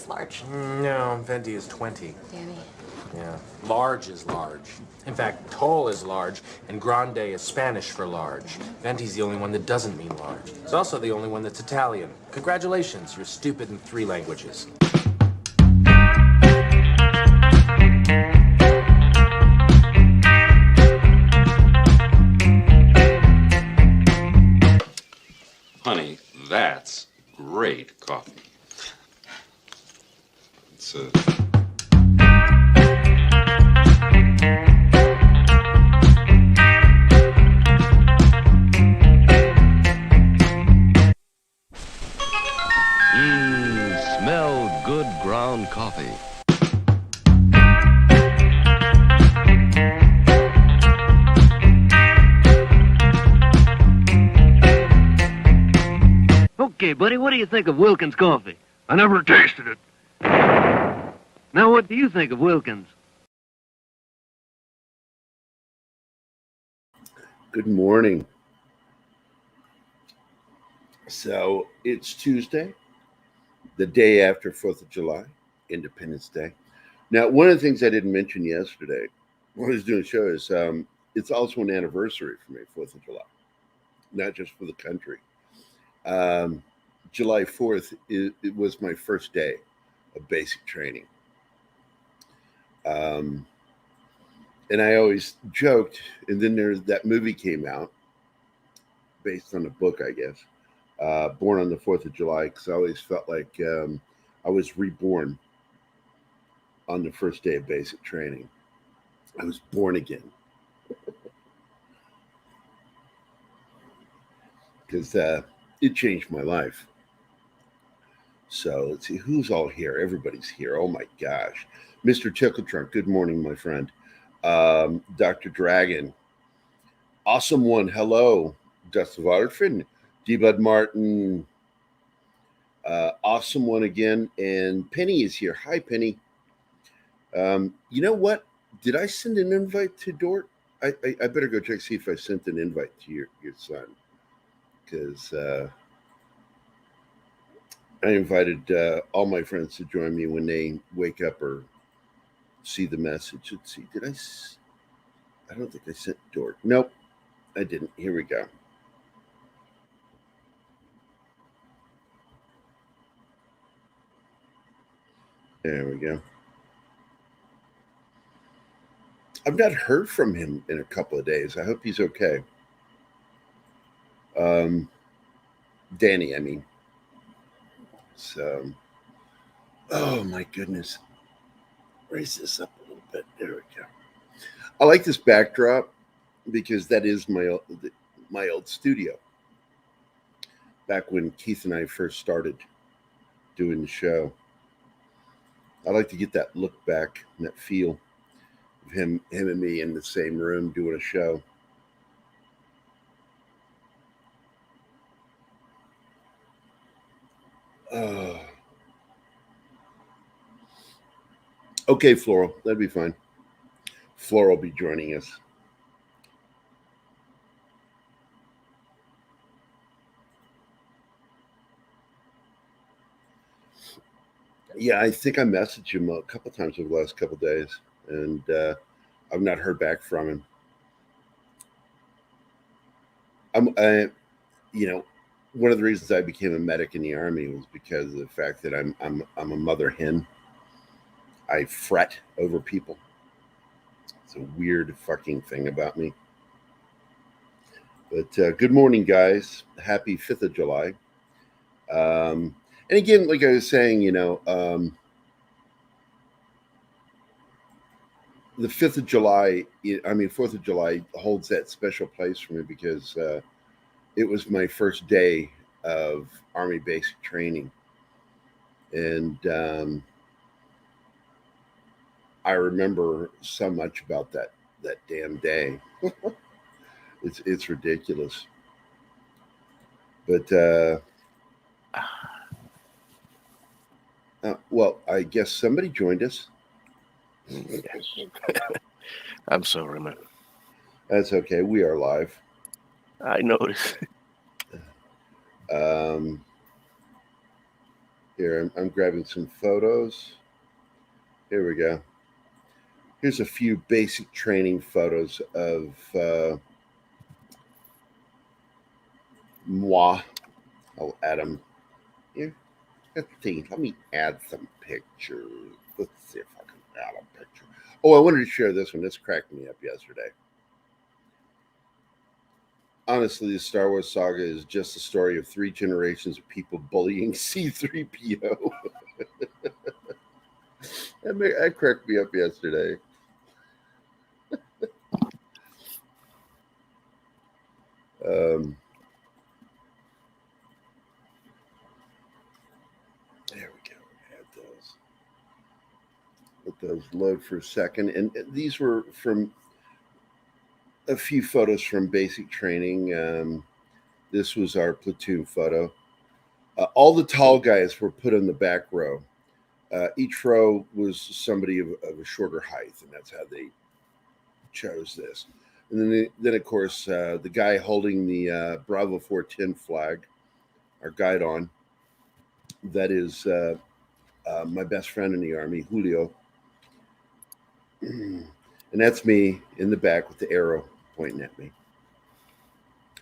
is large. No, venti is 20. Danny. Yeah. Large is large. In fact, tall is large, and grande is Spanish for large. Venti's the only one that doesn't mean large. It's also the only one that's Italian. Congratulations, you're stupid in 3 languages. Honey, that's great coffee. It's Smell good ground coffee. Okay, buddy, what do you think of Wilkins coffee? I never tasted it. Now, what do you think of Wilkins? Good morning. So it's Tuesday, the day after 4th of July, Independence Day. Now, one of the things I didn't mention yesterday when I was doing the show is it's also an anniversary for me, 4th of July, not just for the country. July 4th, it was my first day of basic training. And I always joked, and then that movie came out based on a book, I guess, Born on the 4th of July, because I always felt like I was reborn on the first day of basic training. I was born again. Because it changed my life. So let's see, who's all here? Everybody's here. Oh my gosh. Mr. Tickletrunk, good morning, my friend. Dr. Dragon, awesome one. Hello, Dustin Waterford, D-Bud Martin, awesome one again. And Penny is here. Hi, Penny. You know what? Did I send an invite to Dort? I better go check, see if I sent an invite to your son. Because I invited all my friends to join me when they wake up or see the message. Let's see, did I don't think I sent Dort. Nope, I didn't. Here we go. There we go. I've not heard from him in a couple of days. I hope he's okay. Danny, I mean. So, oh my goodness. Raise this up a little bit. There we go. I like this backdrop because that is my old studio. Back when Keith and I first started doing the show. I like to get that look back and that feel of him and me in the same room doing a show. Okay, Floral, that'd be fine. Floral will be joining us. Yeah, I think I messaged him a couple times over the last couple of days, and I've not heard back from him. You know, one of the reasons I became a medic in the Army was because of the fact that I'm a mother hen. I fret over people. It's a weird fucking thing about me. But good morning, guys. Happy 5th of July. And again, like I was saying, you know, the 5th of July, 4th of July holds that special place for me because it was my first day of Army basic training. And I remember so much about that damn day. It's ridiculous. But well, I guess somebody joined us. I'm sorry, man. That's okay. We are live. I noticed. Here, I'm grabbing some photos. Here we go. Here's a few basic training photos of moi. I'll add them here. Let's see. Let me add some pictures. Let's see if I can add a picture. Oh, I wanted to share this one. This cracked me up yesterday. Honestly, the Star Wars saga is just a story of 3 generations of people bullying C-3PO. That cracked me up yesterday. There we go. Add those. Let those load for a second. And these were from a few photos from basic training. This was our platoon photo. All the tall guys were put in the back row. Each row was somebody of a shorter height, and that's how they chose this. And then of course, the guy holding the Bravo 410 flag, our guide on, that is my best friend in the Army, Julio. And that's me in the back with the arrow pointing at me.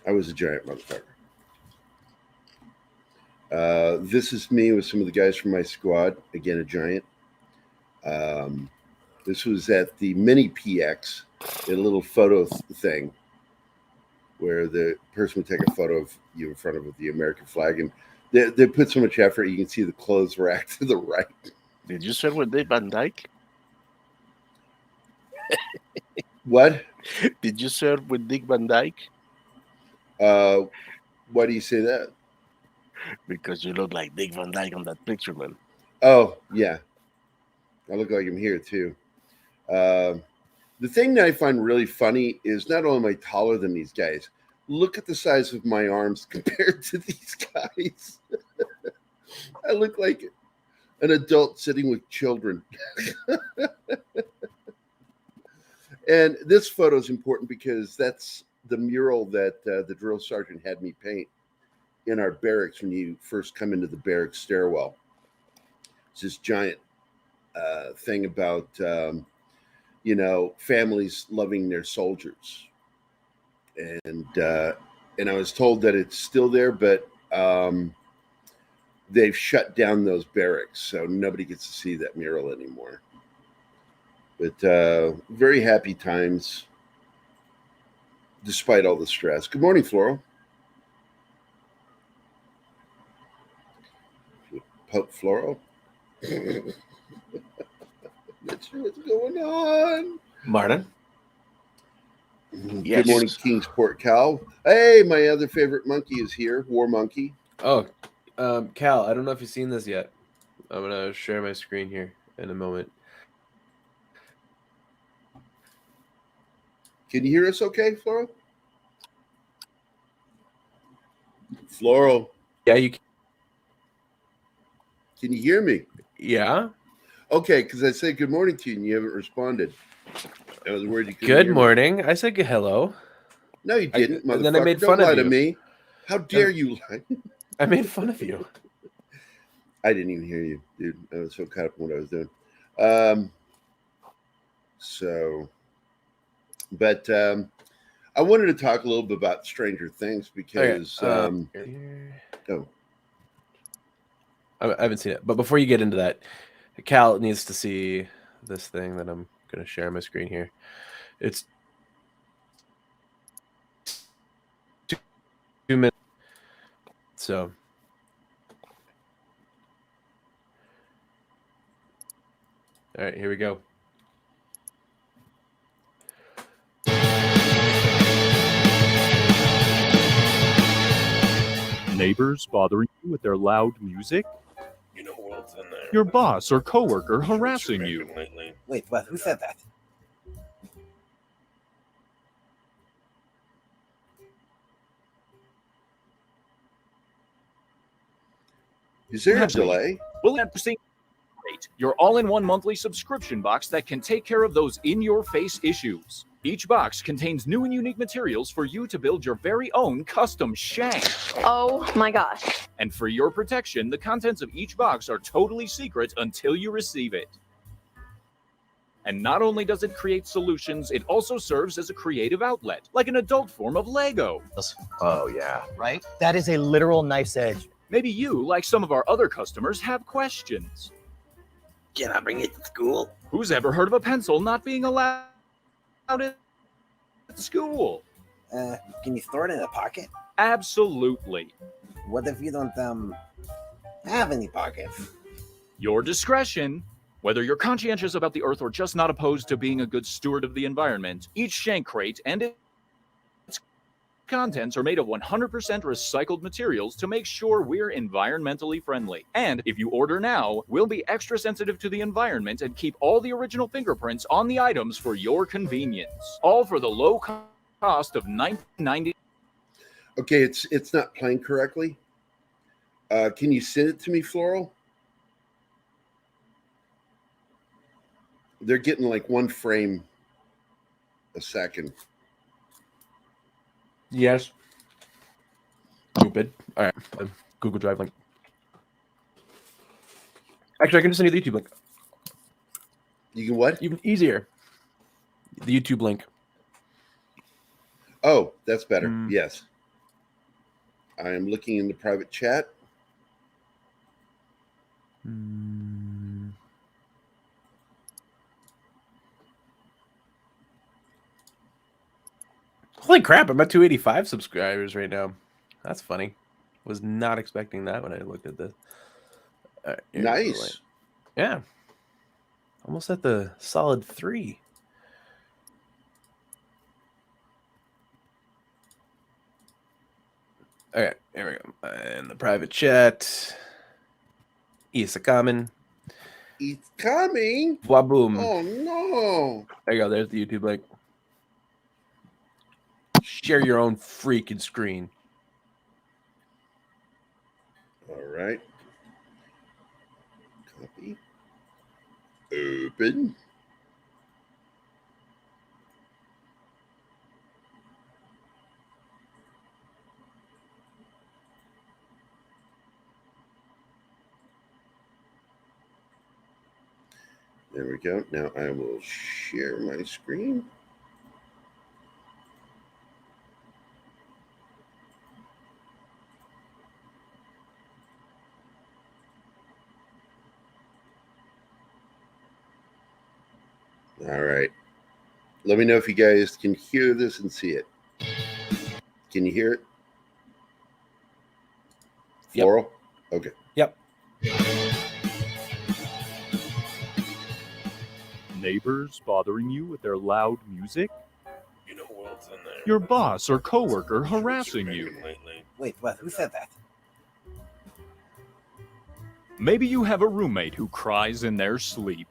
I was a giant motherfucker. This is me with some of the guys from my squad. Again, a giant. This was at the mini PX, a little photo thing where the person would take a photo of you in front of the American flag. And they put so much effort. You can see the clothes rack to the right. Did you serve with Dick Van Dyke? What? Did you serve with Dick Van Dyke? Why do you say that? Because you look like Dick Van Dyke on that picture, man. Oh, yeah. I look like him here, too. The thing that I find really funny is not only am I taller than these guys, look at the size of my arms compared to these guys. I look like an adult sitting with children. And this photo is important because that's the mural that the drill sergeant had me paint in our barracks when you first come into the barracks stairwell. It's this giant thing about, families loving their soldiers. And I was told that it's still there, but they've shut down those barracks, so nobody gets to see that mural anymore. But very happy times, despite all the stress. Good morning, Floral. Pope Floral. Not sure what's going on. Martin. Yes. Good morning, Kingsport Cal. Hey, my other favorite monkey is here, War Monkey. Oh, Cal, I don't know if you've seen this yet. I'm going to share my screen here in a moment. Can you hear us okay, Floral? Floral. Yeah, you can. Can you hear me? Yeah. Okay, because I said good morning to you and you haven't responded. I was worried you couldn't Good hear me. morning. I said hello. No, you didn't, motherfucker. And then I made Don't fun of lie to you. me. How dare you lie? I made fun of you. I didn't even hear you, dude. I was so caught up in what I was doing. But I wanted to talk a little bit about Stranger Things because I haven't seen it, but before you get into that, Cal needs to see this thing that I'm going to share my screen here. It's 2 minutes. So all right, here we go. Neighbors bothering you with their loud music? You know who else in there? Your boss or coworker harassing you? Wait, what? Who said that? is there a delay? Well, interesting. Your all-in-one monthly subscription box that can take care of those in-your-face issues. Each box contains new and unique materials for you to build your very own custom shank. Oh my gosh. And for your protection, the contents of each box are totally secret until you receive it. And not only does it create solutions, it also serves as a creative outlet, like an adult form of Lego. Oh, yeah. Right? That is a literal knife's edge. Maybe you, like some of our other customers, have questions. Can I bring it to school? Who's ever heard of a pencil not being allowed at school? Can you store it in a pocket? Absolutely. What if you don't, have any pockets? Your discretion. Whether you're conscientious about the earth or just not opposed to being a good steward of the environment, each shank crate and its contents are made of 100% recycled materials to make sure we're environmentally friendly. And if you order now, we'll be extra sensitive to the environment and keep all the original fingerprints on the items for your convenience. All for the low cost of $19.90. Okay, it's not playing correctly. Can you send it to me, Floral? They're getting like 1 frame a second. Yes. Stupid. All right. Google Drive link. Actually, I can just send you the YouTube link. You can what? Even easier. The YouTube link. Oh, that's better. Yes. I am looking in the private chat. Holy crap, I'm at 285 subscribers right now. That's funny. Was not expecting that when I looked at this. All right, Nice. Yeah. Almost at the solid 3. All right, here we go. In the private chat. It's coming. It's coming. Waboom. Oh, no. There you go. There's the YouTube link. Share your own freaking screen. All right. Copy. Open. There we go. Now I will share my screen. All right. Let me know if you guys can hear this and see it. Can you hear it? Yep. Floral? Okay. Yep. Neighbors bothering you with their loud music? You know who else in there? Your boss or coworker harassing you? Wait, what? Who said that? Maybe you have a roommate who cries in their sleep.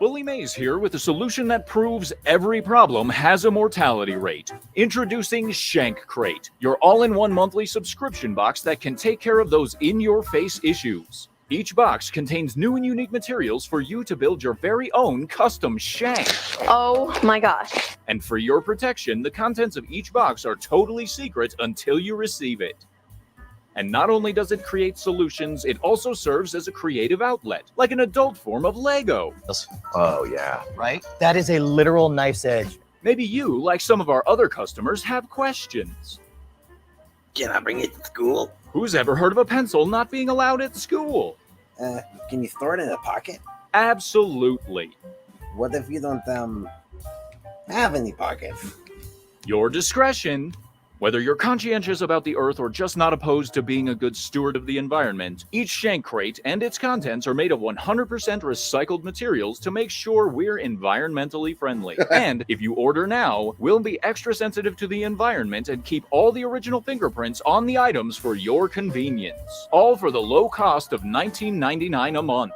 Bully Mays here with a solution that proves every problem has a mortality rate. Introducing Shank Crate, your all-in-one monthly subscription box that can take care of those in-your-face issues. Each box contains new and unique materials for you to build your very own custom shank. Oh my gosh. And for your protection, the contents of each box are totally secret until you receive it. And not only does it create solutions, it also serves as a creative outlet, like an adult form of Lego. Oh, yeah. Right? That is a literal knife's edge. Maybe you, like some of our other customers, have questions. Can I bring it to school? Who's ever heard of a pencil not being allowed at school? Can you store it in a pocket? Absolutely. What if you don't, have any pockets? Your discretion. Whether you're conscientious about the earth or just not opposed to being a good steward of the environment, each shank crate and its contents are made of 100% recycled materials to make sure we're environmentally friendly. And if you order now, we'll be extra sensitive to the environment and keep all the original fingerprints on the items for your convenience. All for the low cost of $19.99 a month.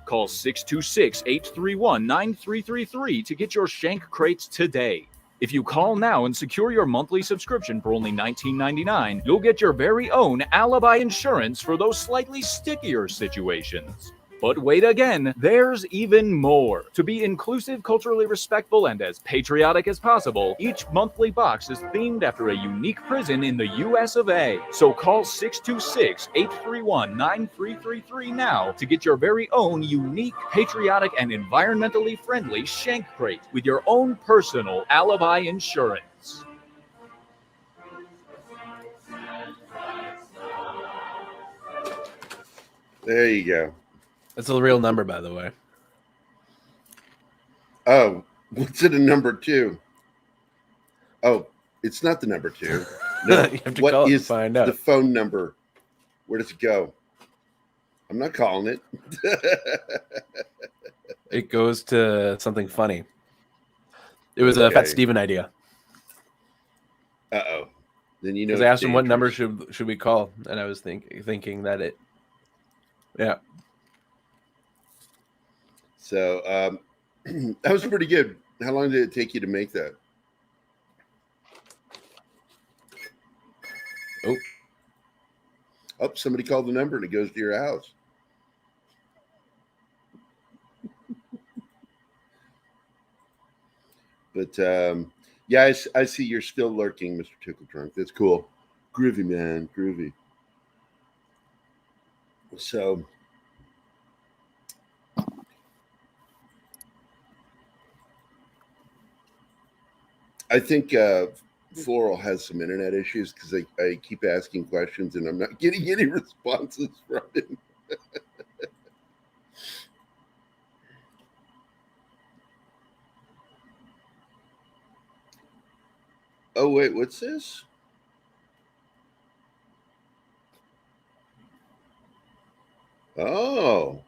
Call 626-831-9333 to get your shank crates today. If you call now and secure your monthly subscription for only $19.99, you'll get your very own alibi insurance for those slightly stickier situations. But wait again, there's even more. To be inclusive, culturally respectful, and as patriotic as possible, each monthly box is themed after a unique prison in the US of A. So call 626-831-9333 now to get your very own unique, patriotic, and environmentally friendly shank crate with your own personal alibi insurance. There you go. That's a real number, by the way. Oh, what's it a number 2? Oh, it's not the number 2. No. You have to What call it is to find out. the phone number? Where does it go? I'm not calling it. It goes to something funny. It was a Fat Steven idea. Uh-oh. Then you know. Because I asked him what number should we call, and I was thinking that it. Yeah. So that was pretty good. How long did it take you to make that? Oh, somebody called the number and it goes to your house. But yeah, I see you're still lurking, Mr. Tickle Trunk. That's cool. Groovy, man. Groovy. So I think Floral has some internet issues because I keep asking questions and I'm not getting any responses from him. Oh, wait, what's this? Oh.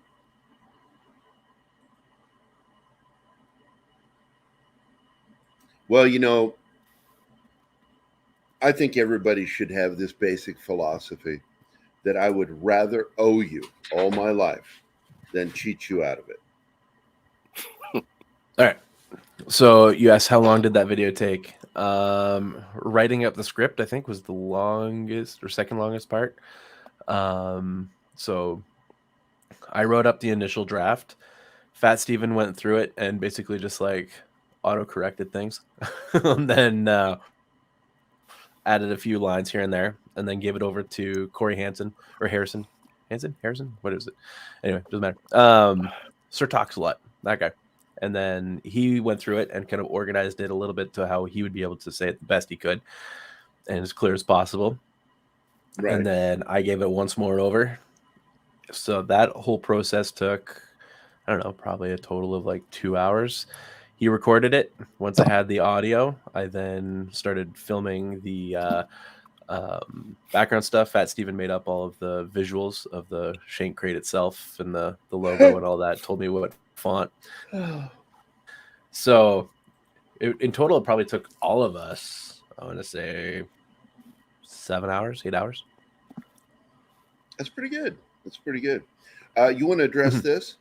Well, you know, I think everybody should have this basic philosophy that I would rather owe you all my life than cheat you out of it. All right. So you asked how long did that video take? Writing up the script, I think, was the longest or second longest part. So I wrote up the initial draft. Fat Steven went through it and basically just like auto-corrected things. And then added a few lines here and there, and then gave it over to Corey Hansen or Harrison. Harrison? What is it? Anyway, doesn't matter. Sir Talks-a-Lot, that guy. And then he went through it and kind of organized it a little bit to how he would be able to say it the best he could and as clear as possible. Right. And then I gave it once more over. So that whole process took, I don't know, probably a total of like 2 hours. He recorded it. Once I had the audio, I then started filming the background stuff. Fat Steven made up all of the visuals of the shank crate itself and the logo and all that. Told me what font. So in total, it probably took all of us, I want to say 7 hours, 8 hours. That's pretty good. That's pretty good. You want to address this?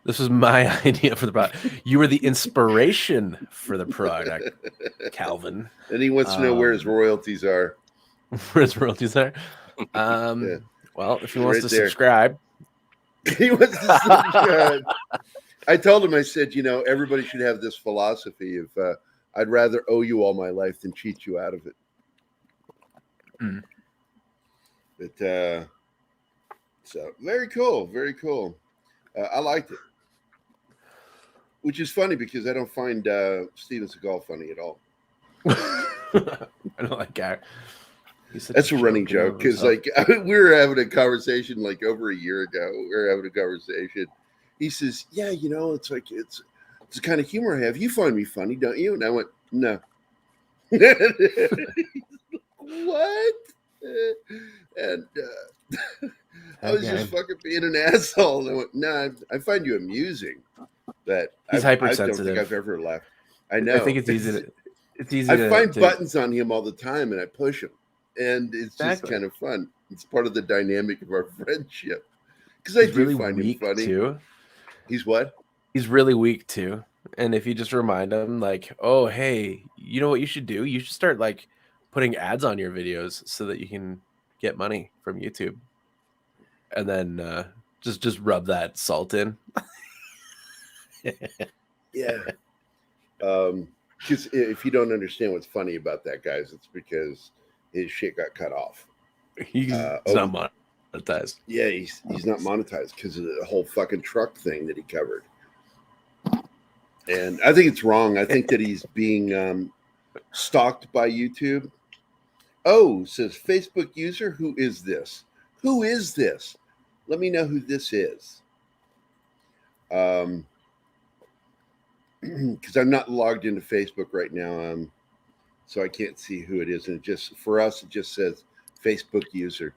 This was my idea for the product. You were the inspiration for the product, Calvin. And he wants to know where his royalties are. Where his royalties are? Yeah. Well, if he wants to subscribe. He wants to subscribe. I told him, I said, you know, everybody should have this philosophy of I'd rather owe you all my life than cheat you out of it. Mm. But so very cool. Very cool. I liked it. Which is funny because I don't find Steven Seagal funny at all. I don't like that. That's a running joke because, like, we were having a conversation like over a year ago. We were having a conversation. He says, "Yeah, you know, it's like it's the kind of humor I have. You find me funny, don't you?" And I went, "No." What? And I was just fucking being an asshole. And I went, "No, I find you amusing." But he's hypersensitive. I don't think I've ever laughed. I know. I think it's easy. It's easy. I find buttons on him all the time, and I push him, and it's just kind of fun. It's part of the dynamic of our friendship. Because I do really find him funny too. He's what? He's really weak too. And if you just remind him, like, "Oh, hey, you know what you should do? You should start like putting ads on your videos so that you can get money from YouTube." and then just rub that salt in. Yeah. Because if you don't understand what's funny about that, guys, it's because his shit got cut off. He's not monetized. Yeah, he's not monetized because of the whole fucking truck thing that he covered. And I think it's wrong. I think that he's being stalked by YouTube. Oh, says Facebook user, who is this? Who is this? Let me know who this is. Because I'm not logged into Facebook right now, so I can't see who it is. And it just says Facebook user.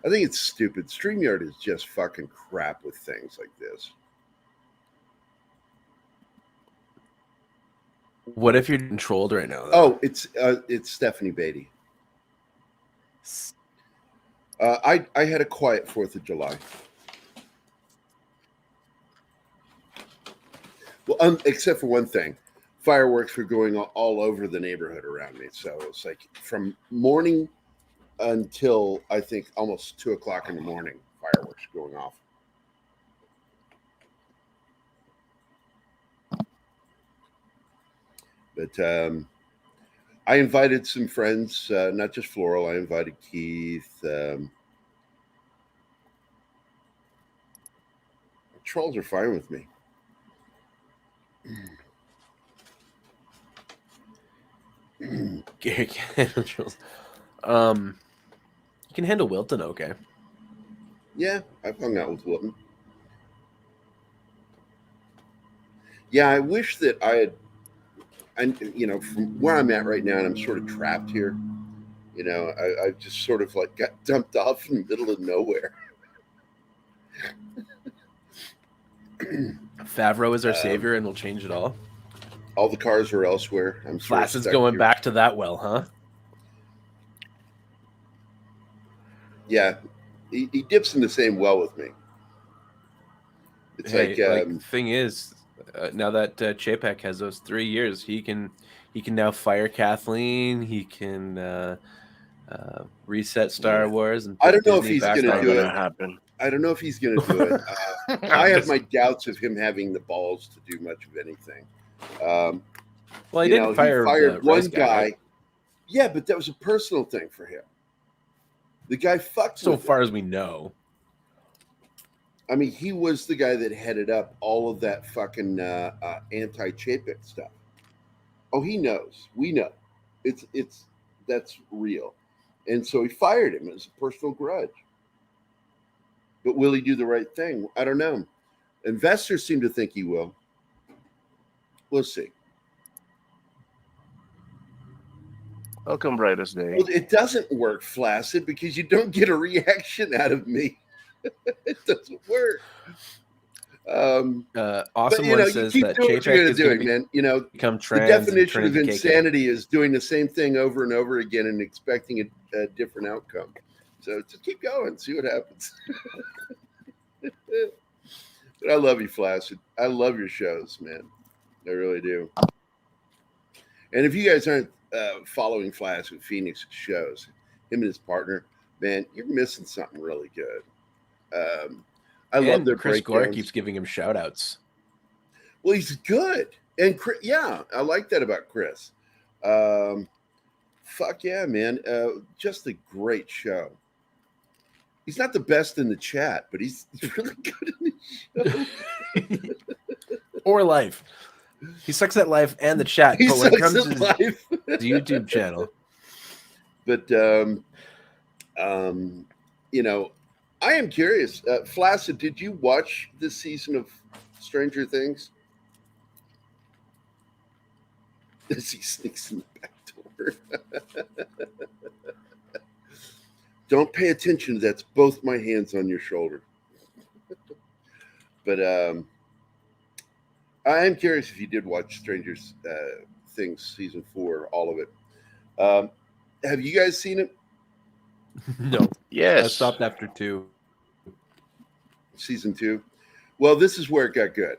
I think it's stupid. StreamYard is just fucking crap with things like this. What if you're controlled right now, though? Oh, it's Stephanie Beatty. I had a quiet 4th of July. Well, except for one thing. Fireworks were going all over the neighborhood around me. So it's like from morning until I think almost 2 o'clock in the morning, fireworks going off. But I invited some friends, not just Floral. I invited Keith. Trolls are fine with me. Gerry can't handle trolls. You can handle Wilton, okay? Yeah, I've hung out with Wilton. Yeah, I wish that from where I'm at right now, and I'm sort of trapped here. I just sort of like got dumped off in the middle of nowhere. Favreau is our savior, and we'll change it all. All the cars are elsewhere. I'm sort Flassad's going back to that well, huh? Yeah, he dips in the same well with me. It's the thing is, now that Chapek has those 3 years, he can now fire Kathleen. He can reset Star Wars. And I don't know Disney if he's going to do it. Happen. I don't know if he's going to do it. I have my doubts of him having the balls to do much of anything. Well, he didn't fire he fired one guy. Right? Yeah, but that was a personal thing for him. The guy fucked. So far as we know. I mean, he was the guy that headed up all of that fucking anti-Chapek stuff. Oh, he knows. We know. That's real. And so he fired him as a personal grudge. But will he do the right thing? I don't know. Investors seem to think he will. We'll see. Welcome, brightest day. Well, it doesn't work, Flaccid, because you don't get a reaction out of me. It doesn't work. Awesome but, one says that Chapek is going to become trans. The definition of insanity is doing the same thing over and over again and expecting a different outcome. So just keep going, see what happens. But I love you, Flaccid. I love your shows, man. I really do. And if you guys aren't following Flaccid Phoenix's shows, him and his partner, man, you're missing something really good. I love their Chris breakdowns. Gore keeps giving him shout outs. Well, he's good. And yeah, I like that about Chris. Fuck yeah, man. Just a great show. He's not the best in the chat, but he's really good in the show. Or life. He sucks at life and the chat. He but when it sucks comes at to life. the YouTube channel. But, I am curious. Flaccid, did you watch this season of Stranger Things? As he sneaks in the back door. Don't pay attention. That's both my hands on your shoulder. But I am curious if you did watch Stranger Things season 4, all of it. Have you guys seen it? No. Yes. I stopped after 2. Season 2. Well, this is where it got good.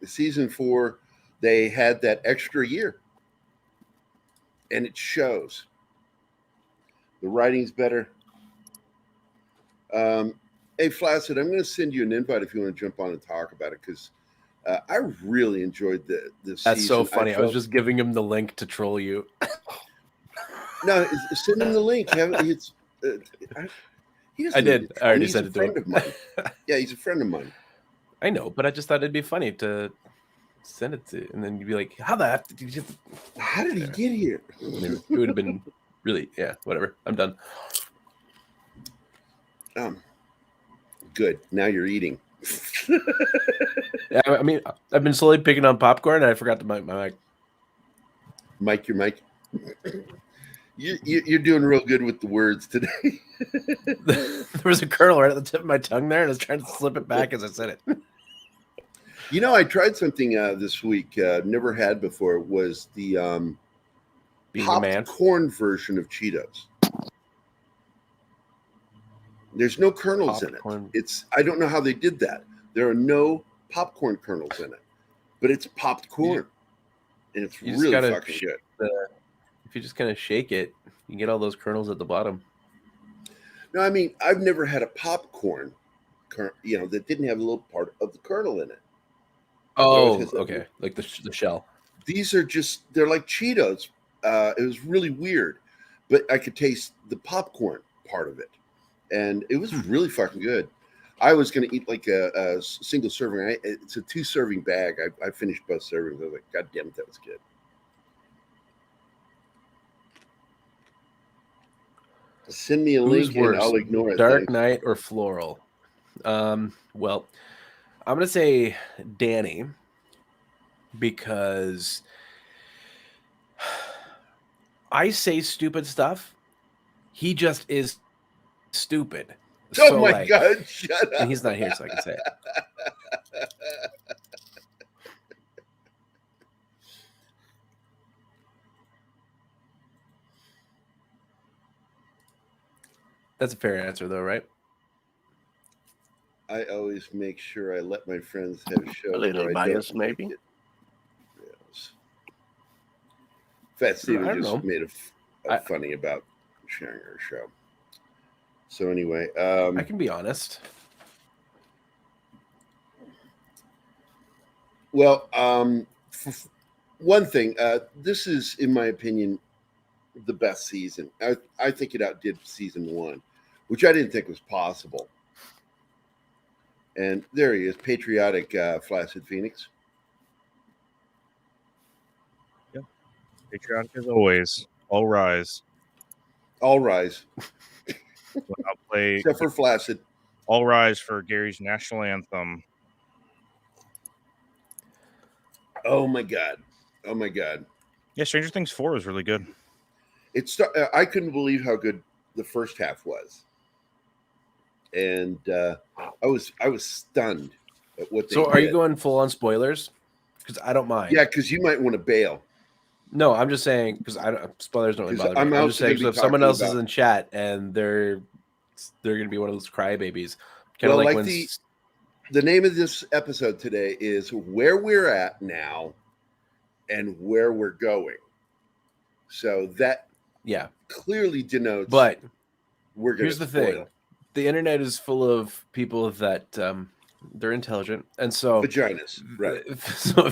The season 4, they had that extra year. And it shows. The writing's better. Hey, Flaccid, I'm going to send you an invite if you want to jump on and talk about it, because I really enjoyed this That's season. so funny. I was just giving him the link to troll you. No, send him the link. He doesn't I did. I already He's sent a it to friend him. of mine. Yeah, he's a friend of mine. I know, but I just thought it'd be funny to send it to, and then you'd be like, "How the F did you just? How did he get here?" It would have been really, yeah, whatever. I'm done. Good. Now you're eating. Yeah, I mean, I've been slowly picking on popcorn, and I forgot to mic my mic. Mike, your mic. You're doing real good with the words today. There was a kernel right at the tip of my tongue there, and I was trying to slip it back as I said it. You know, I tried something this week. Never had before. It was the Being a man. popcorn version of Cheetos. There's no kernels Popcorn. in it. I don't know how they did that. There are no popcorn kernels in it, but it's popped corn, and it's You just really gotta fucking good. If you just kind of shake it, you can get all those kernels at the bottom. No, I mean, I've never had a popcorn, that didn't have a little part of the kernel in it. Oh, okay, like the shell. These are they're like Cheetos. It was really weird, but I could taste the popcorn part of it, and it was really fucking good. I was going to eat like a single serving. It's a 2-serving bag. I finished both servings. I was like, God damn it, that was good. Send me a Who's link worse, and I'll ignore it. Dark Thanks. Knight or Floral? Well, I'm gonna say Danny because I say stupid stuff. He just is stupid. Oh So, my God! Shut up. And he's not here, so I can say it. That's a fair answer, though, right? I always make sure I let my friends have shows. A little biased, maybe. Yes. Fat Steven just know. made a funny about sharing her show. So anyway, I can be honest. Well, one thing, this is, in my opinion, the best season. I think it outdid season 1, which I didn't think was possible. And there he is, patriotic Flaccid Phoenix. Yeah, patriotic as always. All rise. All rise. I'll play. Except for Flaccid. All rise for Gary's national anthem. Oh my God. Oh my God. Yeah, Stranger Things 4 is really good. I couldn't believe how good the first half was. And I was stunned at what they So, are you did. going full on spoilers? Because I don't mind. Yeah, because you might want to bail. No, I'm just saying because spoilers don't really 'Cause bother me. I'm just also saying gonna so be if someone talking else is about- in chat and they're going to be one of those crybabies, kind of Well, like like when the name of this episode today is Where We're At Now and Where We're Going. So that clearly denotes. But we're going here's the thing: the internet is full of people that they're intelligent, and so vaginas, right? So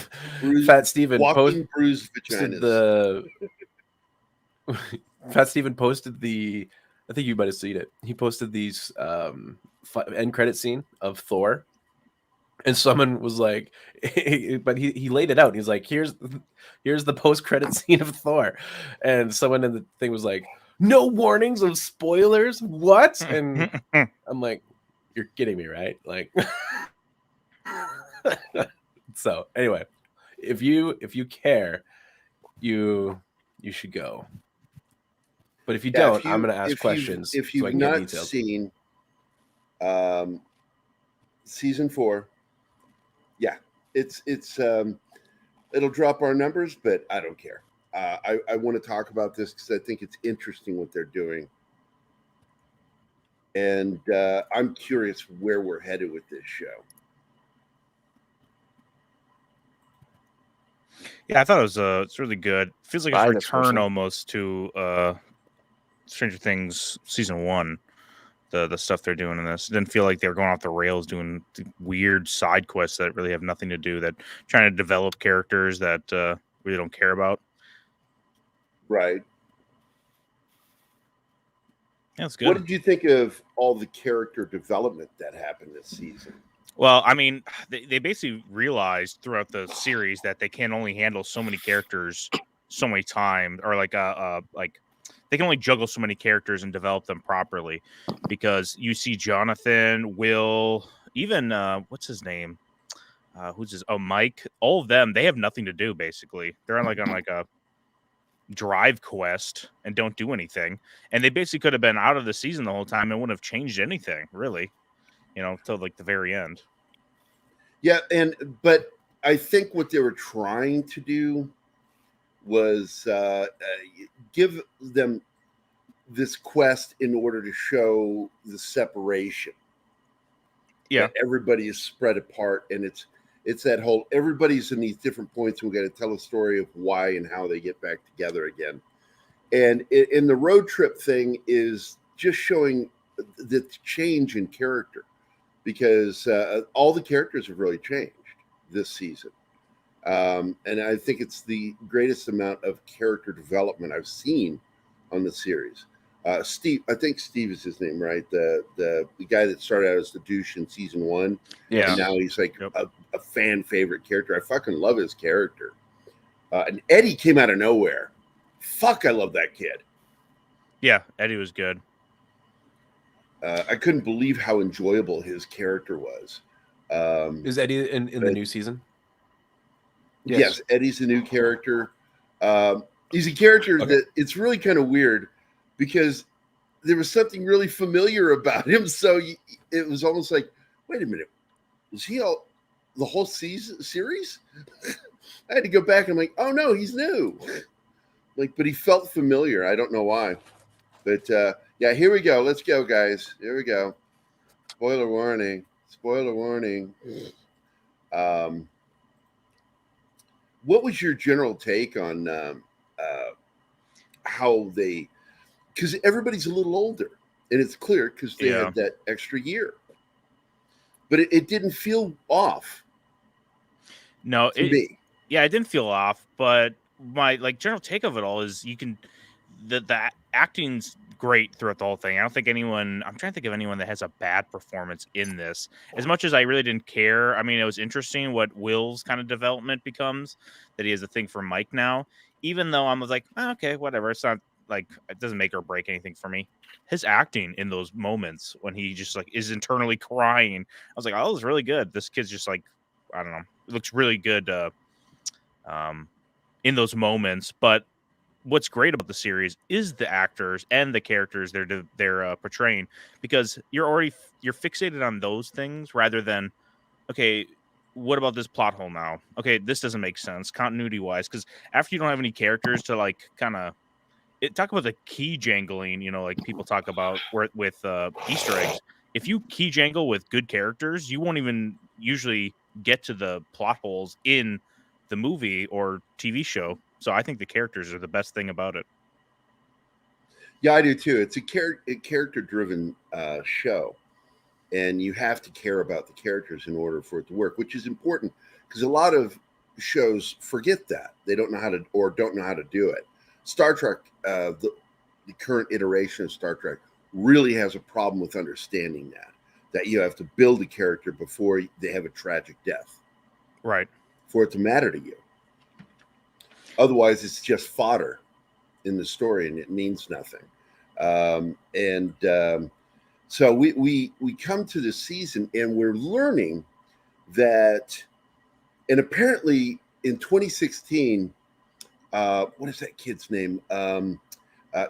Fat Steven walking bruised posted vaginas. Fat Steven posted the. I think you might have seen it. He posted these end credit scene of Thor, and someone was like, but he laid it out. He's like, here's the post credit scene of Thor, and someone in the thing was like, no warnings of spoilers. What? And I'm like, you're kidding me, right? Like, so anyway, if you care, you should go. But if you don't, I'm going to ask questions If so you've I can get not details. seen season 4, yeah, it's it'll drop our numbers, but I don't care. I want to talk about this because I think it's interesting what they're doing, and I'm curious where we're headed with this show. Yeah, I thought it was it's really good. Feels like a Fine, return especially. almost to Stranger Things season 1. the stuff they're doing in this. It didn't feel like they were going off the rails doing weird side quests that really have nothing to do, that trying to develop characters that really don't care about. Right. Yeah, it's good. What did you think of all the character development that happened this season? Well, I mean, they basically realized throughout the series that they can only handle so many characters so many times, or like they can only juggle so many characters and develop them properly, because you see Jonathan, Will, even what's his name? Mike. All of them, they have nothing to do basically. They're on a drive quest and don't do anything. And they basically could have been out of the season the whole time and wouldn't have changed anything, really. Till like the very end. Yeah, but I think what they were trying to do was give them this quest in order to show the separation. Yeah, that everybody is spread apart, and it's that whole everybody's in these different points, and we got to tell a story of why and how they get back together again. And in the road trip thing is just showing the change in character, because all the characters have really changed this season. And I think it's the greatest amount of character development I've seen on the series. Steve, I think Steve is his name, right? The guy that started out as the douche in season 1. Yeah. And now he's like a fan favorite character. I fucking love his character. And Eddie came out of nowhere. Fuck, I love that kid. Yeah, Eddie was good. I couldn't believe how enjoyable his character was. Is Eddie in the new season? Yes, Eddie's a new character. He's a character that it's really kind of weird, because there was something really familiar about him. So it was almost like, wait a minute, was he the whole series? I had to go back and I'm like, oh no, he's new. But he felt familiar. I don't know why. But yeah, here we go. Let's go, guys. Here we go. Spoiler warning. Spoiler warning. What was your general take on how they? Because everybody's a little older, and it's clear because they had that extra year. But it didn't feel off. No, to me. Yeah, it didn't feel off. But my general take of it all is the acting's great throughout the whole thing. I'm trying to think of anyone that has a bad performance in this. As much as I really didn't care, I mean, it was interesting what Will's kind of development becomes, that he has a thing for Mike now, even though I was like, okay, whatever. It's not like, it doesn't make or break anything for me. His acting in those moments when he just is internally crying, I was like, oh, that was really good. This kid's just I don't know, it looks really good in those moments. But what's great about the series is the actors and the characters they're portraying, because you're fixated on those things rather than, okay, what about this plot hole now? Okay, this doesn't make sense continuity wise, because after you don't have any characters to kind of talk about the key jangling, like people talk about with Easter eggs. If you key jangle with good characters, you won't even usually get to the plot holes in the movie or TV show. So I think the characters are the best thing about it. Yeah, I do too. It's a character-driven show, and you have to care about the characters in order for it to work, which is important, because a lot of shows forget that. They don't know how to do it. Star Trek, the current iteration of Star Trek, really has a problem with understanding that you have to build a character before they have a tragic death, right? For it to matter to you. Otherwise, it's just fodder in the story, and it means nothing. So we come to this season, and we're learning that, and apparently in 2016, what is that kid's name?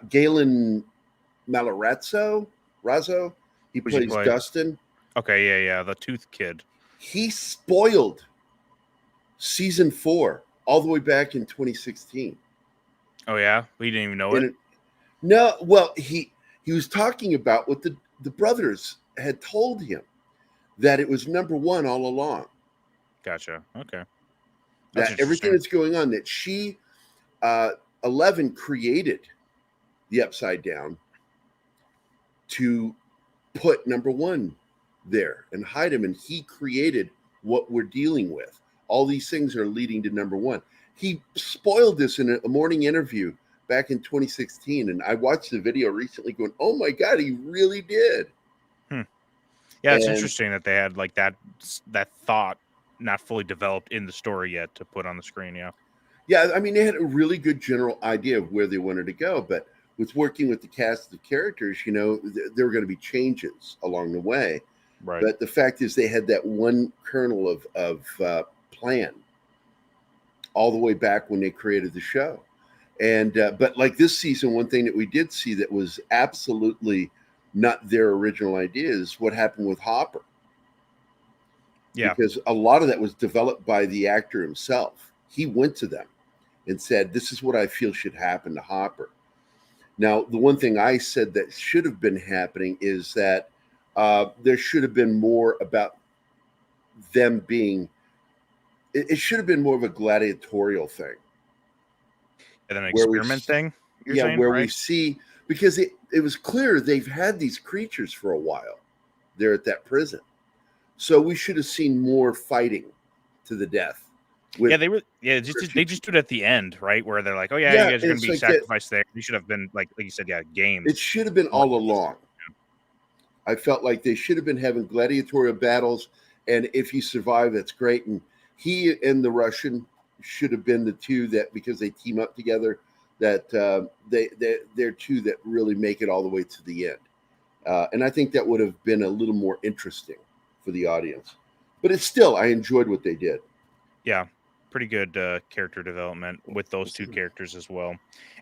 Galen Razzo. He plays Dustin. Okay, yeah, the Tooth Kid. He spoiled season 4 all the way back in 2016. Oh yeah, we didn't even know it. No, well, he was talking about what the brothers had told him, that it was number 1 all along. Gotcha. Okay. That everything that's going on, that she 11 created the Upside Down to put number one there and hide him, and he created what we're dealing with. All these things are leading to number one. He spoiled this in a morning interview back in 2016, and I watched the video recently going, oh my God, he really did. Yeah, it's interesting that they had like that thought not fully developed in the story yet to put on the screen. Yeah, I mean, they had a really good general idea of where they wanted to go, but with working with the cast of characters, you know, there were going to be changes along the way. Right. But the fact is, they had that one kernel of plan all the way back when they created the show. And but like this season, one thing that we did see that was absolutely not their original idea is what happened with Hopper. Yeah. Because a lot of that was developed by the actor himself. He went to them and said, this is what I feel should happen to Hopper. Now, the one thing I said that should have been happening is that there should have been more about them being, it should have been more of a gladiatorial thing. And an experiment thing? You're saying, where we see, because it was clear they've had these creatures for a while there at that prison. So we should have seen more fighting to the death. Yeah, they were. Yeah, they just do it at the end, right? Where they're like, "Oh yeah, you guys are going to be sacrificed there." You should have been like you said, games. It should have been all along. I felt like they should have been having gladiatorial battles, and if you survive, that's great. And he and the Russian should have been the two that, because they team up together, that they're two that really make it all the way to the end. And I think that would have been a little more interesting for the audience. But it's still, I enjoyed what they did. Yeah, pretty good character development with those two characters as well.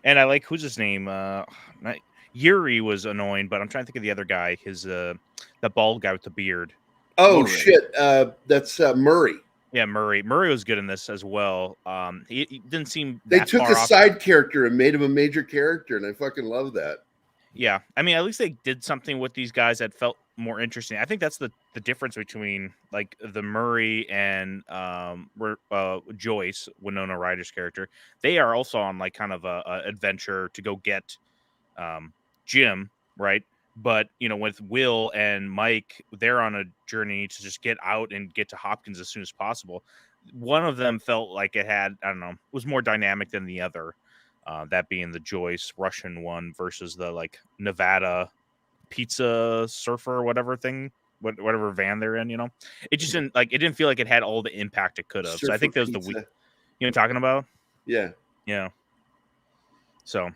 And I like, who's his name? Gerry was annoying, but I'm trying to think of the other guy. His the bald guy with the beard. Oh shit, that's Murray. Yeah, Murray. Murray was good in this as well. He didn't seem. They took a side character and made him a major character, and I fucking love that. Yeah, I mean, at least they did something with these guys that felt more interesting. I think that's the difference between like the Murray and Joyce, Winona Ryder's character. They are also on like kind of a adventure to go get Jim, right? But you know, with Will and Mike, they're on a journey to just get out and get to Hopkins as soon as possible. One of them felt like it had, I don't know, was more dynamic than the other. That being the Joyce Russian one versus the like Nevada pizza surfer, whatever thing, whatever van they're in. You know, it just didn't like, it didn't feel like it had all the impact it could have. So I think that was the week. You know what I'm talking about? Yeah. Yeah. So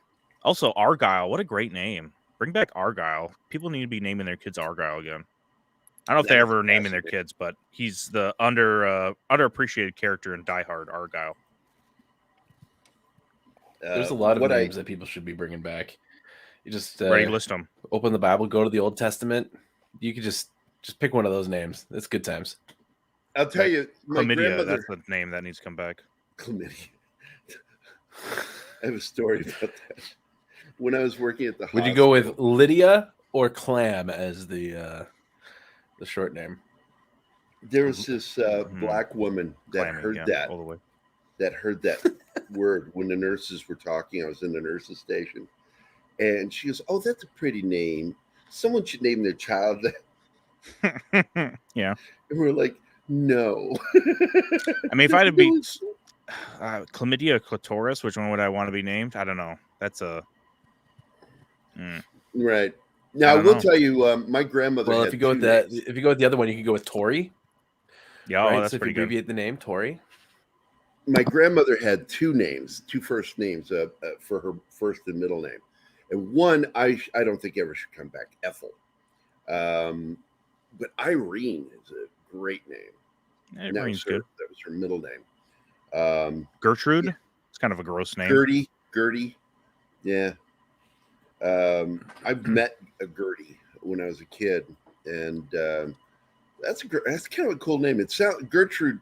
also Argyle, what a great name. Bring back Argyle. People need to be naming their kids Argyle again. I don't know if they ever naming their kids, but he's the underappreciated character in Die Hard, Argyle. There's a lot of names that people should be bringing back. You just ready, list them. Open the Bible, go to the Old Testament. You could just pick one of those names. It's good times. I'll tell you, Chlamydia. That's the name that needs to come back. Chlamydia. I have a story about that. When I was working at the hospital. Would you go with Lydia or Clam as the short name? There was this black woman that heard that. All the way. That heard that word when the nurses were talking. I was in the nurses station. And she goes, "Oh, that's a pretty name. Someone should name their child that." Yeah. And we're like, no. I mean, if I had to be chlamydia or clitoris, which one would I want to be named? I don't know. That's a... Right. Now, I will tell you, my grandmother. Well, if you go with the other one, you can go with Tori. Yeah, right? That's so pretty if you good. abbreviate the name, Tori. My grandmother had two first names for her first and middle name. And one, I don't think ever should come back, Ethel. But Irene is a great name. Irene's good. That was her middle name. Gertrude? Yeah. It's kind of a gross name. Gertie. Yeah. I've met a Gertie when I was a kid. And that's kind of a cool name. It sounds Gertrude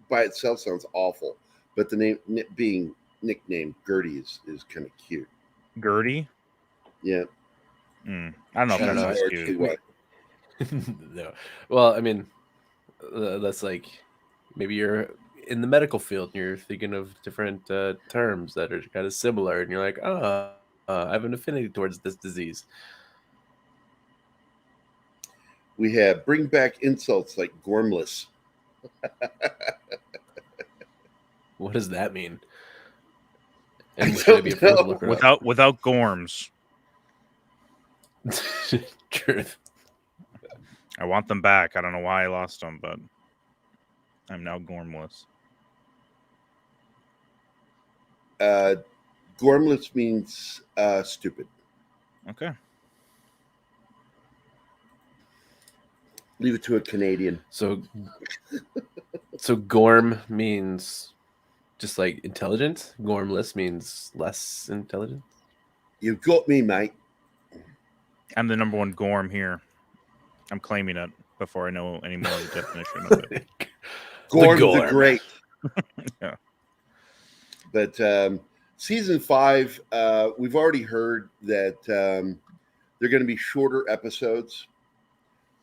by itself sounds awful, but the name being nicknamed Gertie is kind of cute. Gertie? Yeah. I don't know if that's cute. No. Well, I mean, that's like maybe you're in the medical field and you're thinking of different terms that are kind of similar, and you're like, I have an affinity towards this disease. We have bring back insults like Gormless. What does that mean? And I should I be don't afraid to know. look it up? Without Gorms. Truth. I want them back. I don't know why I lost them, but I'm now Gormless. Gormless means stupid. Okay. Leave it to a Canadian. So Gorm means just like intelligent. Gormless means less intelligent. You've got me, mate. I'm the number one Gorm here. I'm claiming it before I know any more of the definition of it. Gorm the Great. Yeah. But season 5, we've already heard that they're going to be shorter episodes.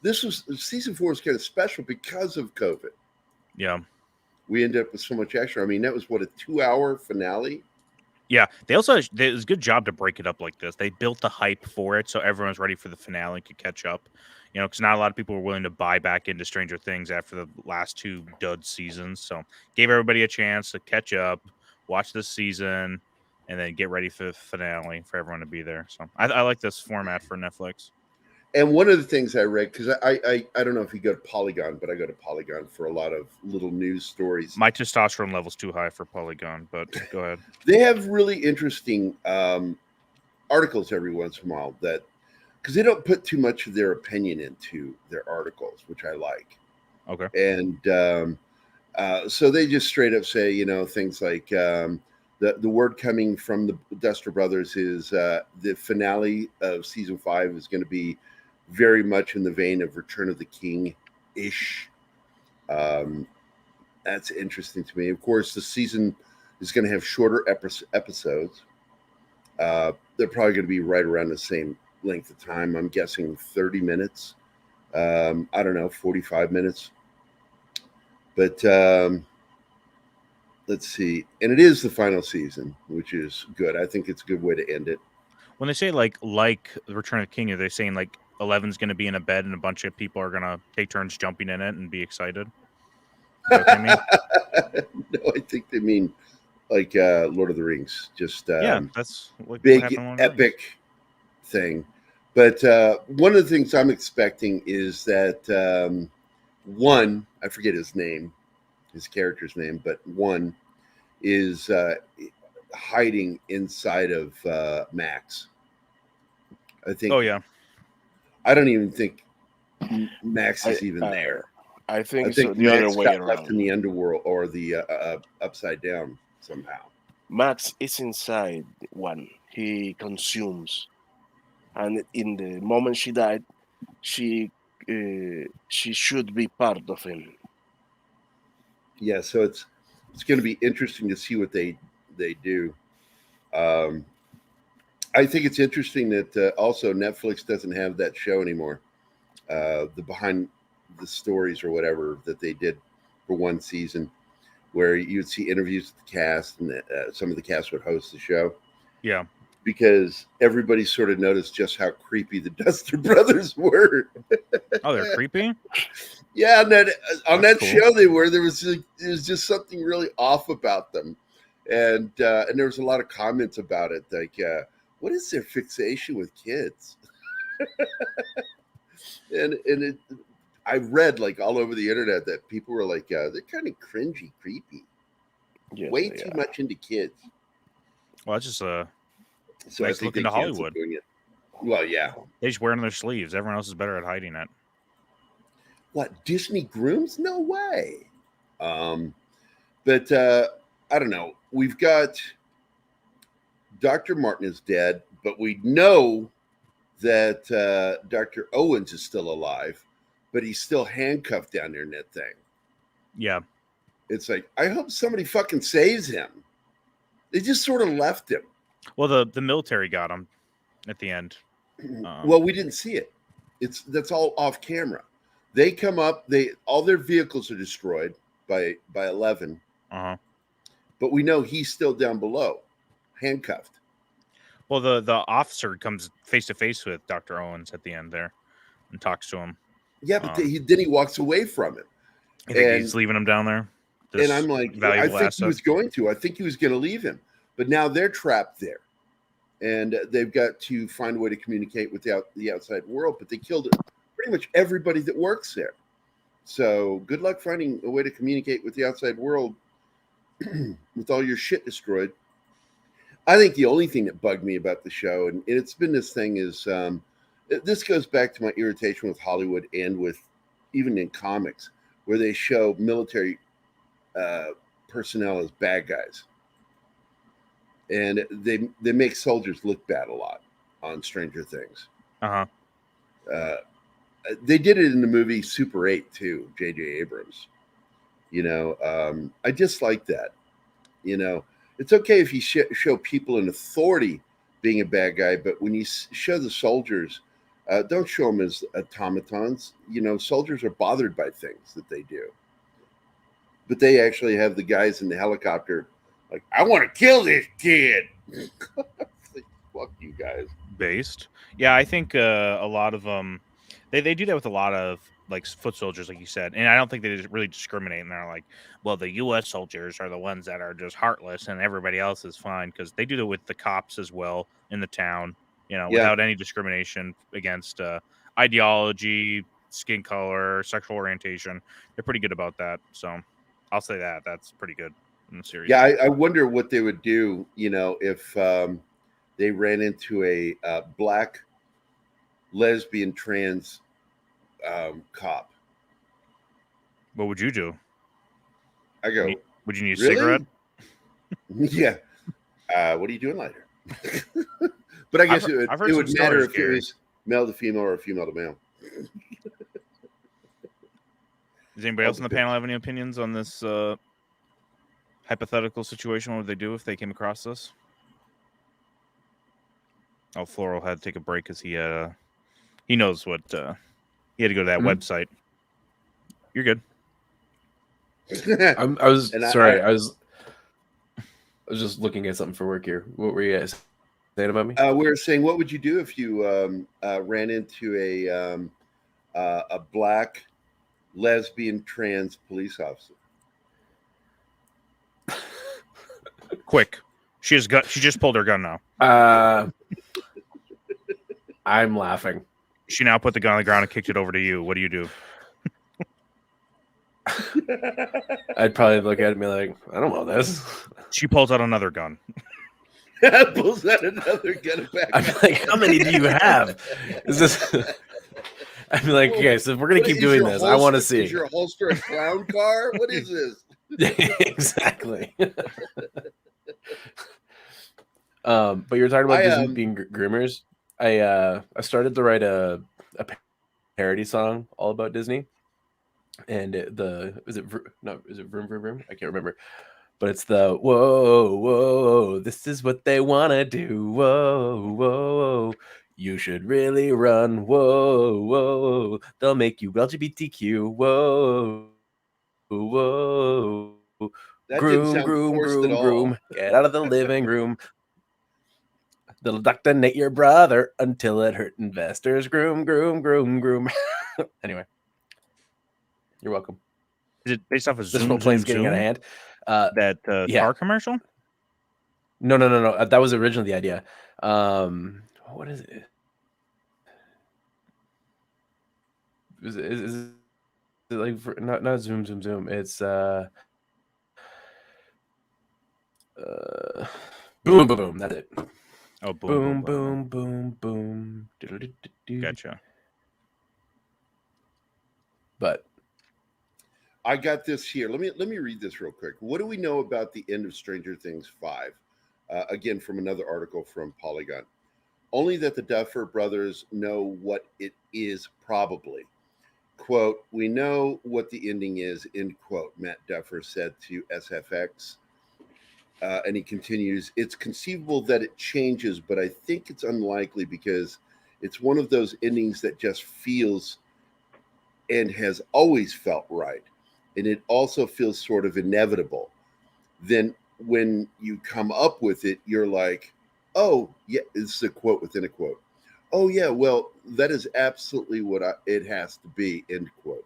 Season 4 was kind of special because of COVID. Yeah. We ended up with so much action. I mean, that was what, a 2-hour finale? Yeah. They also, it was a good job to break it up like this. They built the hype for it so everyone's ready for the finale and could catch up. You know, because not a lot of people were willing to buy back into Stranger Things after the last 2 dud seasons. So gave everybody a chance to catch up, watch this season, and then get ready for the finale for everyone to be there. So I like this format for Netflix. And one of the things I read, because I don't know if you go to Polygon, but I go to Polygon for a lot of little news stories. My testosterone level's too high for Polygon, but go ahead. They have really interesting articles every once in a while that, because they don't put too much of their opinion into their articles, which I like. Okay. And so they just straight up say, you know, things like the word coming from the Duster Brothers is the finale of season 5 is going to be very much in the vein of Return of the King-ish. That's interesting to me. Of course, the season is going to have shorter episodes. They're probably going to be right around the same length of time. I'm guessing 30 minutes. I don't know, 45 minutes. But let's see. And it is the final season, which is good. I think it's a good way to end it. When they say like Return of the King, are they saying like 11's going to be in a bed and a bunch of people are going to take turns jumping in it and be excited? Is that what they mean? No, I think they mean like Lord of the Rings. Just yeah, that's like big epic thing. But one of the things I'm expecting is that one, I forget his name, his character's name, but one is hiding inside of Max. I think. Oh yeah. I don't even think Max is even there. I think so. The Max other way got around. left in the underworld or the upside down somehow. Max is inside one. He consumes, and in the moment she died, she should be part of him. Yeah, so it's going to be interesting to see what they do. I think it's interesting that also Netflix doesn't have that show anymore. The behind the stories or whatever that they did for one season, where you'd see interviews with the cast and some of the cast would host the show. Yeah. Because everybody sort of noticed just how creepy the Duster Brothers were. Oh, they're creepy? Yeah, on that cool. show they were. There was just something really off about them, and there was a lot of comments about it, like, what is their fixation with kids? and I read like all over the internet that people were like, they're kind of cringy, creepy, way too much into kids. Well, that's just So nice I think look they into canceled Hollywood. doing it. Well, yeah. They just wear it on their sleeves. Everyone else is better at hiding it. What, Disney grooms? No way. But I don't know. We've got Dr. Martin is dead, but we know that Dr. Owens is still alive, but he's still handcuffed down there in that thing. Yeah. It's like, I hope somebody fucking saves him. They just sort of left him. Well, the military got him at the end. Well, we didn't see it. That's all off camera. They come up. All their vehicles are destroyed by 11. Uh-huh. But we know he's still down below, handcuffed. Well, the officer comes face to face with Dr. Owens at the end there and talks to him. Yeah, but then he walks away from it. You think he's leaving him down there? And I'm like, I think he was going to. I think he was going to leave him. But now they're trapped there. And they've got to find a way to communicate with the outside world. But they killed pretty much everybody that works there. So good luck finding a way to communicate with the outside world with all your shit destroyed. I think the only thing that bugged me about the show, and it's been this thing, is this goes back to my irritation with Hollywood and with even in comics, where they show military personnel as bad guys. And they make soldiers look bad a lot on Stranger Things. They did it in the movie Super 8 too, J.J. Abrams. I dislike that. It's okay if you show people in authority being a bad guy, but when you show the soldiers, don't show them as automatons. Soldiers are bothered by things that they do. But they actually have the guys in the helicopter like, I want to kill this kid. Fuck you guys. Based. Yeah, I think a lot of them, they do that with a lot of like foot soldiers, like you said. And I don't think they really discriminate. And they're like, well, the U.S. soldiers are the ones that are just heartless and everybody else is fine. Because they do it with the cops as well in the town, without any discrimination against ideology, skin color, sexual orientation. They're pretty good about that. So I'll say that's pretty good in the series. Yeah, I wonder what they would do, if they ran into a black lesbian trans cop. What would you do? I go, would you need a really? cigarette? Yeah. What are you doing later? But I guess it would matter if it was male to female or female to male. Does anybody else on the panel have any opinions on this hypothetical situation? What would they do if they came across this? Oh, Floral had to take a break because he knows what he had to go to that website. You're good. I was just looking at something for work here. What were you guys saying about me? We were saying, what would you do if you ran into a black lesbian trans police officer? Quick. She just pulled her gun now. I'm laughing. She now put the gun on the ground and kicked it over to you. What do you do? I'd probably look at it and be like, I don't know this. She pulls out another gun. Pulls out another gun back. I'm like, how many do you have? Is this? I'd be like, okay, so if we're gonna keep doing this, I want to see. Is your holster a clown car? What is this? Exactly. But you're talking about Disney being groomers. I started to write a parody song all about Disney, and is it Vroom Vroom Vroom? I can't remember, but it's the whoa whoa, this is what they wanna do, whoa whoa, you should really run, whoa whoa, they'll make you LGBTQ, whoa whoa, That groom didn't sound groom forced groom at all. groom, get out of the living room. They'll indoctrinate your brother until it hurt investors. Groom, groom, groom, groom. Anyway, you're welcome. Is it based off of This Zoom, whole plane's Zoom, getting out of Zoom? hand. That car commercial? No. That was originally the idea. What is it? Is it like not Zoom, Zoom, Zoom? It's boom, boom, boom. That's it. Oh, boom, boom, boom, boom, boom. Gotcha. But I got this here. Let me read this real quick. What do we know about the end of Stranger Things 5? Again, from another article from Polygon. Only that the Duffer brothers know what it is, probably. Quote, we know what the ending is, end quote, Matt Duffer said to SFX. And he continues, it's conceivable that it changes, but I think it's unlikely because it's one of those endings that just feels and has always felt right. And it also feels sort of inevitable. Then when you come up with it, you're like, oh, yeah, this is a quote within a quote. Oh yeah, well, that is absolutely what it has to be. End quote.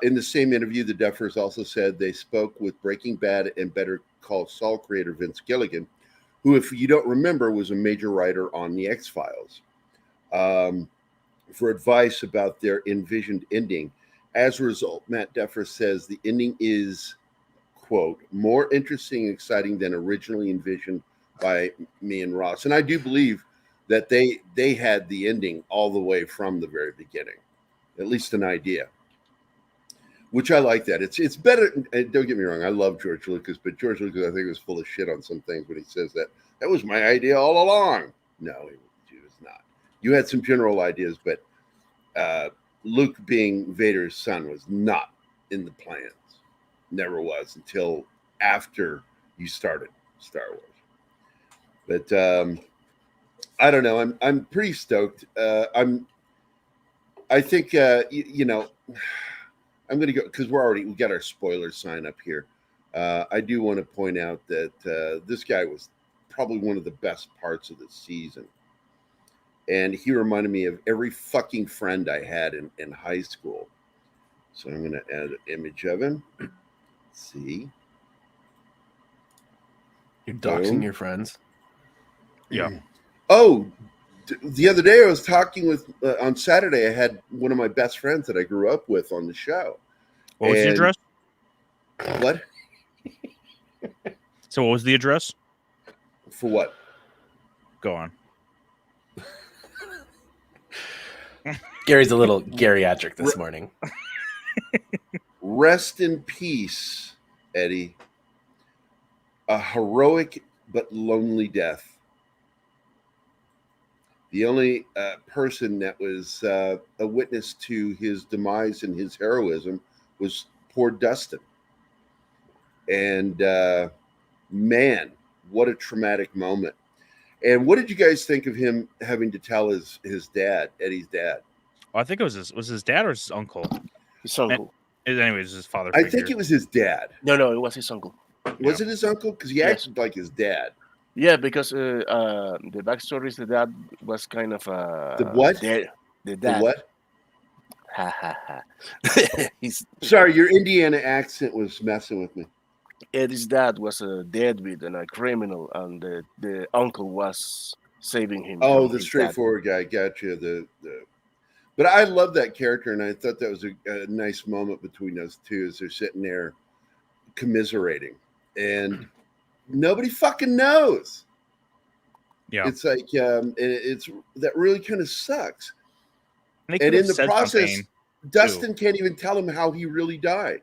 In the same interview, the Duffers also said they spoke with Breaking Bad and Better Call Saul creator Vince Gilligan, who, if you don't remember, was a major writer on The X-Files, for advice about their envisioned ending. As a result, Matt Duffer says the ending is, quote, more interesting and exciting than originally envisioned by me and Ross. And I do believe that they had the ending all the way from the very beginning, at least an idea. Which I like that. It's better. And don't get me wrong, I love George Lucas, but George Lucas, I think, was full of shit on some things when he says that was my idea all along. No, he was not. You had some general ideas, but Luke being Vader's son was not in the plans. Never was until after you started Star Wars. But I don't know. I'm pretty stoked. I think you know. I'm going to go because we got our spoiler sign up here. I do want to point out that this guy was probably one of the best parts of the season. And he reminded me of every fucking friend I had in high school. So I'm going to add an image of him. Let's see. You're doxing your friends. Yeah. Oh, the other day I was talking with on Saturday. I had one of my best friends that I grew up with on the show. What was the address? What? So what was the address? For what? Go on. Gary's a little geriatric this morning. Rest in peace, Eddie. A heroic but lonely death. The only person that was a witness to his demise and his heroism was poor Dustin. And man, what a traumatic moment. And what did you guys think of him having to tell his dad, Eddie's dad? Well, I think it was his dad or his uncle. His uncle. Anyways, his father. I think it was his dad. No, it was his uncle. Was it his uncle? Because he acted like his dad. Yeah, because the backstory is the dad was kind of the what? The dad. The what? Ha ha ha. Sorry, your Indiana accent was messing with me. Eddie's dad was a deadbeat and a criminal, and the uncle was saving him. Oh, the straightforward guy. Gotcha. But I love that character, and I thought that was a nice moment between those two as they're sitting there commiserating, and nobody fucking knows. Yeah, it's like it's that really kind of sucks. And in the process, Dustin can't even tell him how he really died.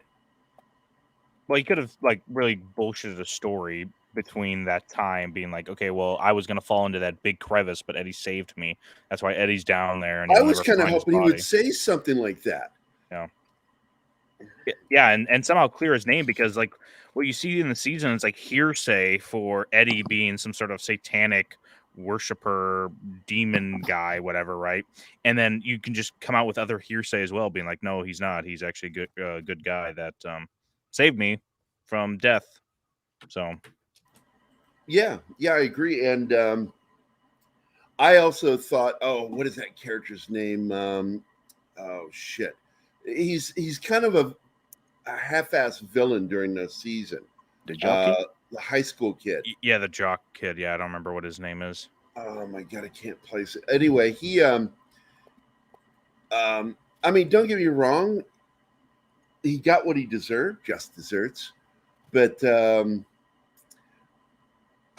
Well, he could have like really bullshitted a story between that time, being like, okay, well, I was gonna fall into that big crevice, but Eddie saved me. That's why Eddie's down there. And I was kind of hoping he would say something like that. Yeah. Yeah, and somehow clear his name, because like what you see in the season is like hearsay for Eddie being some sort of satanic worshiper, demon guy, whatever, right? And then you can just come out with other hearsay as well, being like, no, he's not. He's actually a good guy that saved me from death. So yeah, I agree. And I also thought, oh, what is that character's name? Oh shit, he's kind of a half-ass villain during the season. The jockey, the high school kid. Yeah, the jock kid. Yeah, I don't remember what his name is. Oh my god, I can't place it. Anyway, he I mean, don't get me wrong, he got what he deserved, just desserts, but I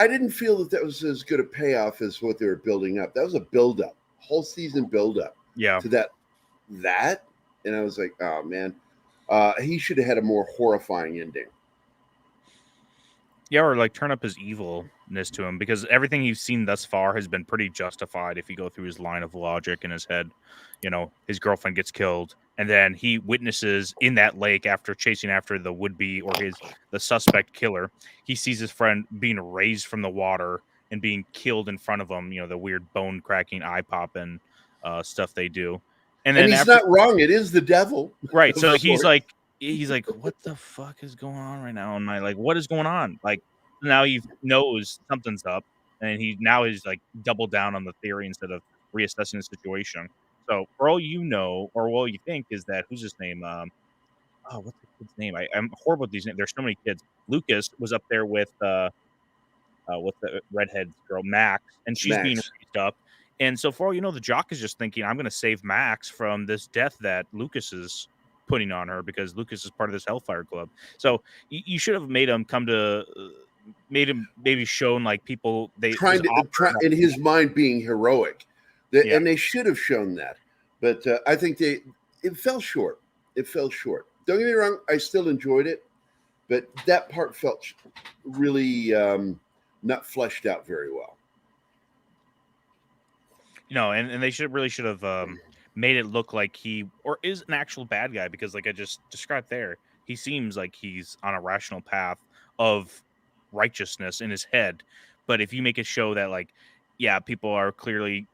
didn't feel that was as good a payoff as what they were building up. That was a build-up, whole season build-up. Yeah. To that, and I was like, oh man, he should have had a more horrifying ending. Yeah, or like turn up his evilness to him, because everything you've seen thus far has been pretty justified if you go through his line of logic in his head. You know, his girlfriend gets killed, and then he witnesses in that lake after chasing after the would-be or the suspect killer. He sees his friend being raised from the water and being killed in front of him. You know, the weird bone-cracking, eye-popping stuff they do. And then he's not wrong. It is the devil. Right. So he's like, what the fuck is going on right now? And like, what is going on? Like, now he knows something's up, and he's like doubled down on the theory instead of reassessing the situation. So for all you know, or all you think, is that who's his name? What's the kid's name? I'm horrible with these names. There's so many kids. Lucas was up there with what's the redhead girl, Max, and she's being Max. raised up. And so for all you know, the jock is just thinking, I'm going to save Max from this death that Lucas is putting on her because Lucas is part of this Hellfire Club. So you should have made him come to, made him maybe shown like people they trying to try in his mind being heroic, and they should have shown that. But I think it fell short. It fell short. Don't get me wrong, I still enjoyed it, but that part felt really not fleshed out very well. And they should have made it look like he is an actual bad guy, because like I just described there, he seems like he's on a rational path of righteousness in his head. But if you make it show that like, yeah, people are clearly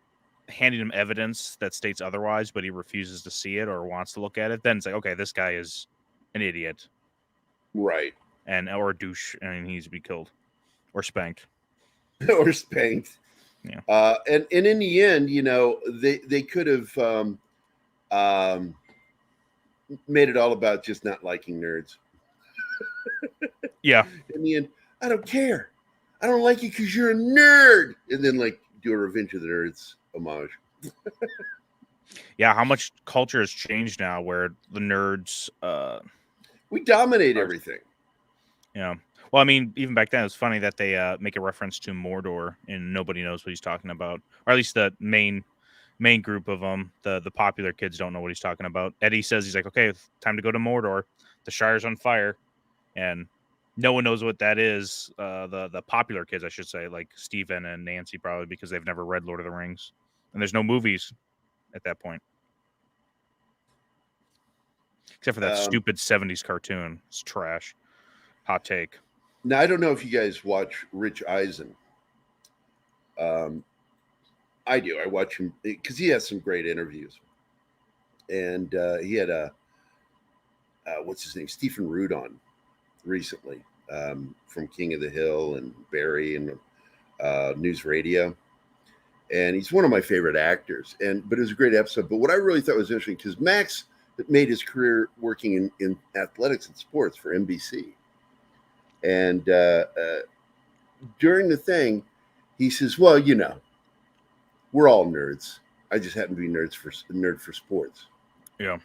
handing him evidence that states otherwise, but he refuses to see it or wants to look at it, then it's like, okay, this guy is an idiot, right? Or a douche, and he needs to be killed or spanked. Or spanked. Yeah. And in the end, they could have made it all about just not liking nerds. Yeah. In the end, I don't care. I don't like you because you're a nerd. And then like do a Revenge of the Nerds homage. Yeah, how much culture has changed now where the nerds we dominate everything. Yeah. Well, I mean, even back then, it was funny that they make a reference to Mordor, and nobody knows what he's talking about, or at least the main group of them. The popular kids don't know what he's talking about. Eddie says he's like, okay, time to go to Mordor. The Shire's on fire, and no one knows what that is. The popular kids, I should say, like Steven and Nancy, probably because they've never read Lord of the Rings, and there's no movies at that point, except for that stupid 70s cartoon. It's trash. Hot take. Now, I don't know if you guys watch Rich Eisen. I do. I watch him because he has some great interviews. And he had what's his name? Stephen Root on recently from King of the Hill and Barry and News Radio. And he's one of my favorite actors. But it was a great episode. But what I really thought was interesting, because Max made his career working in athletics and sports for NBC. And during the thing, he says, well, we're all nerds. I just happen to be nerd for sports. Yeah.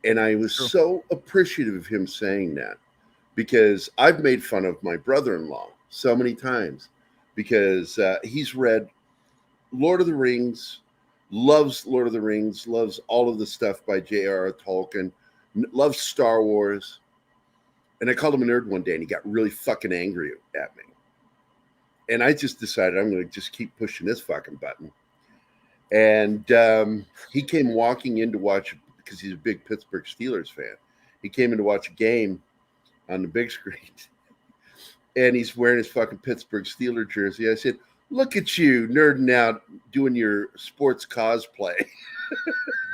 And I was so appreciative of him saying that, because I've made fun of my brother-in-law so many times because he's read Lord of the Rings, loves Lord of the Rings, loves all of the stuff by J.R.R. Tolkien, loves Star Wars. And I called him a nerd one day, and he got really fucking angry at me. And I just decided I'm going to just keep pushing this fucking button. And he came walking in to watch, because he's a big Pittsburgh Steelers fan. He came in to watch a game on the big screen. And he's wearing his fucking Pittsburgh Steeler jersey. I said, look at you nerding out doing your sports cosplay.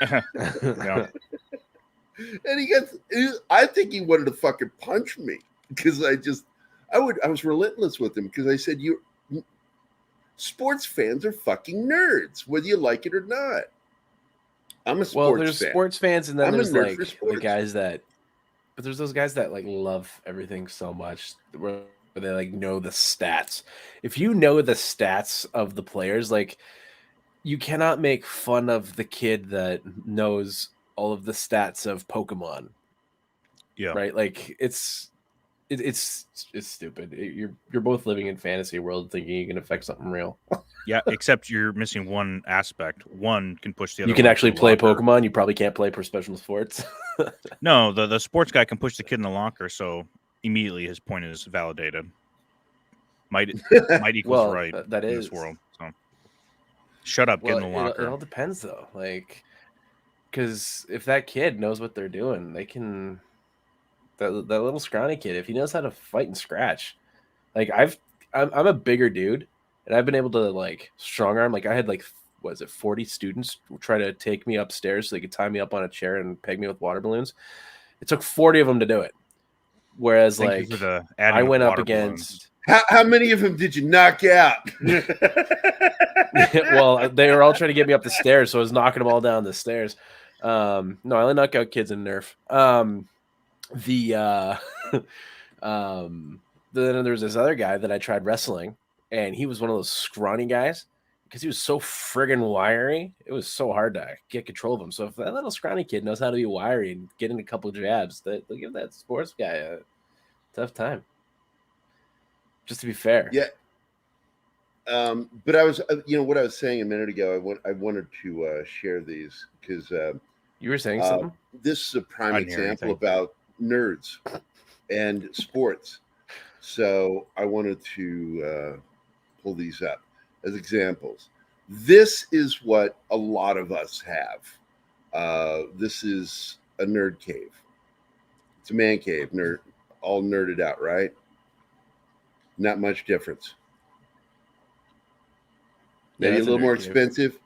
Yeah. And I think he wanted to fucking punch me, because I was relentless with him, because I said, sports fans are fucking nerds, whether you like it or not. I'm a sports fan. There's sports fans, and then I'm a there's nerd like for the guys but there's those guys that like love everything so much where they like know the stats. If you know the stats of the players, like you cannot make fun of the kid that knows all of the stats of Pokemon. Yeah. Right. Like it's stupid. You're both living in fantasy world thinking you can affect something real. Yeah. Except you're missing one aspect. One can push the other. You can one actually to the play locker. Pokemon. You probably can't play professional sports. No, the sports guy can push the kid in the locker. So immediately his point is validated. Might equals right that in is this world. So shut up, get in the locker. It all depends though. Like, because if that kid knows what they're doing, they can. That little scrawny kid, if he knows how to fight and scratch, like I'm a bigger dude, and I've been able to like strong arm. Like I had 40 students try to take me upstairs so they could tie me up on a chair and peg me with water balloons. It took 40 of them to do it. Whereas Thank you for the I adding went up water against How many of them did you knock out? Well, they were all trying to get me up the stairs, so I was knocking them all down the stairs. No, I only knock out kids in Nerf. Then there was this other guy that I tried wrestling, and he was one of those scrawny guys because he was so friggin' wiry. It was so hard to get control of him. So if that little scrawny kid knows how to be wiry and get in a couple jabs, they'll give that sports guy a tough time. Just to be fair. Yeah. But I was, what I was saying a minute ago, I wanted to share these because you were saying something. This is a prime example about nerds and sports. So I wanted to pull these up as examples. This is what a lot of us have. This is a nerd cave. It's a man cave, all nerded out, right? Not much difference. Maybe a little more expensive.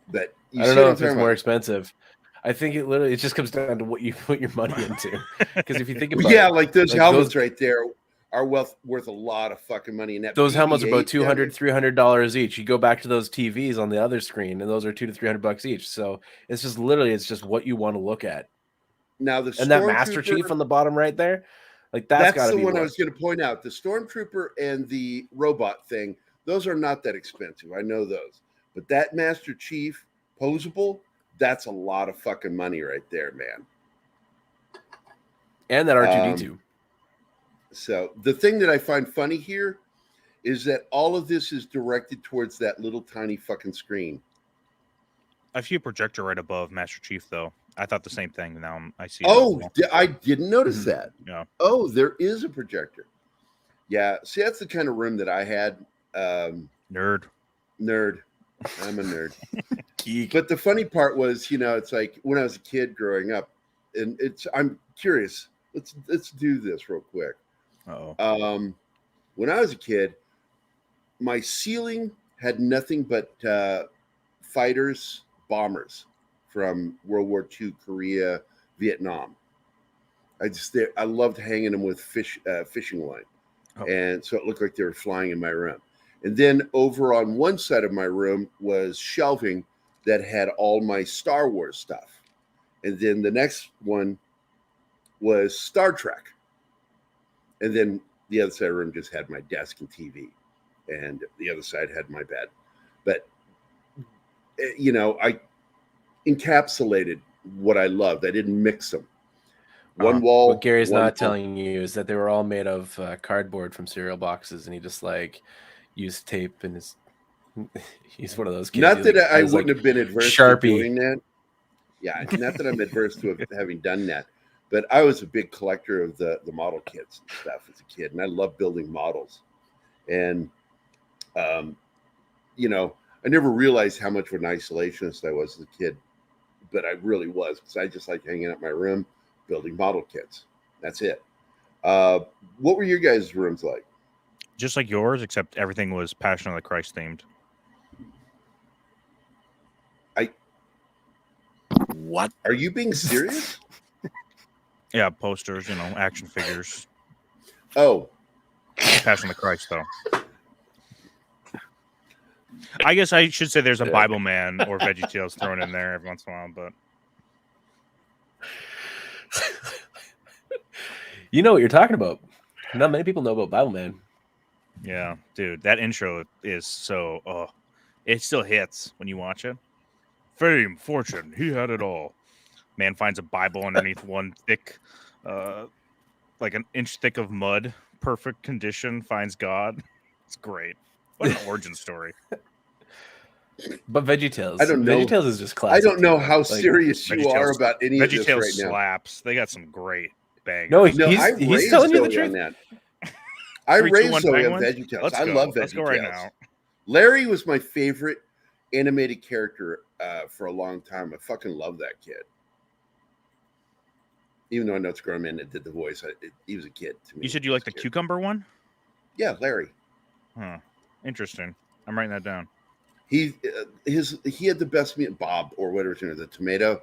But I don't know if it's more expensive. I think it just comes down to what you put your money into. Because if you think about it, like those helmets right there are worth a lot of fucking money. And those helmets are about $200, $300 each. You go back to those TVs on the other screen, and those are $200 to $300 each. So it's just what you want to look at. Now and that Master Chief on the bottom right there, like that's the one I was going to point out. The Stormtrooper and the robot thing, those are not that expensive. I know those, but that Master Chief posable, that's a lot of fucking money right there, man. And that R2D2. So the thing that I find funny here is that all of this is directed towards that little tiny fucking screen. I see a projector right above Master Chief, though. I thought the same thing. Now I see. Oh, I didn't notice that. Yeah. Oh, there is a projector. Yeah. See, that's the kind of room that I had. Nerd. I'm a nerd. Geek. But the funny part was, it's like when I was a kid growing up, and I'm curious. Let's do this real quick. When I was a kid, my ceiling had nothing but fighters, bombers from World War II, Korea, Vietnam. I loved hanging them with fishing line. And so it looked like they were flying in my room. And then over on one side of my room was shelving that had all my Star Wars stuff. And then the next one was Star Trek. And then the other side of the room just had my desk and TV. And the other side had my bed. But, I encapsulated what I loved. I didn't mix them. One wall. What Gary's not telling you is that they were all made of cardboard from cereal boxes, and he just used tape and he's one of those kids. Not that I wouldn't have been adverse to doing that. Yeah, not that I'm adverse to having done that, but I was a big collector of the model kits and stuff as a kid, and I loved building models. And I never realized how much of an isolationist I was as a kid, but I really was, because I just like hanging out in my room building model kits. That's it. What were your guys' rooms like? Just like yours, except everything was Passion of the Christ themed. What? Are you being serious? Yeah, posters, action figures. Oh. Passion of the Christ, though. I guess I should say there's a Bible Man or VeggieTales thrown in there every once in a while, but you know what you're talking about. Not many people know about Bible Man. Yeah, dude, that intro is so it still hits when you watch it. Fame, fortune, he had it all. Man finds a Bible underneath one thick, like an inch thick of mud, perfect condition, finds God. It's great. What an origin story. But VeggieTales. I don't know. VeggieTales is just classic. I don't know how serious you are about any of this right now. VeggieTales slaps. They got some great bangers. No, he's telling you the truth. That. I raised Zoe on VeggieTales. I love VeggieTales. Let's go right now. Larry was my favorite animated character for a long time. I fucking love that kid. Even though I know it's a grown man that did the voice, he was a kid to me. You said you like the cucumber one? Yeah, Larry. Huh. Interesting. I'm writing that down. He had the best meat, Bob or whatever his name is, the tomato.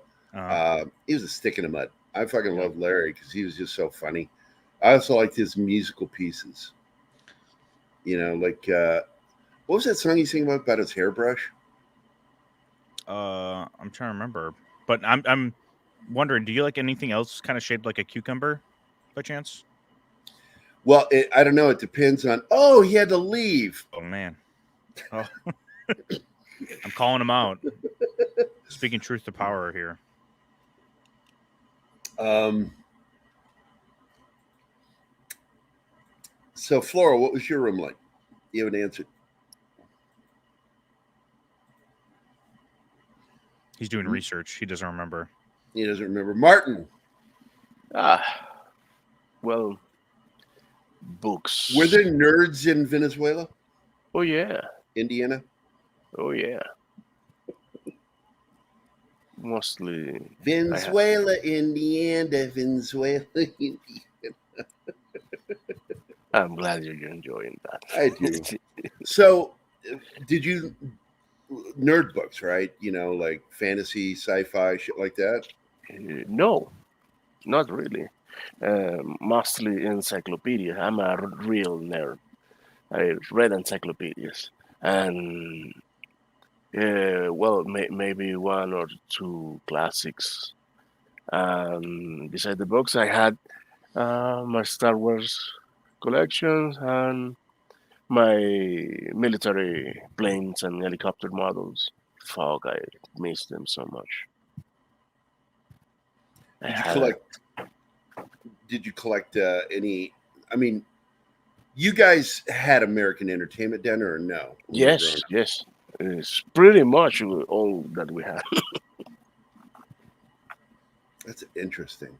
He was a stick in the mud. I fucking love Larry because he was just so funny. I also liked his musical pieces. You know, like what was that song he sang about his hairbrush? I'm trying to remember, but I'm wondering, do you like anything else kind of shaped like a cucumber, by chance? Well, I don't know. It depends on. Oh, he had to leave. Oh man, oh, I'm calling him out. Speaking truth to power here. So, Flora, what was your room like? You haven't answered. He's doing research. He doesn't remember. He doesn't remember. Martin. Well, books. Were there nerds in Venezuela? Oh yeah. Indiana? Oh yeah. Mostly Venezuela, Indiana, Venezuela, Indiana. I'm glad you're enjoying that. I do. So, did you nerd books, right? You know, like fantasy, sci-fi, shit like that? No, not really. Mostly encyclopedia. I'm a real nerd. I read encyclopedias, and well, maybe one or two classics. Beside the books, I had my Star Wars collections and my military planes and helicopter models. Fuck, I miss them so much. Did you collect any? I mean, you guys had American Entertainment Dinner or no? Yes, yes. It's pretty much all that we have. That's interesting.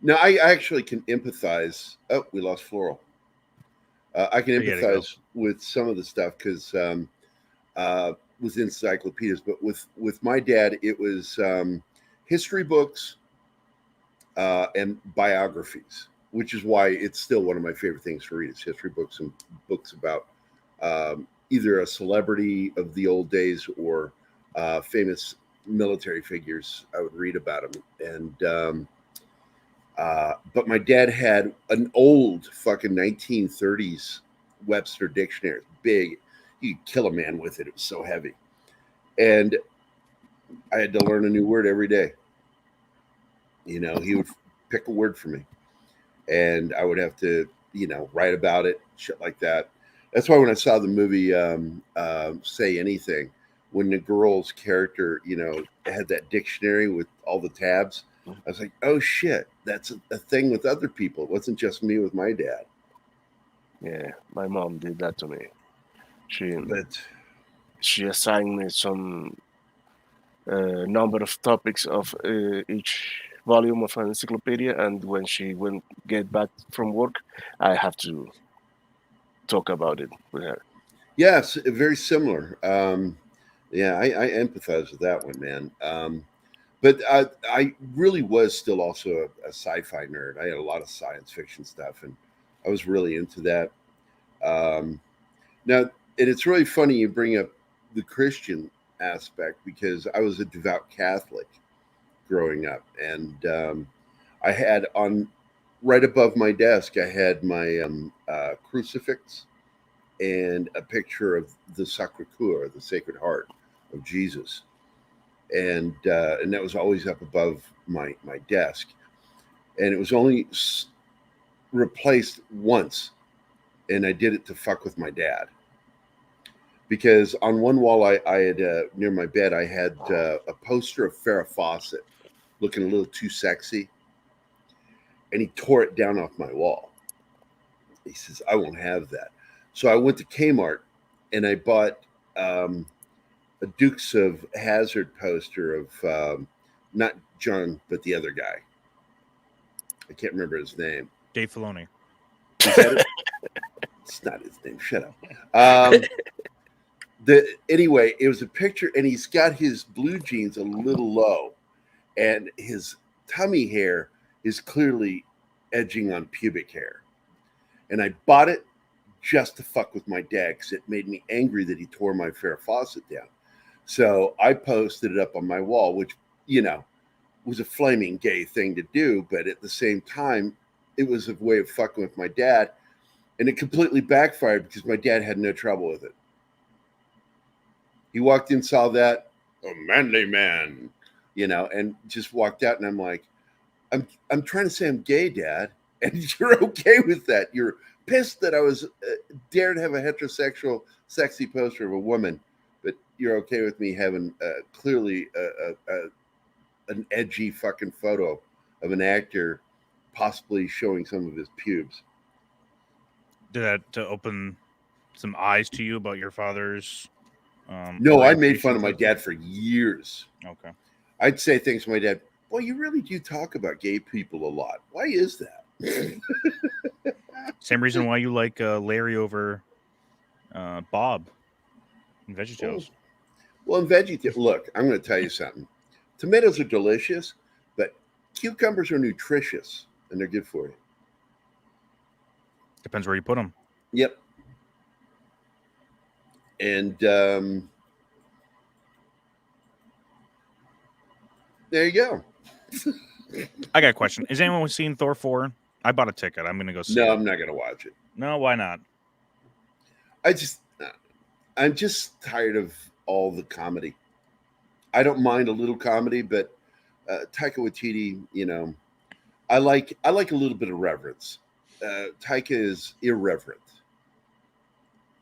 Now, I actually can empathize. Oh, we lost Floral. I can empathize with some of the stuff because with encyclopedias, but with my dad, it was history books and biographies, which is why it's still one of my favorite things to read. Is history books and books about either a celebrity of the old days or famous military figures. I would read about them, and but my dad had an old fucking 1930s Webster dictionary, big. You could kill a man with it. It was so heavy, and I had to learn a new word every day. You know, he would pick a word for me, and I would have to, you know, write about it, shit like that. That's why when I saw the movie Say Anything, when the girl's character, you know, had that dictionary with all the tabs, I was like, oh shit, that's a thing with other people. It wasn't just me with my dad. Yeah, my mom did that to me. She assigned me some number of topics of each volume of an encyclopedia, and when she went get back from work, I have to talk about it with her. Yes, very similar. Yeah, I empathize with that one, man. But I really was still also a sci-fi nerd. I had a lot of science fiction stuff, and I was really into that. Now, and it's really funny you bring up the Christian aspect because I was a devout Catholic growing up, and I had on right above my desk, I had my crucifix and a picture of the Sacre Coeur, the Sacred Heart of Jesus, and that was always up above my desk, and it was only replaced once, and I did it to fuck with my dad. Because on one wall, I had near my bed, I had a poster of Farrah Fawcett looking a little too sexy, and he tore it down off my wall. He says, "I won't have that." So I went to Kmart and I bought a Dukes of Hazzard poster of not John, but the other guy. I can't remember his name. Dave Filoni. It's not his name. Shut up. Anyway, it was a picture, and he's got his blue jeans a little low, and his tummy hair is clearly edging on pubic hair. And I bought it just to fuck with my dad because it made me angry that he tore my Farrah Fawcett down. So I posted it up on my wall, which, you know, was a flaming gay thing to do, but at the same time, it was a way of fucking with my dad, and it completely backfired because my dad had no trouble with it. He walked in, saw that, a manly man, and just walked out. And I'm like, I'm trying to say I'm gay, Dad, and you're okay with that. You're pissed that I was dared to have a heterosexual, sexy poster of a woman, but you're okay with me having clearly an edgy fucking photo of an actor possibly showing some of his pubes. Did that to open some eyes to you about your father's? No, I made fun of my dad for years. Okay. I'd say things to my dad. Well, you really do talk about gay people a lot. Why is that? Same reason why you like Larry over Bob in VeggieTales. Well, in VeggieTales, look, I'm going to tell you something. Tomatoes are delicious, but cucumbers are nutritious, and they're good for you. Depends where you put them. Yep. And there you go. I got a question. Has anyone seen Thor 4? I bought a ticket. I'm going to go see it. No, I'm not going to watch it. No, why not? I'm just tired of all the comedy. I don't mind a little comedy, but Taika Waititi, I like a little bit of reverence. Taika is irreverent.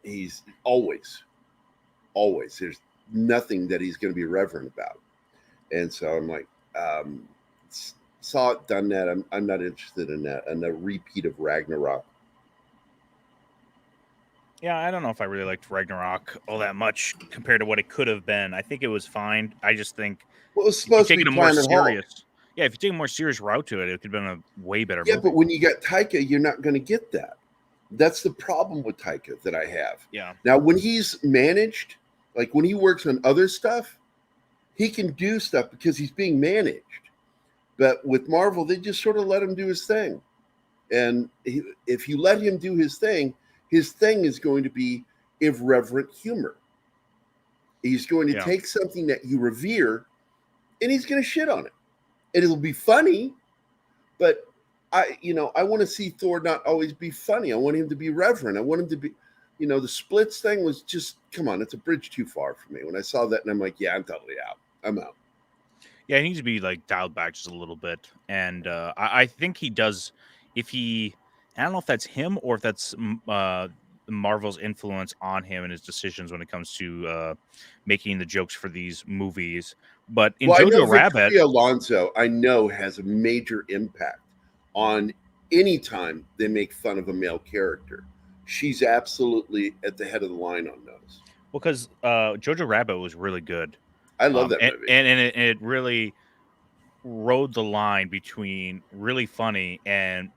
He's always. There's nothing that he's going to be reverent about. And so I'm like, saw it, done that. I'm not interested in that. And a repeat of Ragnarok. Yeah, I don't know if I really liked Ragnarok all that much compared to what it could have been. I think it was fine. I just think it was supposed to be a more Planet serious. Hulk. Yeah, if you take a more serious route to it, it could have been a way better Yeah, movie. but when you got Taika, you're not going to get that. That's the problem with Taika that I have. Yeah. Now, when he's managed, like when he works on other stuff, he can do stuff because he's being managed. But with Marvel, they just sort of let him do his thing. And if you let him do his thing is going to be irreverent humor. He's going to take something that you revere and he's going to shit on it. And it'll be funny, but I want to see Thor not always be funny. I want him to be reverent. I want him to be, the splits thing was just, come on, it's a bridge too far for me. When I saw that and I'm like, yeah, I'm totally out. I'm out. Yeah, he needs to be like dialed back just a little bit. And I think he does, I don't know if that's him or if that's Marvel's influence on him and his decisions when it comes to making the jokes for these movies. But in Jojo Rabbit, Victoria Alonso, I know, has a major impact on any time they make fun of a male character. She's absolutely at the head of the line on those. Well, because Jojo Rabbit was really good. I love that movie. And it really rode the line between really funny and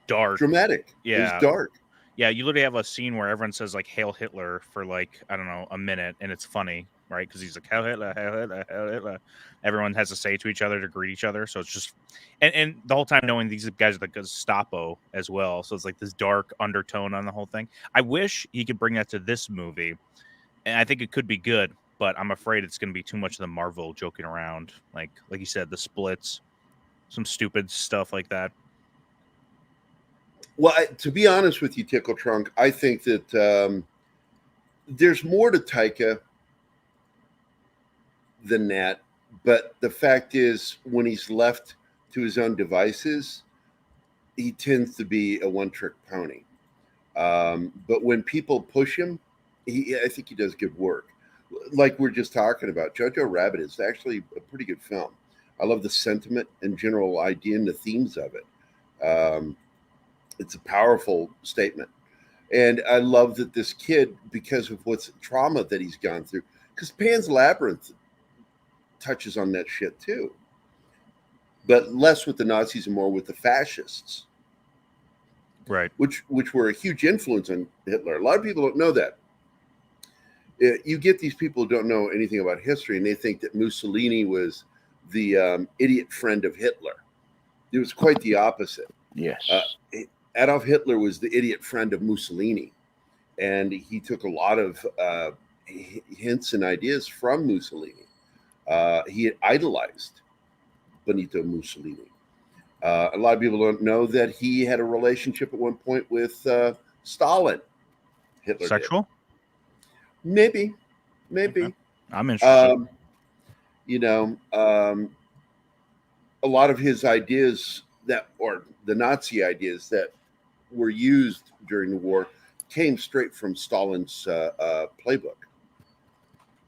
dark. Dramatic. Yeah. It was dark. Yeah, you literally have a scene where everyone says like "Hail Hitler" for like, I don't know, a minute, and it's funny, right? Because he's like "Hail Hitler, Hail Hitler, Hail Hitler." Everyone has to say to each other to greet each other, so it's just and the whole time knowing these guys are the Gestapo as well, so it's like this dark undertone on the whole thing. I wish he could bring that to this movie, and I think it could be good, but I'm afraid it's going to be too much of the Marvel joking around, like you said, the splits, some stupid stuff like that. Well, to be honest with you, Tickle Trunk, I think that there's more to Taika than that. But the fact is, when he's left to his own devices, he tends to be a one-trick pony. But when people push him, I think he does good work. Like we're just talking about, Jojo Rabbit is actually a pretty good film. I love the sentiment and general idea and the themes of it. It's a powerful statement. And I love that this kid, because of what's trauma that he's gone through, because Pan's Labyrinth touches on that shit too. But less with the Nazis and more with the fascists. Right. Which were a huge influence on Hitler. A lot of people don't know that. You get these people who don't know anything about history, and they think that Mussolini was the idiot friend of Hitler. It was quite the opposite. Yes. Adolf Hitler was the idiot friend of Mussolini, and he took a lot of hints and ideas from Mussolini. He had idolized Benito Mussolini. A lot of people don't know that he had a relationship at one point with Stalin. Hitler did. Sexual? Maybe. Okay. I'm interested. A lot of his ideas or the Nazi ideas that were used during the war came straight from Stalin's playbook.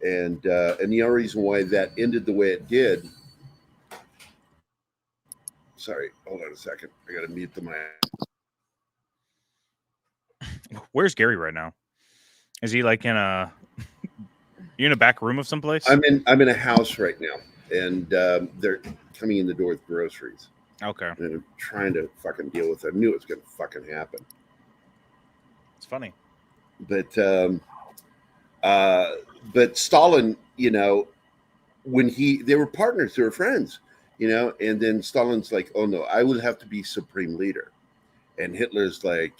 And the only reason why that ended the way it did. Sorry, hold on a second. I got to mute the mic. Where's Gerry right now? Is he like in a? You in a back room of someplace? I'm in a house right now, and they're coming in the door with groceries. Okay. And I'm trying to fucking deal with it. I knew it was going to fucking happen. It's funny. But Stalin, when they were partners, they were friends, and then Stalin's like, oh no, I will have to be supreme leader. And Hitler's like,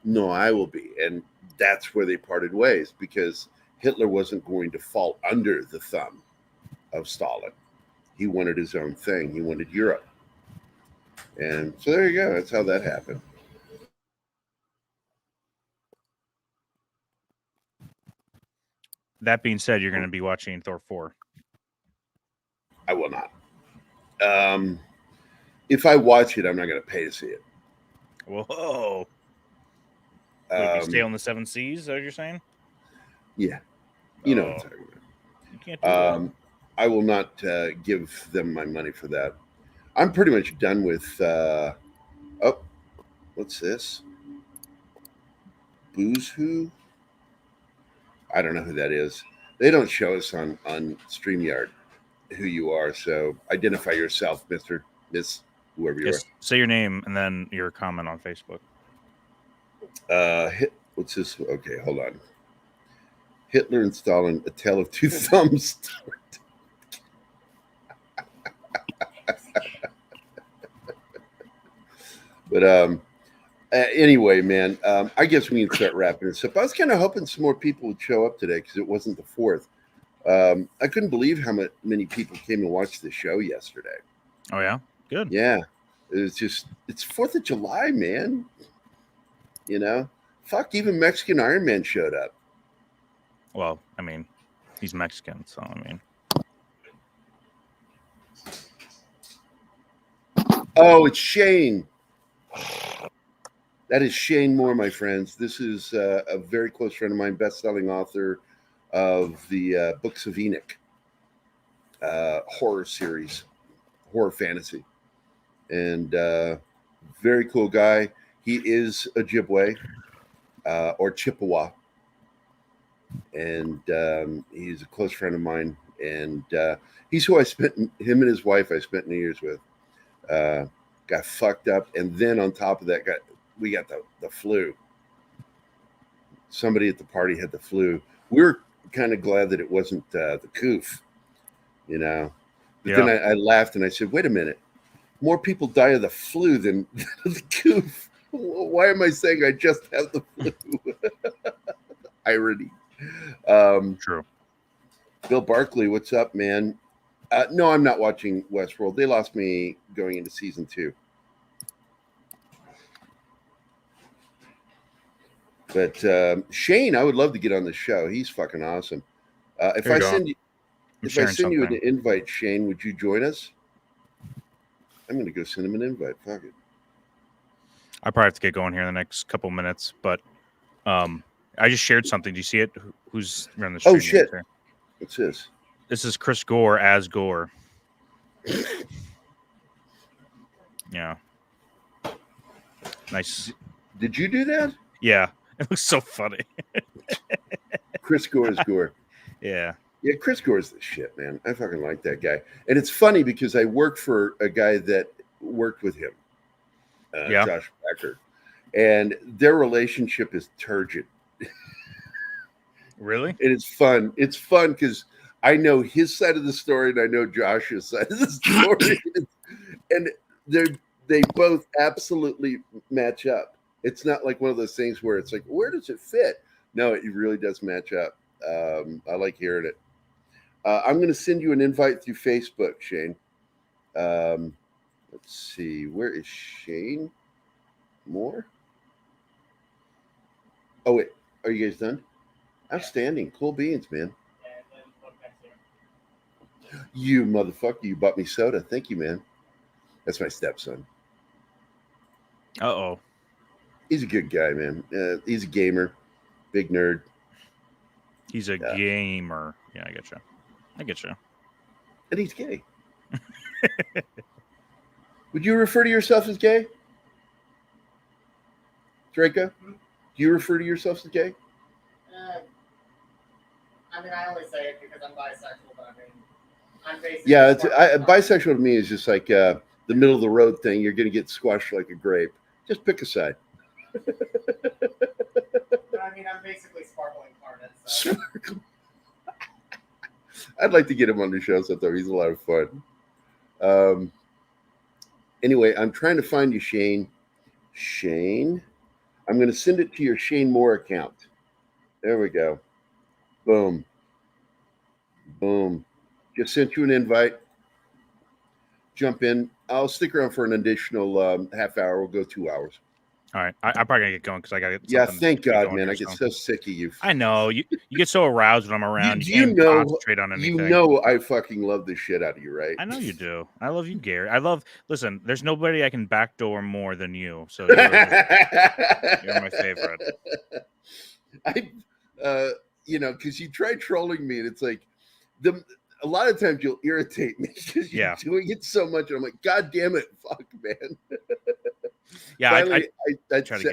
no, I will be. And that's where they parted ways, because Hitler wasn't going to fall under the thumb of Stalin. He wanted his own thing. He wanted Europe. And so there you go. That's how that happened. That being said, you're going to be watching Thor 4. I will not. If I watch it, I'm not going to pay to see it. Whoa. If you stay on the 7 seas, is that what you're saying? Yeah. You know what I'm talking about. You can't do that. I will not give them my money for that. I'm pretty much done with... what's this? Booze Who? I don't know who that is. They don't show us on StreamYard who you are, so identify yourself, Miss, whoever you are. Say your name and then your comment on Facebook. What's this? Okay, hold on. Hitler and Stalin, A Tale of Two Thumbs. But anyway, man, I guess we need to start wrapping this up. I was kind of hoping some more people would show up today because it wasn't the 4th. I couldn't believe how many people came and watched the show yesterday. Oh, yeah? Good. Yeah. It's 4th of July, man. Fuck, even Mexican Iron Man showed up. Well, I mean, he's Mexican, so I mean. Oh, it's Shane. That is Shane Moore, my friends. This is a very close friend of mine, best-selling author of the Books of Enoch horror series, horror fantasy. And very cool guy. He is Ojibwe or Chippewa. And he's a close friend of mine. And he's who him and his wife I spent New Year's with. Got fucked up. And then on top of that, we got the flu. Somebody at the party had the flu. We were kind of glad that it wasn't the coof, But then I laughed and I said, wait a minute. More people die of the flu than the coof. Why am I saying I just have the flu? Irony. True. Bill Barkley, what's up, man? No, I'm not watching Westworld. They lost me going into season 2. But Shane, I would love to get on the show. He's fucking awesome. If I send you an invite, Shane, would you join us? I'm going to go send him an invite. Fuck it. I probably have to get going here in the next couple minutes, but I just shared something. Do you see it? Who's running the stream? Oh, shit. What's this? This is Chris Gore as Gore. Yeah. Nice. Did you do that? Yeah. It looks so funny. Chris Gore is Gore. Yeah. Yeah, Chris Gore's the shit, man. I fucking like that guy. And it's funny because I worked for a guy that worked with him, Josh Becker. And their relationship is turgid. Really? And it's fun. It's fun because I know his side of the story and I know Josh's side of the story. And they both absolutely match up. It's not like one of those things where it's like, where does it fit? No, it really does match up. I like hearing it. I'm going to send you an invite through Facebook, Shane. Let's see. Where is Shane Moore? Oh, wait. Are you guys done? Outstanding. Cool beans, man. You motherfucker. You bought me soda. Thank you, man. That's my stepson. Uh-oh. He's a good guy, man. He's a gamer. Big nerd. He's a gamer. Yeah, I get you. And he's gay. Would you refer to yourself as gay? Draco? Do you refer to yourself as gay? I mean, I only say it because I'm bisexual, but I mean, I'm basically... Bisexual to me is just like the middle of the road thing. You're going to get squashed like a grape. Just pick a side. But I mean, I'm basically sparkling carnage. So. Sparkling. I'd like to get him on the show sometime. He's a lot of fun. Anyway, I'm trying to find you, Shane. Shane. I'm going to send it to your Shane Moore account. There we go. Boom. Boom. Just sent you an invite. Jump in. I'll stick around for an additional half hour. We'll go 2 hours. All right. I'm probably going to get going because I got to get Yeah, thank God, man. I get so sick of you. I know. You get so aroused when I'm around. You can't concentrate on anything. You know I fucking love the shit out of you, right? I know you do. I love you, Gary. Listen, there's nobody I can backdoor more than you. So you're my favorite. Because you try trolling me and it's like a lot of times you'll irritate me because you're doing it so much. And I'm like, God damn it. Fuck, man. Yeah, finally,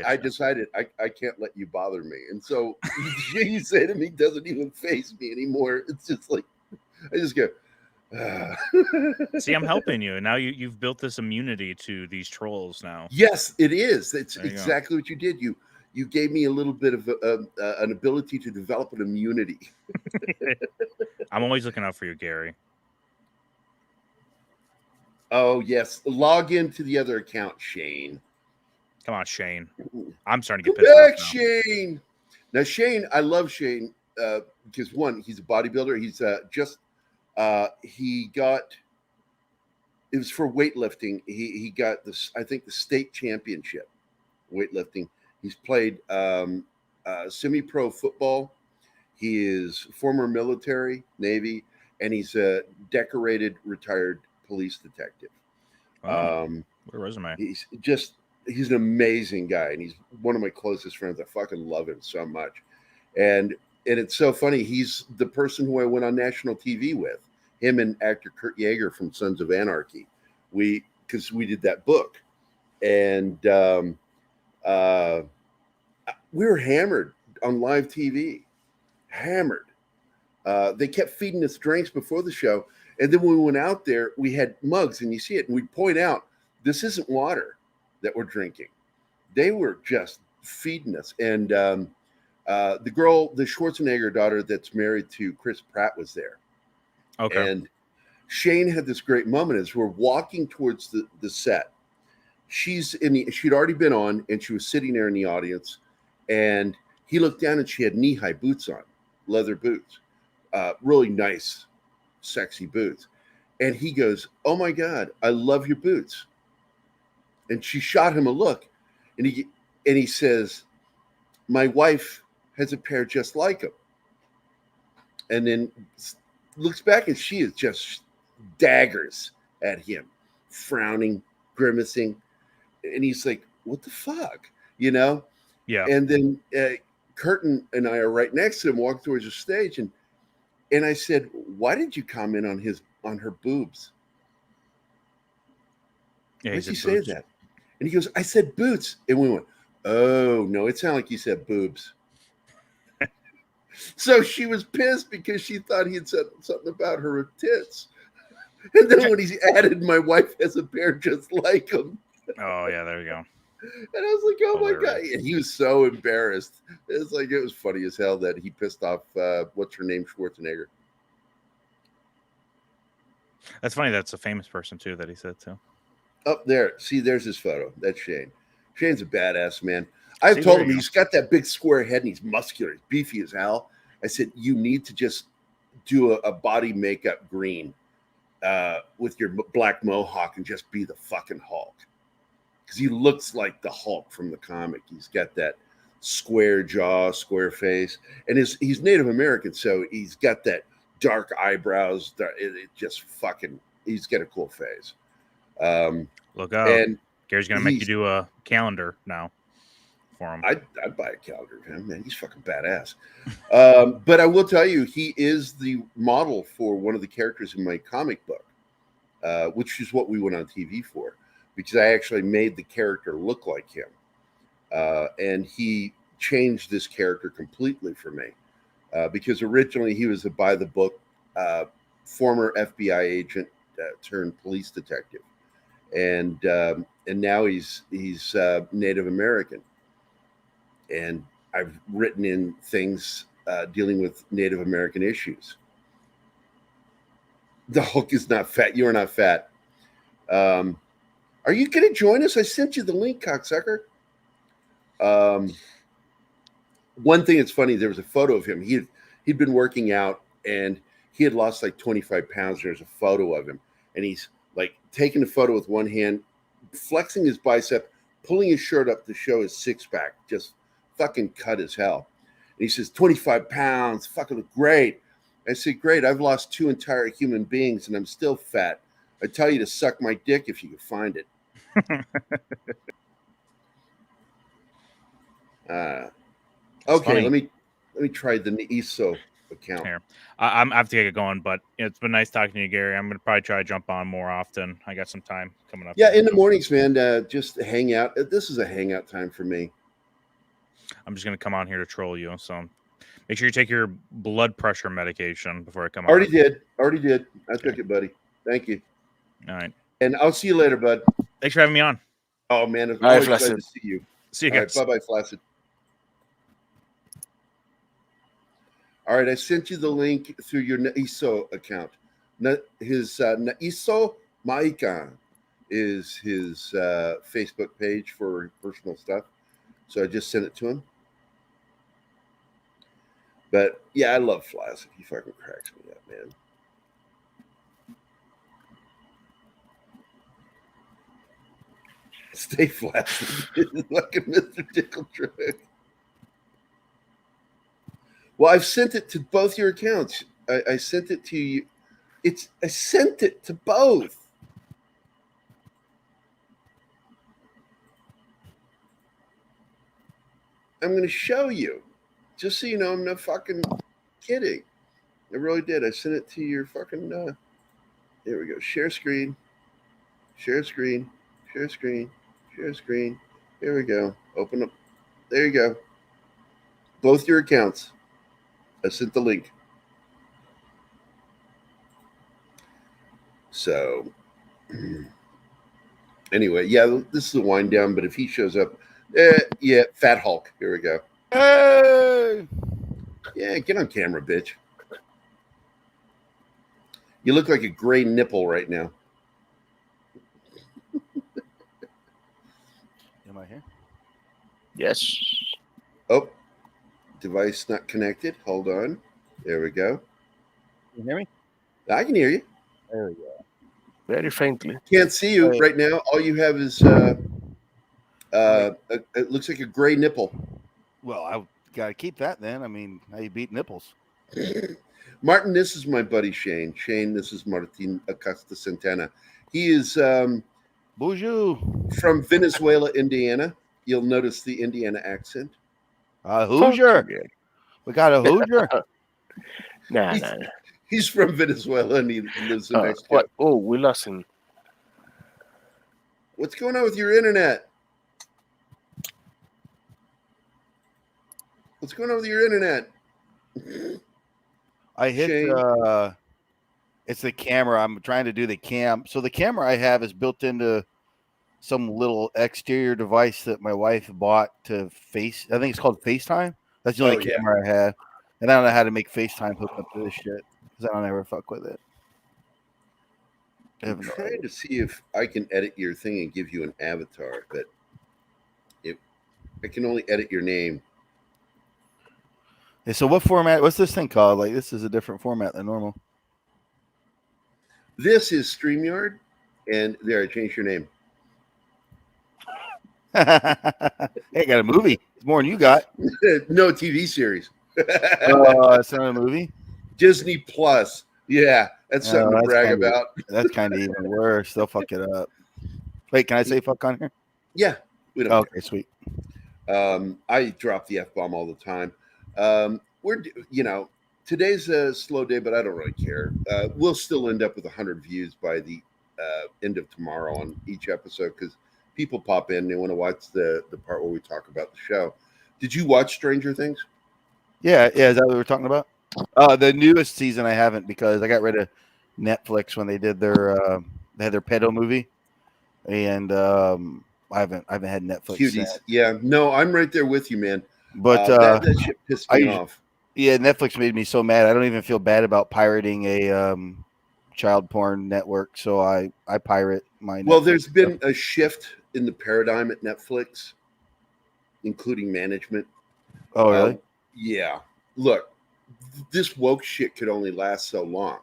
I decided I can't let you bother me. And so you say to me doesn't even faze me anymore. It's just like, I just go, See, I'm helping you. Now you've built this immunity to these trolls now. Yes, it is. It's exactly what you did. You gave me a little bit of an ability to develop an immunity. I'm always looking out for you, Gary. Oh, yes. Log into the other account, Shane. Come on, Shane. I'm starting to get pissed off now. Shane. Now, Shane, I love Shane because, one, he's a bodybuilder. He's he got, it was for weightlifting. He got this, I think, the state championship weightlifting. He's played semi-pro football. He is former military, Navy, and he's a decorated retired police detective. Wow. What a resume. He's an amazing guy, and he's one of my closest friends. I fucking love him so much. And it's so funny. He's the person who I went on national TV with, him and actor Kurt Yeager from Sons of Anarchy. Because we did that book. And we were hammered on live TV. Hammered. They kept feeding us drinks before the show. And then when we went out there, we had mugs, and you see it. And we'd point out, this isn't water that we're drinking. They were just feeding us. And the Schwarzenegger daughter that's married to Chris Pratt was there. Okay. And Shane had this great moment as we're walking towards the set. She'd already been on, and she was sitting there in the audience. And he looked down, and she had knee-high boots on, leather boots, really nice, sexy boots. And he goes, "Oh my God, I love your boots." And she shot him a look, and he says, "My wife has a pair just like them." And then looks back, and she is just daggers at him, frowning, grimacing. And he's like, "What the fuck?" You know? Yeah. And then Curtin and I are right next to him, walking towards the stage, and I said, "Why did you comment on her boobs?" Yeah, why did you say that? And he goes, "I said boots." And we went, "Oh no, it sounded like you said boobs." So she was pissed because she thought he had said something about her tits. And then when he added, "My wife has a pair just like them." Oh yeah, there you go. And I was like, "Oh my God." And he was so embarrassed. It was funny as hell that he pissed off what's her name, Schwarzenegger. That's funny. That's a famous person too that he said too. Up there. See, there's his photo. That's Shane. Shane's a badass, man. I've told him he's got that big square head and he's muscular. He's beefy as hell. I said, you need to just do a body makeup green with your black mohawk and just be the fucking Hulk. Because he looks like the Hulk from the comic. He's got that square jaw, square face, and he's Native American, so he's got that dark eyebrows. It just fucking, he's got a cool face. Look out. And Gary's going to make you do a calendar now for him. I'd buy a calendar of him, man. He's fucking badass. But I will tell you, he is the model for one of the characters in my comic book, which is what we went on TV for, because I actually made the character look like him. And he changed this character completely for me, because originally he was a by-the-book former FBI agent turned police detective, and now he's Native American, and I've written in things dealing with Native American issues. The Hulk is not fat. You are not fat. Are you going to join us? I sent you the link, cocksucker. One thing that's funny, there was a photo of him. He'd been working out and he had lost like 25 pounds. There's a photo of him and he's like taking a photo with one hand, flexing his bicep, pulling his shirt up to show his six pack, just fucking cut as hell. And he says, 25 pounds, fucking look great. I said, great. I've lost 2 entire human beings and I'm still fat. I tell you to suck my dick if you can find it. Okay, funny. let me try the ISO account. Here. I have to get it going, but it's been nice talking to you, Gary. I'm gonna probably try to jump on more often. I got some time coming up. Yeah, in the mornings, man. Just hang out. This is a hangout time for me. I'm just gonna come on here to troll you. So make sure you take your blood pressure medication before I come Already on. Already did. I took it, buddy. Thank you. All right. And I'll see you later, bud. Thanks for having me on. Oh man, it's always glad to see you. See you guys. Right, bye-bye, Flaccid. All right, I sent you the link through your Naiso account. His Naiso Maikan is his Facebook page for personal stuff. So I just sent it to him. But yeah, I love Flaccid. He fucking cracks me up, man. Stay flaccid. Like a Mr. Tickle Trick. Well, I've sent it to both your accounts. I sent it to you. I sent it to both. I'm going to show you. Just so you know, I'm not fucking kidding. I really did. I sent it to your fucking... there we go. Share screen. Share screen. Share screen. Share screen. There we go. Open up. There you go. Both your accounts. I sent the link. So, anyway, yeah, this is a wind down, but if he shows up, yeah, Fat Hulk. Here we go. Hey! Yeah, get on camera, bitch. You look like a gray nipple right now. Am I here? Yes. Oh, device not connected. Hold on. There we go. Can you hear me? I can hear you. There we go. Very faintly. Can't see you right now. All you have is it looks like a gray nipple. Well, I got to keep that then. I mean, how you beat nipples? Martin, this is my buddy Shane. Shane, this is Martin Acosta Santana. He is Bonjour. From Venezuela, Indiana. You'll notice the Indiana accent. Hoosier. We got a Hoosier. Nah. He's from Venezuela and he lives in Mexico. What? Oh, we lost him. What's going on with your internet? What's going on with your internet? I hit it's the camera. I'm trying to do the cam. So the camera I have is built into some little exterior device that my wife bought to face. I think it's called FaceTime. That's the only camera I have. And I don't know how to make FaceTime hook up to this shit because I don't ever fuck with it. I'm trying to see if I can edit your thing and give you an avatar, but I can only edit your name. Yeah, so what format? What's this thing called? Like, this is a different format than normal. This is StreamYard, and there, I changed your name. Hey, I got a movie. It's more than you got. No, TV series. It's not a movie. Disney Plus. Yeah, that's something to brag about. That's kind of even worse. They'll fuck it up. Wait, can I say fuck on here? Yeah, we don't. Okay, sweet. I drop the F-bomb all the time. Today's a slow day, but I don't really care. We'll still end up with 100 views by the end of tomorrow on each episode because people pop in. They want to watch the part where we talk about the show. Did you watch Stranger Things? Yeah. Is that what we're talking about? The newest season I haven't because I got rid of Netflix when they did their they had their pedo movie, and I haven't had Netflix. Cuties. Yeah, no, I'm right there with you, man. But that shit pissed me off. Yeah, Netflix made me so mad. I don't even feel bad about pirating a child porn network, so I pirate my. Well, Netflix there's stuff. been a shift in the paradigm at Netflix, including management. Oh, really? Yeah. Look, this woke shit could only last so long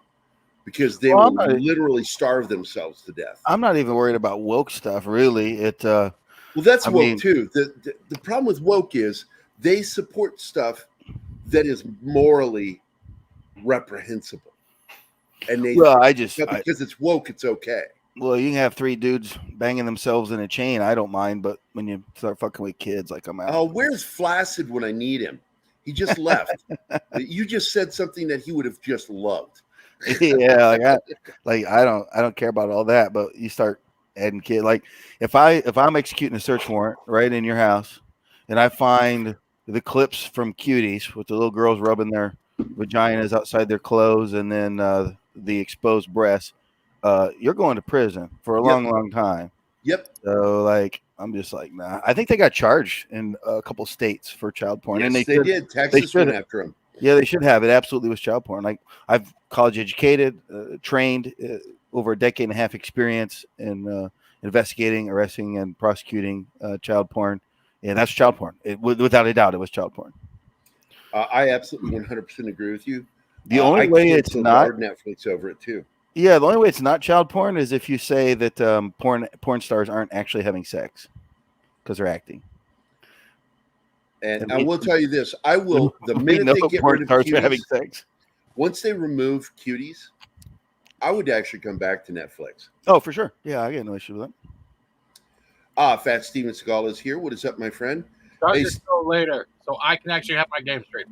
because they will literally starve themselves to death. I'm not even worried about woke stuff, really. Well, that's woke too. The problem with woke is they support stuff that is morally reprehensible, and they because it's woke, it's okay. Well, you can have 3 dudes banging themselves in a chain. I don't mind, but when you start fucking with kids, like I'm out. Oh, where's Flaccid when I need him? He just left. You just said something that he would have just loved. Yeah, I don't care about all that, but you start adding kids. Like if I'm executing a search warrant right in your house, and I find the clips from Cuties with the little girls rubbing their vaginas outside their clothes, and then the exposed breasts, you're going to prison for a long time. Yep. So I'm just like, nah. I think they got charged in a couple states for child porn, Yes, and they did. Texas went after him. Yeah, they should have. It absolutely was child porn. Like I've college educated, trained, over a decade and a half experience in investigating, arresting, and prosecuting child porn, and that's child porn. Without a doubt, it was child porn. I absolutely 100% agree with you. The only way it's not Netflix over it too. Yeah, the only way it's not child porn is if you say that porn stars aren't actually having sex because they're acting. And I will tell you this: I will the minute they get rid of Cuties, having sex. Once they remove Cuties, I would actually come back to Netflix. Oh, for sure. Yeah, I got no issue with that. Fat Steven Seagal is here. What is up, my friend? Start your show later, so I can actually have my game straight.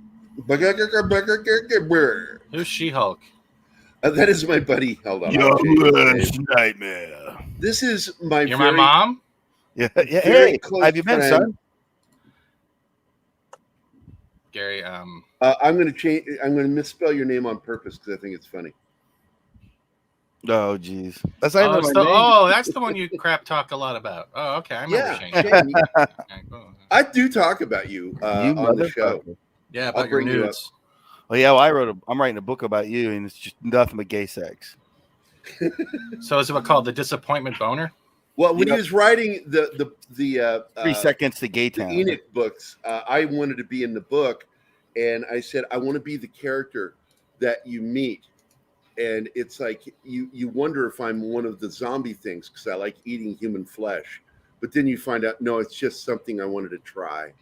Who's She-Hulk? That is my buddy. Hold on. Your worst nightmare. This is my. You're my mom. Yeah. Hey, have you been, son? Gerry. I'm going to change. I'm going to misspell your name on purpose because I think it's funny. Oh, geez. That's not even my name. Oh, that's the one you crap talk a lot about. Oh, okay. I remember Shane. I do talk about you on the show. Yeah, about your nudes. Oh yeah, well, I'm writing a book about you, and it's just nothing but gay sex. So is it what called the disappointment boner? Well, when he was writing the 3 seconds to Gay Town, Enoch books, I wanted to be in the book, and I said I want to be the character that you meet, and it's like you wonder if I'm one of the zombie things because I like eating human flesh, but then you find out no, it's just something I wanted to try.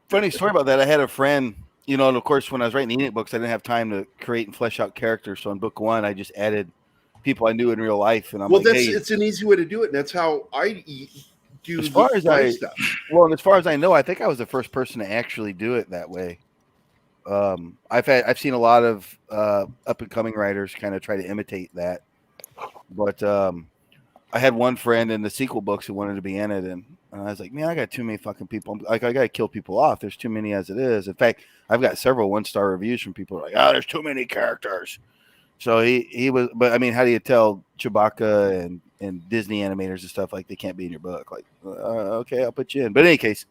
Funny story about that. I had a friend, and of course, when I was writing the Enoch books, I didn't have time to create and flesh out characters. So in book 1, I just added people I knew in real life, and it's an easy way to do it, and that's how I do. As far as I know, I think I was the first person to actually do it that way. I've seen a lot of up and coming writers kind of try to imitate that, but I had one friend in the sequel books who wanted to be in it, and I was like, man, I got too many fucking people. Like, I got to kill people off. There's too many as it is. In fact, I've got several 1-star reviews from people like, oh, there's too many characters. So he was, but I mean, how do you tell Chewbacca and Disney animators and stuff like they can't be in your book? Like, okay, I'll put you in. But in any case,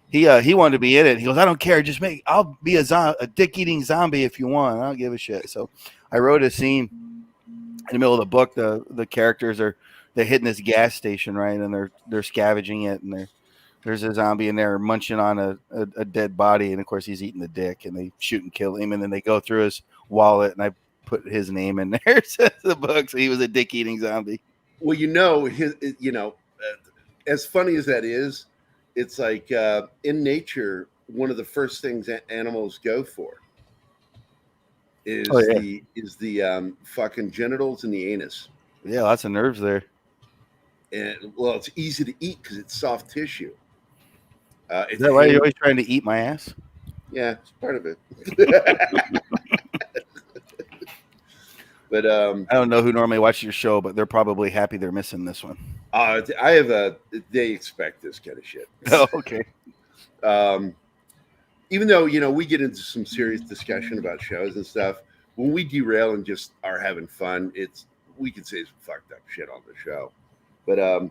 he wanted to be in it. He goes, I don't care. I'll be a dick-eating zombie if you want. I don't give a shit. So I wrote a scene in the middle of the book. The characters they're hitting this gas station, right? And they're scavenging it, and there's a zombie in there munching on a dead body, and of course he's eating the dick, and they shoot and kill him, and then they go through his wallet, and I put his name in there. The book, so he was a dick-eating zombie. Well, as funny as that is, it's like in nature, one of the first things animals go for is the fucking genitals and the anus. Yeah, lots of nerves there. And well, it's easy to eat because it's soft tissue. Is that why you're always trying to eat my ass? Yeah, it's part of it. But I don't know who normally watches your show, but they're probably happy they're missing this one. They expect this kind of shit. Oh, okay. Even though we get into some serious discussion about shows and stuff, when we derail and just are having fun, we can say some fucked up shit on the show. But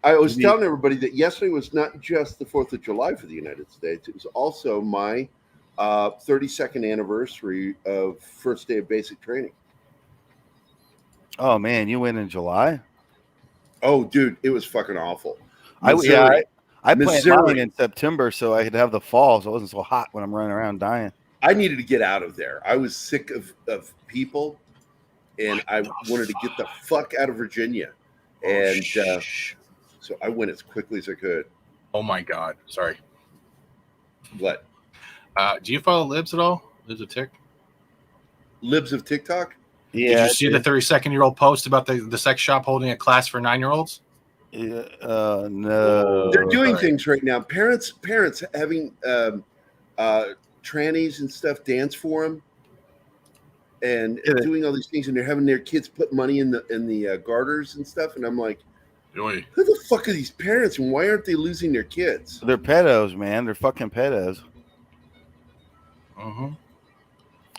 I was telling everybody that yesterday was not just the 4th of July for the United States; it was also my 32nd anniversary of first day of basic training. Oh man, you went in July? Oh, dude, it was fucking awful. I planned mine in September so I could have the fall, so it wasn't so hot when I'm running around dying. I needed to get out of there. I was sick of people, and I wanted to get the fuck out of Virginia. And so I went as quickly as I could. Oh my God! Sorry. What? Do you follow Libs at all? Libs of Tick? Libs of TikTok? Yeah. Did you see the 32-year-old post about the sex shop holding a class for 9-year-olds? No. They're doing things right now. Parents having trannies and stuff dance for them, and doing all these things, and they're having their kids put money in the garters and stuff. And I'm like, who the fuck are these parents, and why aren't they losing their kids? They're pedos, man. They're fucking pedos.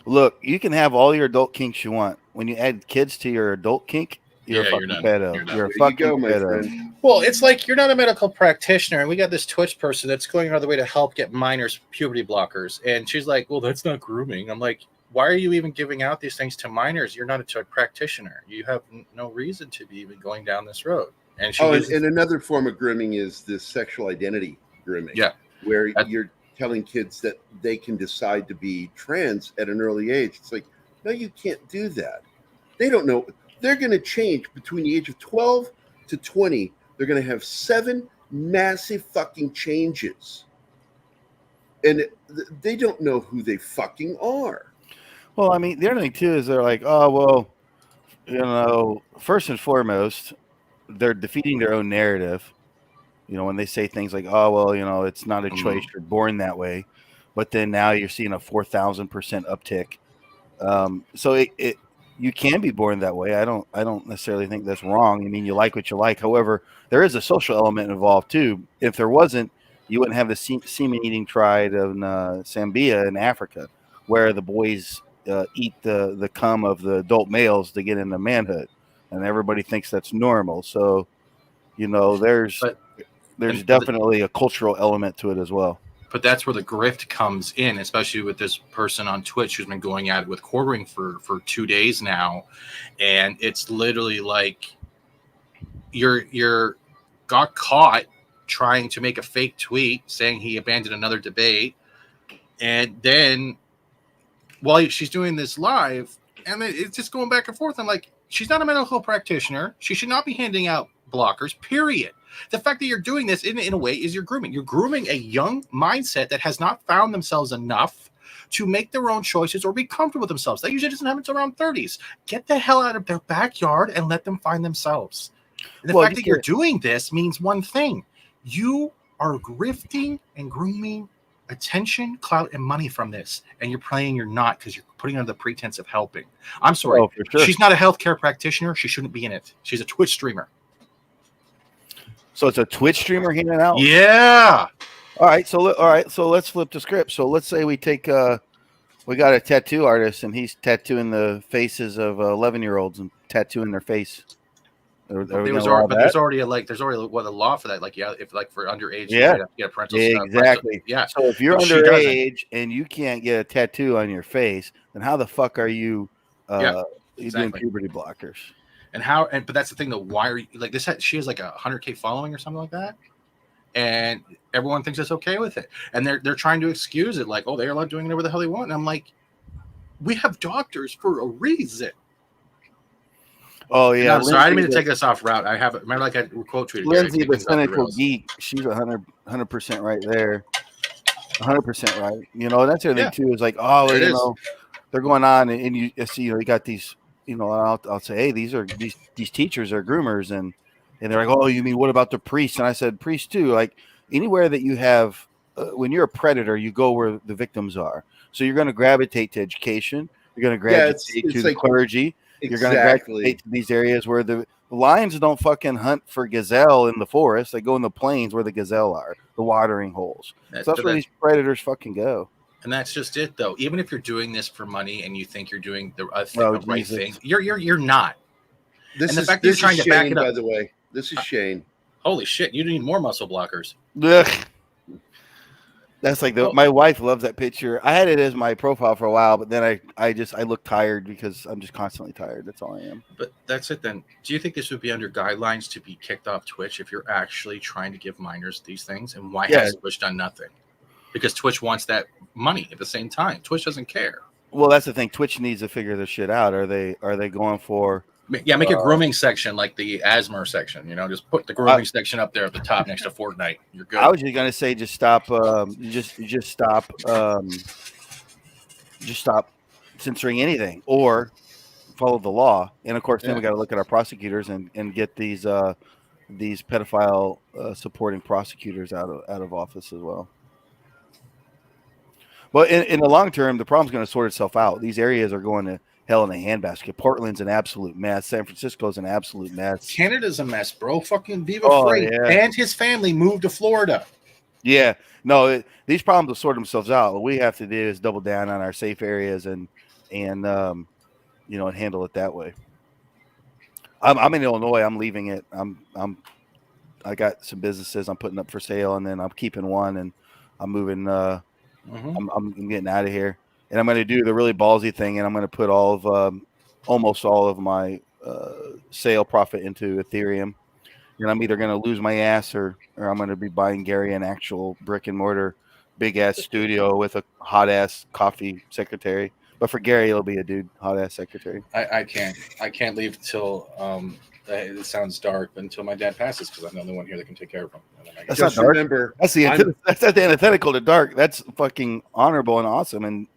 Look, you can have all your adult kinks you want. When you add kids to your adult kink, you're a fucking pedo. You're a fucking pedo. Well, it's like you're not a medical practitioner, and we got this Twitch person that's going out of the way to help get minors puberty blockers, and she's like, "Well, that's not grooming." I'm like, "Why are you even giving out these things to minors? You're not a practitioner. You have no reason to be even going down this road." And and another form of grooming is this sexual identity grooming. Yeah, where you're telling kids that they can decide to be trans at an early age. It's like, no, you can't do that. They don't know. They're going to change between the age of 12 to 20. They're going to have 7 massive fucking changes. And they don't know who they fucking are. Well, I mean, the other thing, too, is they're like, oh, well, first and foremost, they're defeating their own narrative. When they say things like, oh, well, it's not a choice. You're born that way. But then now you're seeing a 4,000% uptick. So you can be born that way. I don't necessarily think that's wrong. I mean, you like what you like. However, there is a social element involved too. If there wasn't, you wouldn't have the semen eating tribe in Zambia in Africa, where the boys eat the cum of the adult males to get into manhood, and everybody thinks that's normal. So, there's definitely a cultural element to it as well. But that's where the grift comes in, especially with this person on Twitch who's been going at it with quartering for 2 days now. And it's literally like you're got caught trying to make a fake tweet saying he abandoned another debate. And then while she's doing this live, and it's just going back and forth. I'm like, she's not a medical practitioner. She should not be handing out blockers, period. The fact that you're doing this in a way is you're grooming. You're grooming a young mindset that has not found themselves enough to make their own choices or be comfortable with themselves. That usually doesn't happen until around 30s. Get the hell out of their backyard and let them find themselves. And the fact that you're doing this means one thing. You are grifting and grooming attention, clout, and money from this. And you're playing you're not because you're putting under the pretense of helping. I'm sorry. Oh, for sure. She's not a healthcare practitioner. She shouldn't be in it. She's a Twitch streamer. So it's a Twitch streamer handing out? Yeah. All right. So let's flip the script. So let's say we take we got a tattoo artist and he's tattooing the faces of 11-year-olds and tattooing their face. There's already a law for that. Like, yeah, if like for underage, you have to get a parental exactly. Yeah. So if you're underage and you can't get a tattoo on your face, then how the fuck are you doing puberty blockers? But that's the thing though. Why are you like this? She has like 100K following or something like that, and everyone thinks it's okay with it. And they're trying to excuse it, like, oh, they're allowed doing whatever the hell they want. And I'm like, We have doctors for a reason. Oh yeah, No, sorry, I didn't mean to Lindsay, take us off route. I have remember like I quote tweeted Lindsay, Gary, the things off the cynical rails. geek. She's 100% right there. 100% right. You know, that's the other Yeah. thing too. Is like, oh, There it you is. know, they're going on, and you see, you got these. You know, I'll say, hey, these teachers are groomers, and they're like, oh, you mean what about the priests? And I said, priests too. Like anywhere that you have, when you're a predator, you go where the victims are. So you're going to gravitate to education. You're going to gravitate to the clergy. You're going to gravitate to these areas where the lions don't fucking hunt for gazelle in the forest. They go in the plains where the gazelle are, the watering holes. So that's where these predators fucking go. And that's just it, though. Even if you're doing this for money and you think you're doing the right thing, you're not. This and the is fact that you're trying to back Shane, it up. by the way. This is Shane. Holy shit! You need more muscle blockers. Ugh. That's like my wife loves that picture. I had it as my profile for a while, but then I look tired because I'm just constantly tired. That's all I am. But that's it then. Do you think this would be under guidelines to be kicked off Twitch if you're actually trying to give minors these things? And why has Twitch done nothing? Because Twitch wants that money at the same time. Twitch doesn't care. Well, that's the thing. Twitch needs to figure this shit out. Are they going for? Yeah, make a grooming section like the asthma section. You know, just put the grooming section up there at the top next to Fortnite. You're good. I was just gonna say, just stop. Just stop censoring anything, or follow the law. And of course, then we got to look at our prosecutors and get these pedophile supporting prosecutors out of office as well. But in the long term, the problem's going to sort itself out. These areas are going to hell in a handbasket. Portland's an absolute mess. San Francisco's an absolute mess. Canada's a mess, bro. Fucking Viva Free and his family moved to Florida. Yeah, no, these problems will sort themselves out. What we have to do is double down on our safe areas and and handle it that way. I'm in Illinois. I'm leaving it. I got some businesses I'm putting up for sale, and then I'm keeping one, and I'm moving. I'm getting out of here, and I'm going to do the really ballsy thing, and I'm going to put almost all of my sale profit into Ethereum, and I'm either going to lose my ass or I'm going to be buying Gerry an actual brick and mortar big ass studio with a hot ass coffee secretary. But for Gerry, it'll be a dude hot ass secretary. I can't leave till it sounds dark, but until my dad passes, because I'm the only one here that can take care of him. That's not dark. Remember, that's not the antithetical to dark. That's fucking honorable and awesome and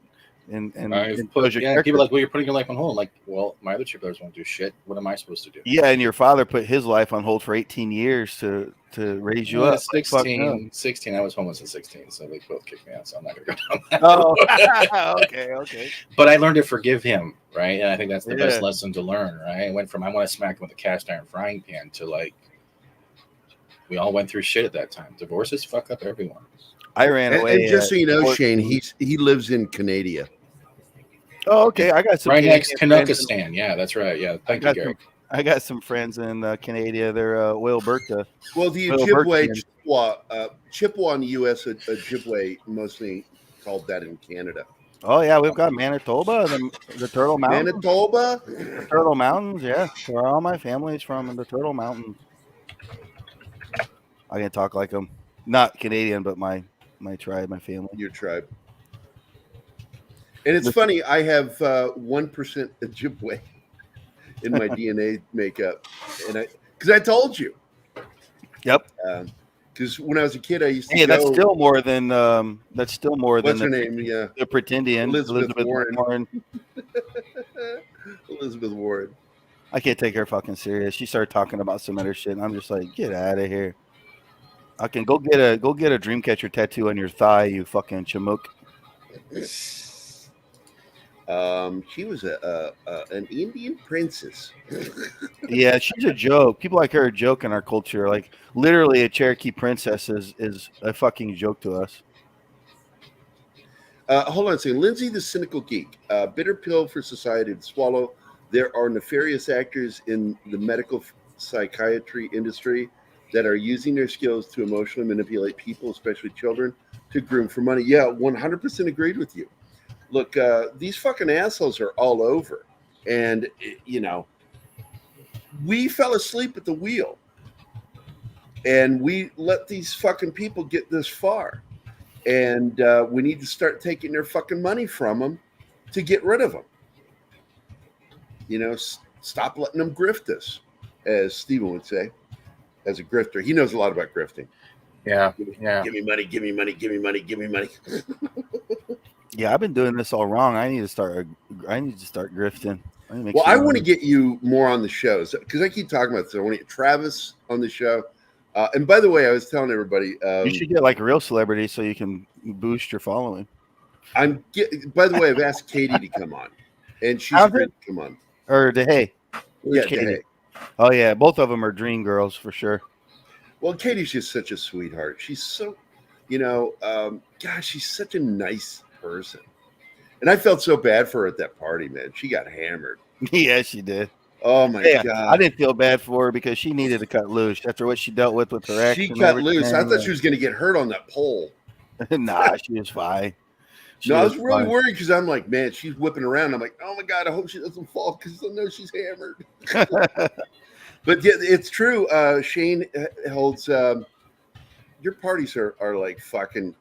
people are like, well, you're putting your life on hold. Like, well, my other two brothers won't do shit. What am I supposed to do? Yeah, and your father put his life on hold for 18 years to raise you up. 16. I was homeless at 16, so they both kicked me out. So I'm not gonna go down that. Oh, okay. But I learned to forgive him, right? And I think that's the best lesson to learn, right? I went from I want to smack him with a cast iron frying pan to like we all went through shit at that time. Divorces fuck up everyone. I ran away. And just so you know, Shane, he lives in Canada. Oh, okay. I got some right next to Kanokistan. Yeah, that's right. Yeah, thank you, Gerry. I got some friends in Canada. They're Wilberta. Well, the Ojibwe, Chippewa in the U.S., Ojibwe mostly called that in Canada. Oh yeah, we've got Manitoba, the Turtle Mountains. Manitoba, the Turtle Mountains. Yeah, where all my family's from, the Turtle Mountains. I can talk like them, not Canadian, but my tribe, my family. Your tribe. And it's funny, I have 1% Ojibwe in my DNA makeup, and because I told you. Yep. Because when I was a kid, I used to. Hey, that's still more than What's her name? Yeah, the pretendian Elizabeth Warren. Elizabeth Warren. I can't take her fucking serious. She started talking about some other shit, and I'm just like, get out of here. I can go get a Dreamcatcher tattoo on your thigh, you fucking chamook. She was an Indian princess. Yeah, she's a joke. People like her are a joke in our culture. Like literally, a Cherokee princess is a fucking joke to us. Hold on a second. Lindsay, the cynical geek. Bitter pill for society to swallow. There are nefarious actors in the medical psychiatry industry that are using their skills to emotionally manipulate people, especially children, to groom for money. Yeah, 100% agreed with you. Look, these fucking assholes are all over. And, we fell asleep at the wheel. And we let these fucking people get this far. And we need to start taking their fucking money from them to get rid of them. You know, stop letting them grift us, as Steven would say, as a grifter. He knows a lot about grifting. Yeah, Give me money, give me money, give me money, give me money. Yeah, I've been doing this all wrong. I need to start grifting. Well, I want to get you more on the shows because I keep talking about this. I want to get Travis on the show. And by the way, I was telling everybody, you should get like a real celebrity so you can boost your following. By the way, I've asked Katie to come on, and she's agreed to come on. Or DeHay. Yeah, Katie? DeHay. Oh yeah, both of them are dream girls for sure. Well, Katie's just such a sweetheart. She's so, gosh, she's such a nice person. And I felt so bad for her at that party, man. She got hammered. Yeah, she did. Oh my God! I didn't feel bad for her because she needed to cut loose after what she dealt with her ex. She cut loose. I thought she was going to get hurt on that pole. Nah, she was fine. I was really worried because I'm like, man, she's whipping around. I'm like, oh my God, I hope she doesn't fall because I know she's hammered. But yeah, it's true. Shane holds your parties are like fucking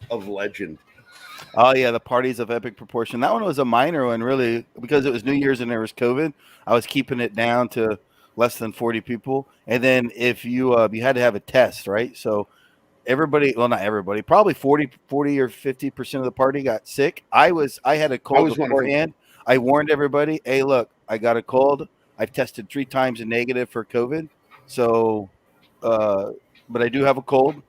of legend. Oh yeah, the parties of epic proportion. That one was a minor one, really, because it was New Year's and there was COVID. I was keeping it down to less than 40 people, and then if you had to have a test, right? So everybody, well, not everybody, probably 40 or 50% of the party got sick. I had a cold beforehand. I warned everybody, hey, look, I got a cold. I've tested 3 times and negative for COVID. So, but I do have a cold,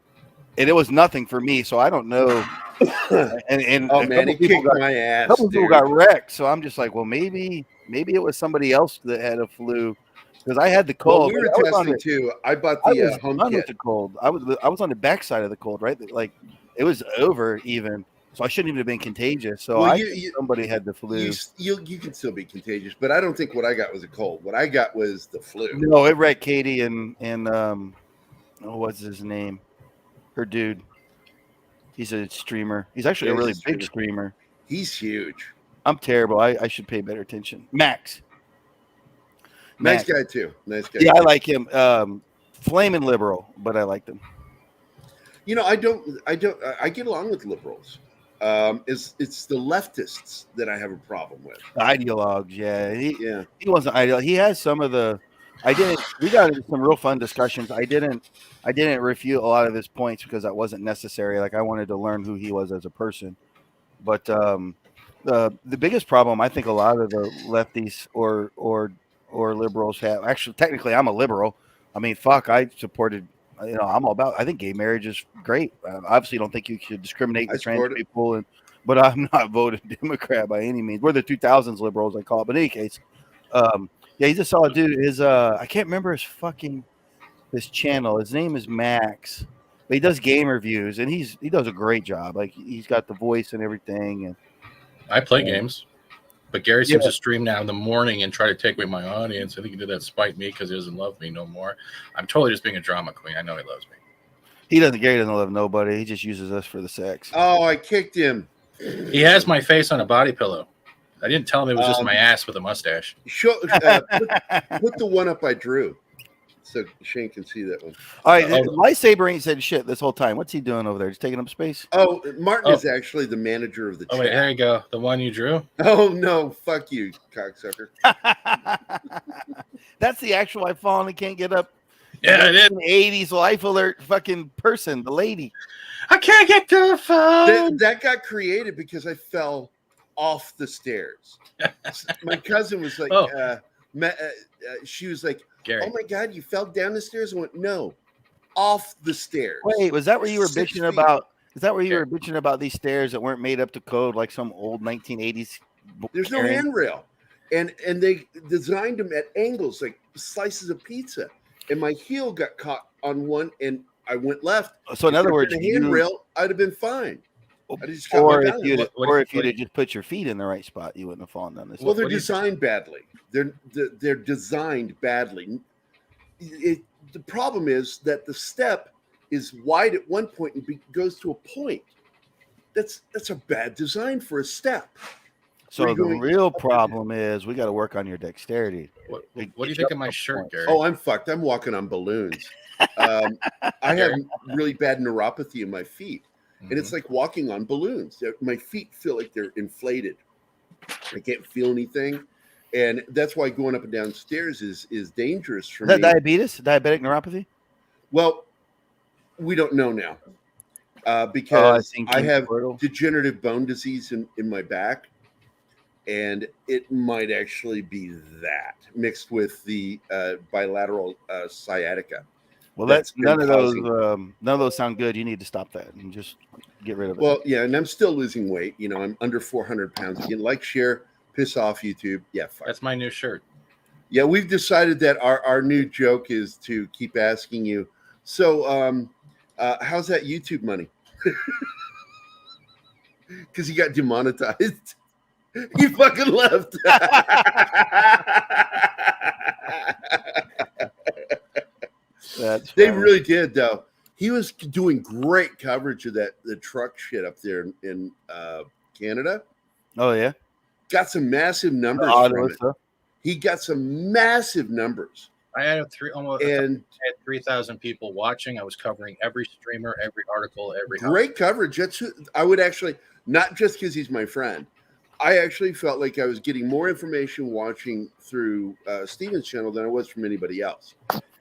and it was nothing for me. So I don't know. And oh man, it kicked my ass. A couple people got wrecked. So I'm just like, well, maybe it was somebody else that had a flu. Because I had the cold. Well, we were testing too. I bought the home kit. With the cold. I was on the backside of the cold, right? Like it was over even, so I shouldn't even have been contagious. So well, somebody had the flu. You can still be contagious, but I don't think what I got was a cold. What I got was the flu. No, it wrecked Katie and what's his name? Her dude. He's a streamer. He's actually a really big streamer. He's huge. I'm terrible. I should pay better attention. Max. Nice guy too. Nice guy. Yeah, I like him. Flaming liberal, but I liked him. You know, I get along with liberals. It's the leftists that I have a problem with. Ideologues, yeah. He wasn't ideal. He has some of the. We got into some real fun discussions. I didn't refute a lot of his points because that wasn't necessary. Like I wanted to learn who he was as a person. But the biggest problem I think a lot of the lefties or liberals have. Actually, technically, I'm a liberal. I mean, fuck, I supported. I'm all about. I think gay marriage is great. Obviously, don't think you should discriminate against trans people, but I'm not voting Democrat by any means. We're the 2000s liberals, I call it. But in any case, yeah, he's a solid dude. I can't remember his channel. His name is Max, but he does game reviews, and he does a great job. Like he's got the voice and everything. And I play games. But Gary seems to stream now in the morning and try to take away my audience. I think he did that to spite me because he doesn't love me no more. I'm totally just being a drama queen. I know he loves me. Gary doesn't love nobody. He just uses us for the sex. Oh, I kicked him. He has my face on a body pillow. I didn't tell him it was just my ass with a mustache. Put the one up I drew so Shane can see that one. All right, Lightsaber ain't said shit this whole time. What's he doing over there? Just taking up space? Oh, Martin is actually the manager of the chat. Wait, there you go. The one you drew? Oh, no. Fuck you, cocksucker. That's the actual I've fallen and can't get up. Yeah, it is. 80s life alert fucking person, the lady. I can't get to the phone. That got created because I fell off the stairs. My cousin was like, she was like, Gerry. Oh my God, you fell down the stairs? I went, no, off the stairs. Wait, was that where you were bitching about? Is that where you were bitching about these stairs that weren't made up to code like some old 1980s? There's no handrail. And they designed them at angles like slices of pizza. And my heel got caught on one and I went left. So in other words, the handrail, I'd have been fine. Or if you'd just put your feet in the right spot, you wouldn't have fallen down this. Well, they're designed badly. They're designed badly. The problem is that the step is wide at one point and goes to a point. That's a bad design for a step. So the real problem is we got to work on your dexterity. What do you think of my shirt, Gary? Oh, I'm fucked. I'm walking on balloons. I have really bad neuropathy in my feet. And it's like walking on balloons. My feet feel like they're inflated. I can't feel anything, and that's why going up and down stairs is dangerous for Is that me. diabetes? Diabetic neuropathy? Well, we don't know now because think I King have Squirtle. degenerative bone disease in my back, and it might actually be that mixed with the bilateral sciatica. Well, That's none been of those causing- none of those sound good. You need to stop that and just get rid of it. Well, yeah, and I'm still losing weight. You know, I'm under 400 pounds again. Like, share, piss off, YouTube. Yeah, fine. That's my new shirt. Yeah, we've decided that our new joke is to keep asking you. So, how's that YouTube money? Because he got demonetized. He fucking left. They really did, though. He was doing great coverage of the truck shit up there in Canada. Oh yeah, got some massive numbers from it. He got some massive numbers. I had almost 3,000 people watching. I was covering every streamer, every article, every great coverage. That's I would actually, not just because he's my friend. I actually felt like I was getting more information watching through Steven's channel than I was from anybody else.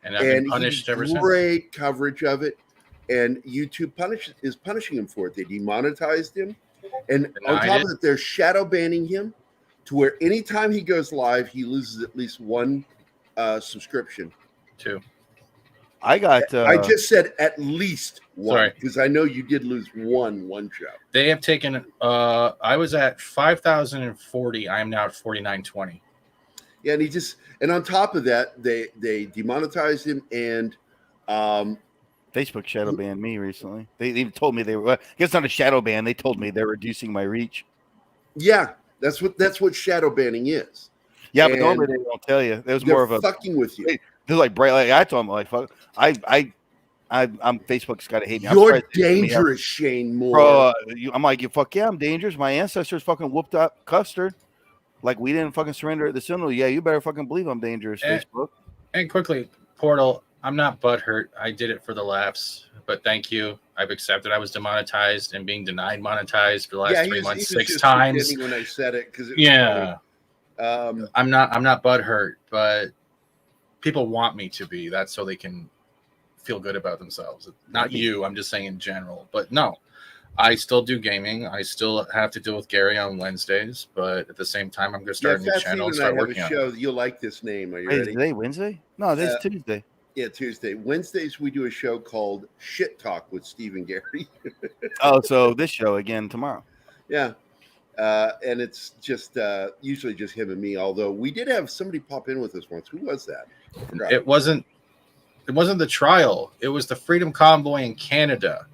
And I've been punished ever since. Great coverage of it, and YouTube is punishing him for it. They demonetized him, and on top of it, they're shadow banning him to where anytime he goes live, he loses at least one subscription. Two. I got. I just said at least one Sorry. because I know you did lose one show. They have taken. I was at 5,040. I am now at 4,920. Yeah, and on top of that, they demonetized him, and Facebook shadow banned me recently. They even told me they were. I guess not a shadow ban. They told me they're reducing my reach. Yeah, that's what shadow banning is. Yeah, but normally they don't tell you. It was more of a fucking with you. They're like bright. Like I told them, like fuck. I'm Facebook's got to hate me. You're dangerous, Shane Moore. Bro, I'm like, you fuck yeah, I'm dangerous. My ancestors fucking whooped up custard. Like we didn't fucking surrender at the Sentinel. Yeah, you better fucking believe I'm dangerous, Facebook. And quickly, Portal, I'm not butthurt. I did it for the laughs, but thank you. I've accepted I was demonetized and being denied monetized for the last 3 months, 6 times. When I said it, because I'm not butthurt, but people want me to be. That's so they can feel good about themselves. Not you. I'm just saying in general. But no, I still do gaming. I still have to deal with Gerry on Wednesdays, but at the same time, I'm going to start a new channel and start working on it. You'll like this name. Are you Wait, ready? is today Wednesday? No, today's Tuesday. Yeah, Tuesday. Wednesdays we do a show called Shit Talk with Steve and Gerry. Oh, so this show again tomorrow. Yeah. And it's just usually just him and me, although we did have somebody pop in with us once. Who was that? It wasn't the trial. It was the Freedom Convoy in Canada.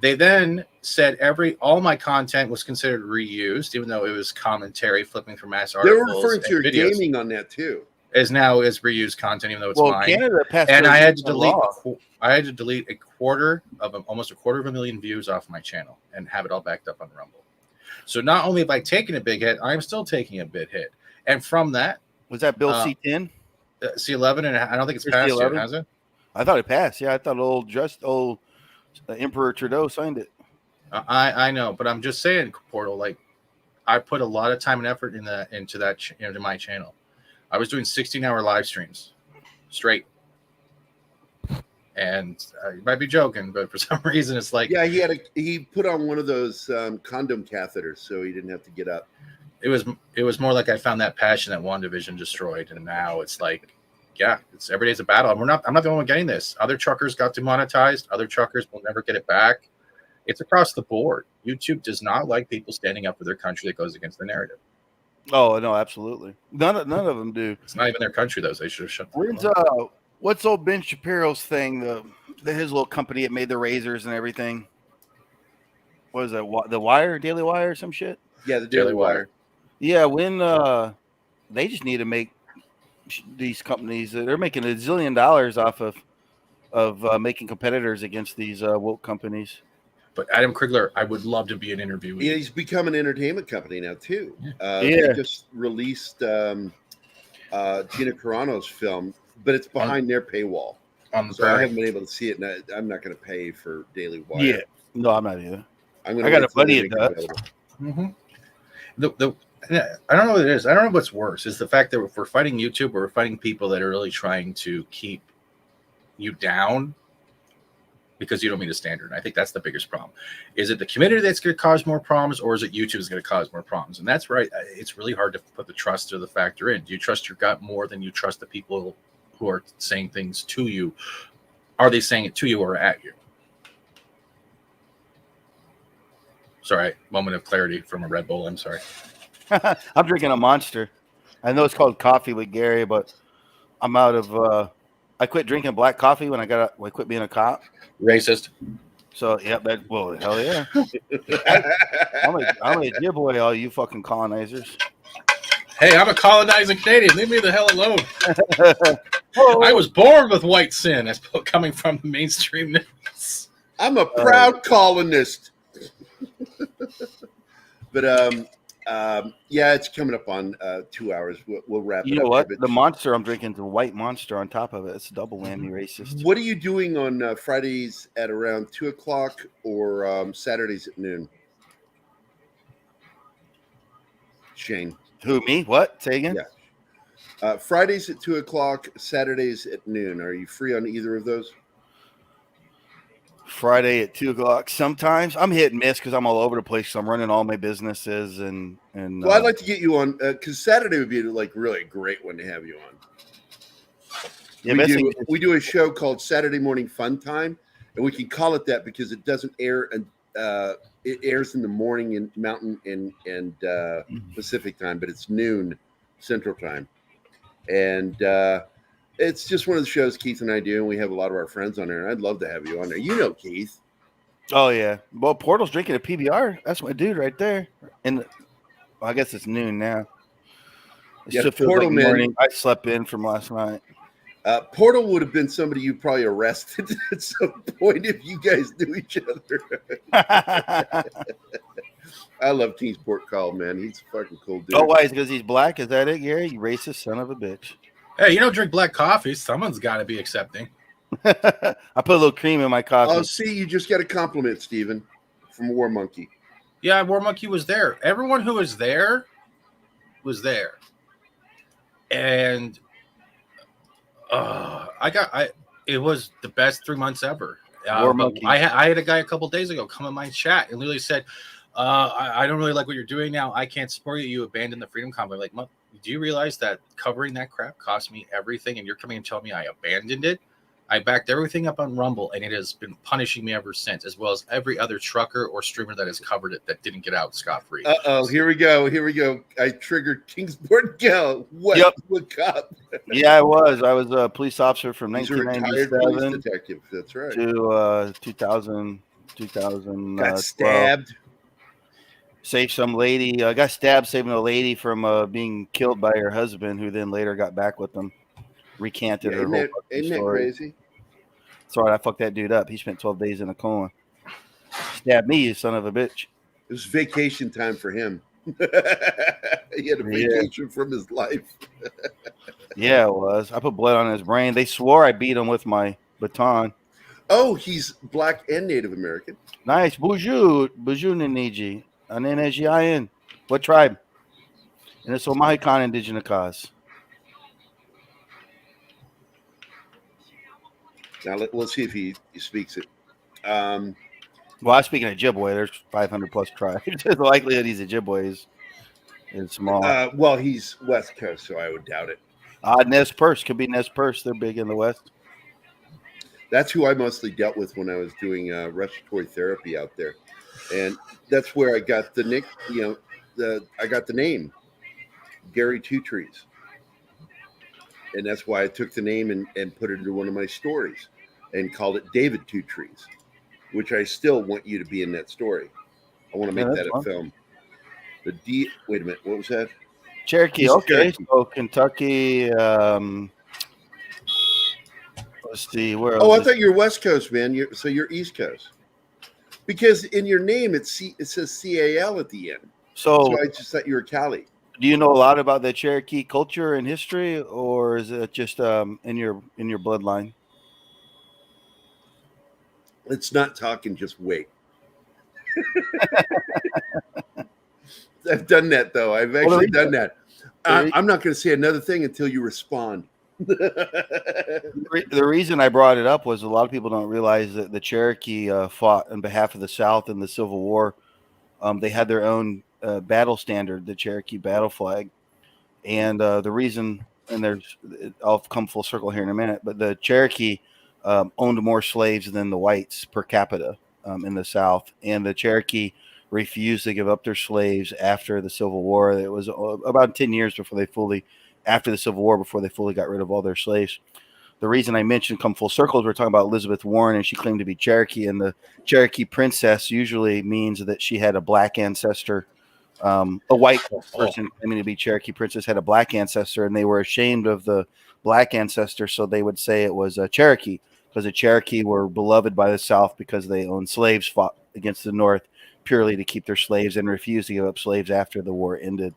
They then said all my content was considered reused, even though it was commentary flipping through mass They articles. were referring to your videos. Gaming on that too. Is reused content, even though it's mine. Canada passed and I had to a delete. law. I had to delete almost a quarter of a million views off my channel and have it all backed up on Rumble. So not only have I taken a big hit, I'm still taking a big hit. And from that, was that Bill C10? C11, and I don't think it's There's passed yet, C11? has it? I thought it passed. Yeah, I thought old Emperor Trudeau signed it. I know, but I'm just saying, Portal. Like, I put a lot of time and effort into my channel. I was doing 16-hour live streams straight, and you might be joking, but for some reason, it's like he put on one of those condom catheters, so he didn't have to get up. It was more like I found that passion that WandaVision destroyed, and now it's like, yeah, it's every day's a battle. I'm not the only one getting this. Other truckers got demonetized. Other truckers will never get it back. It's across the board. YouTube does not like people standing up for their country that goes against the narrative. Oh no, absolutely. None of them do. It's not even their country, though. So they should have shut. What's old Ben Shapiro's thing? His little company that made the razors and everything. What is that? The Wire, Daily Wire, or some shit? Yeah, the Daily Wire. Yeah, when they just need to make these companies. They're making $1 zillion off of making competitors against these woke companies. But Adam Krigler, I would love to be an interviewee. Yeah, he's become an entertainment company now too. They just released Gina Carano's film, but it's behind their paywall. So I haven't been able to see it, and I'm not going to pay for Daily Wire. Yeah, no, I'm not either. I got a buddy that does. Mm-hmm. I don't know what it is. I don't know what's worse. Is the fact that if we're fighting YouTube or we're fighting people that are really trying to keep you down because you don't meet a standard. I think that's the biggest problem. Is it the community that's going to cause more problems, or is it YouTube is going to cause more problems? And that's right. It's really hard to put the trust or the factor in. Do you trust your gut more than you trust the people who are saying things to you? Are they saying it to you or at you? Sorry, moment of clarity from a Red Bull. I'm sorry. I'm drinking a Monster. I know it's called coffee with Gerry, but I'm out of. I quit drinking black coffee when I quit being a cop. Racist. So yeah, well, hell yeah. I'm a dear boy, all you fucking colonizers. Hey, I'm a colonizing Canadian. Leave me the hell alone. I was born with white sin, as coming from the mainstream news. I'm a proud colonist. But yeah, it's coming up on 2 hours. We'll wrap it up. You know what? But the Monster I'm drinking is a white Monster on top of it. It's a double whammy racist. what are you doing on Fridays at around 2:00 or Saturdays at noon? Shane. Who, me? What? Say again? Yeah. Fridays at 2:00, Saturdays at noon. Are you free on either of those? Friday at 2:00. Sometimes I'm hit and miss because I'm all over the place. So I'm running all my businesses and. Well, I'd like to get you on because Saturday would be like really a great one to have you on. Yeah, we do a show called Saturday Morning Fun Time, and we can call it that because it doesn't air and it airs in the morning in Mountain and Pacific time, but it's noon Central time, and it's just one of the shows Keith and I do, and we have a lot of our friends on there. And I'd love to have you on there. You know, Keith. Oh yeah. Well, Portal's drinking a PBR. That's my dude right there. And I guess it's noon now. It still feels Portal like morning. man. I slept in from last night. Portal would have been somebody you probably arrested at some point if you guys knew each other. I love Kingsport Call, man. He's a fucking cool dude. Oh, why? Is it because he's black? Is that it, Gary? You racist son of a bitch. Hey, you don't drink black coffee. Someone's got to be accepting. I put a little cream in my coffee. Oh, see, you just got a compliment, Steven, from War Monkey. Yeah, War Monkey was there. Everyone who was there was there. And it was the best 3 months ever. I had a guy a couple days ago come in my chat and literally said, I don't really like what you're doing now. I can't support you. You abandoned the Freedom Convoy. Like, do you realize that covering that crap cost me everything? And you're coming and telling me I abandoned it? I backed everything up on Rumble, and it has been punishing me ever since, as well as every other trucker or streamer that has covered it that didn't get out scot-free. Uh-oh, here we go. I triggered Kingsport Gal. What? Yep. Look up. Yeah, I was a police officer from He's a retired police 1997 detective. That's right. to 2000. Got stabbed. Saved some lady. Got stabbed saving a lady from being killed by her husband, who then later got back with them. Recanted her whole Isn't that story. crazy? Sorry, I fucked that dude up. He spent 12 days in a coma. Stabbed me, you son of a bitch. It was vacation time for him. He had a vacation from his life. Yeah, it was. I put blood on his brain. They swore I beat him with my baton. Oh, he's black and Native American. Nice. Bonjour. Bonjour, Niniji. Anenejin. What tribe? And it's Omahikan indigenous cause. Now let's see if he speaks it. Well, I'm speaking of Ojibwe. There's 500 plus tribes. The likelihood he's Ojibwe is small. Well, he's West Coast, so I would doubt it. Nez Perce could be Nez Perce. They're big in the West. That's who I mostly dealt with when I was doing respiratory therapy out there, and that's where I got the nick. I got the name, Gerry Two Trees, and that's why I took the name and put it into one of my stories, and called it David Two Trees, which I still want you to be in that story. I want to make that a film. Wait a minute, what was that? Cherokee. Okay, so Kentucky. Let's see where. Oh, I thought you were West Coast, man. You're East Coast, because in your name it says CAL at the end. So I just thought you were Cali. Do you know a lot about the Cherokee culture and history, or is it just in your bloodline? Let's not talk and just wait. I've done that though. I've Well, actually done that. the I'm not going to say another thing until you respond. The reason I brought it up was a lot of people don't realize that the Cherokee fought on behalf of the South in the Civil War. They had their own battle standard, the Cherokee battle flag, and the reason, and I'll come full circle here in a minute, but the Cherokee owned more slaves than the whites per capita in the South, and the Cherokee refused to give up their slaves after the Civil War. It was about 10 years after the Civil War before they fully got rid of all their slaves. The reason I mentioned come full circle is we're talking about Elizabeth Warren, and she claimed to be Cherokee, and the Cherokee princess usually means that she had a black ancestor. A white person claiming to be Cherokee princess had a black ancestor, and they were ashamed of the black ancestor, so they would say it was a Cherokee, because the Cherokee were beloved by the South because they owned slaves, fought against the North purely to keep their slaves, and refused to give up slaves after the war ended.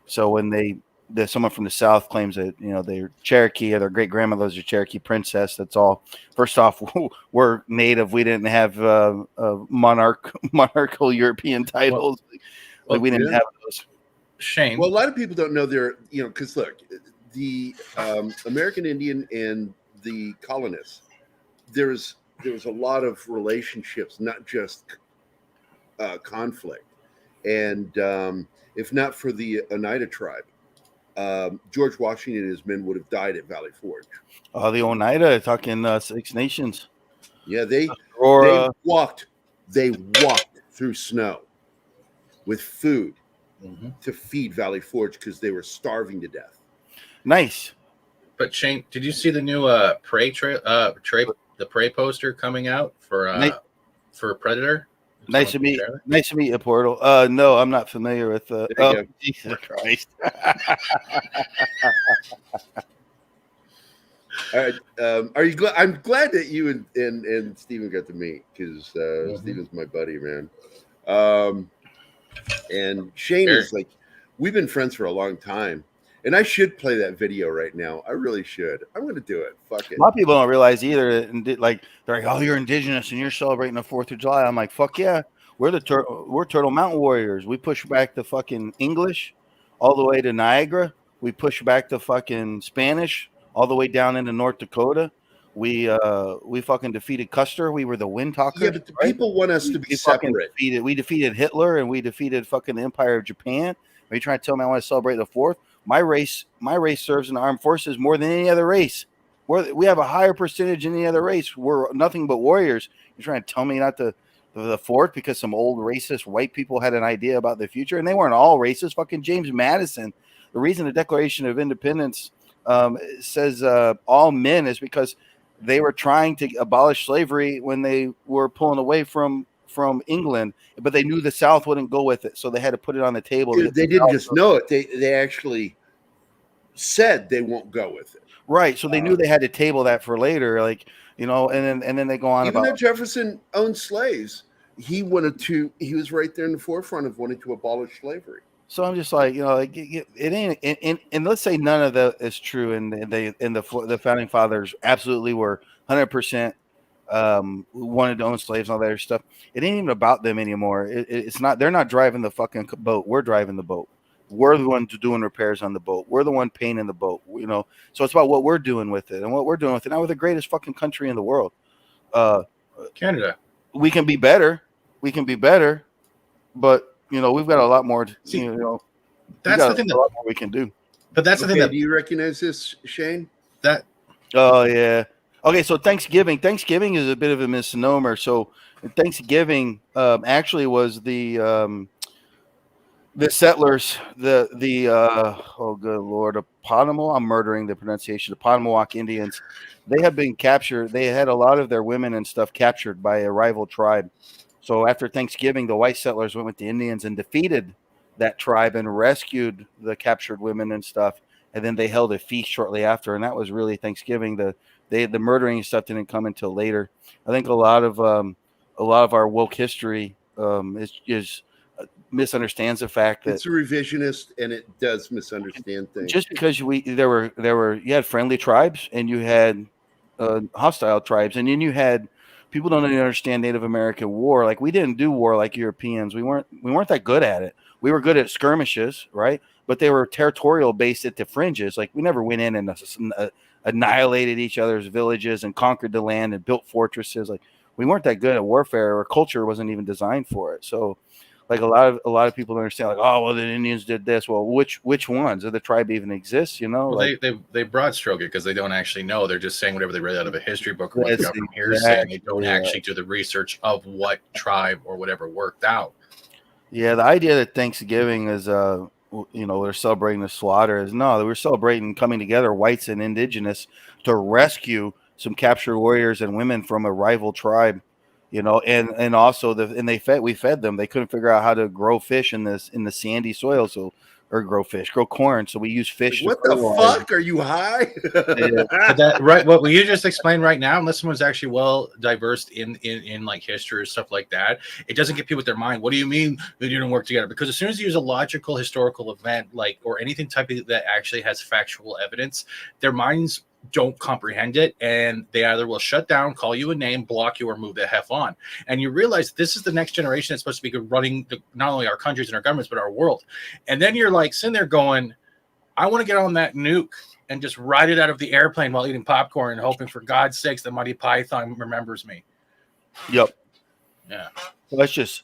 So when someone from the South claims that they're Cherokee or their great grandmother's a Cherokee princess, that's all. First off, we're native. We didn't have monarchical European titles. We didn't have those. Shame. Well, a lot of people don't know because look, the American Indian and the colonists, there was a lot of relationships, not just conflict. And if not for the Oneida tribe, George Washington and his men would have died at Valley Forge. The Oneida, talking Six Nations. Yeah, they walked through snow with food to feed Valley Forge because they were starving to death. Nice. But Shane, did you see the new Prey the Prey poster coming out for Predator? Nice to meet you, Portal. No, I'm not familiar with. Jesus Christ! All right, are you glad? I'm glad that you and Steven got to meet, because Steven's my buddy, man. And Shane is like, we've been friends for a long time, and I should play that video right now. I really should. I'm going to do it. Fuck it. A lot of people don't realize either, and they're like, "Oh, you're indigenous and you're celebrating the 4th of July." I'm like, "Fuck yeah, we're Turtle Mountain Warriors. We push back the fucking English all the way to Niagara. We push back the fucking Spanish all the way down into North Dakota. We fucking defeated Custer. We were the Wind Talkers." Yeah, but the people want us to be separate. We defeated Hitler, and we defeated fucking the Empire of Japan. Are you trying to tell me I want to celebrate the 4th? My race serves in the armed forces more than any other race. We have a higher percentage than any other race. We're nothing but warriors. You're trying to tell me not to the 4th because some old racist white people had an idea about the future, and they weren't all racist. Fucking James Madison. The reason the Declaration of Independence says all men is because they were trying to abolish slavery when they were pulling away from England, but they knew the South wouldn't go with it, so they had to put it on the table. They didn't just know it; they actually said they won't go with it. Right, so they knew they had to table that for later, and then they go on even about. though Jefferson owned slaves, he was right there in the forefront of wanting to abolish slavery. So I'm just like, it ain't, and let's say none of that is true, and the founding fathers absolutely were 100% wanted to own slaves and all that other stuff. It ain't even about them anymore. It's not. They're not driving the fucking boat. We're driving the boat. We're the ones doing repairs on the boat. We're the one painting the boat. So it's about what we're doing with it, and what we're doing with it. Now we're the greatest fucking country in the world. Canada. We can be better. But we've got a lot more. That's the thing. A lot more we can do. But that's the thing. Do you recognize this, Shane? Oh yeah. Okay, so Thanksgiving is a bit of a misnomer. So Thanksgiving actually was the settlers, oh good Lord, I'm murdering the pronunciation. The Potawatomi Indians, they have been captured. They had a lot of their women and stuff captured by a rival tribe. So after Thanksgiving, the white settlers went with the Indians and defeated that tribe and rescued the captured women and stuff. And then they held a feast shortly after, and that was really Thanksgiving. The murdering stuff didn't come until later. I think a lot of our woke history is misunderstands the fact that it's a revisionist, and it does misunderstand things. Just because you had friendly tribes and you had hostile tribes, and then you had people don't even understand Native American war. Like, we didn't do war like Europeans. We weren't that good at it. we were good at skirmishes, right? But they were territorial based at the fringes. Like we never went in and annihilated each other's villages and conquered the land and built fortresses. Like we weren't that good at warfare. Our culture wasn't even designed for it. So like a lot of people don't understand, like, oh well, the Indians did this. Well, which ones? Does the tribe even exist? You know, Well, like, they broad stroke it because they don't actually know. They're just saying whatever they read out of a history book or what the government hearsay, and they don't actually do the research of what tribe or whatever worked out. Yeah, the idea that Thanksgiving is we're celebrating the slaughter is no, we're celebrating coming together, whites and indigenous, to rescue some captured warriors and women from a rival tribe. And also we fed them. They couldn't figure out how to grow fish in the sandy soil, grow corn. So we use fish. What the fuck? Are you high? Right. What you just explained right now, unless someone's actually well diverse in like history or stuff like that, it doesn't get people with their mind. What do you mean they didn't work together? Because as soon as you use a logical historical event, like, or anything type of that actually has factual evidence, their minds don't comprehend it, and they either will shut down, call you a name, block you, or move the hell on. And you realize this is the next generation that's supposed to be running not only our countries and our governments, but our world. And then you're like sitting there going, I want to get on that nuke and just ride it out of the airplane while eating popcorn and hoping for God's sakes that Monty Python remembers me. Yep. Yeah. Well, it's just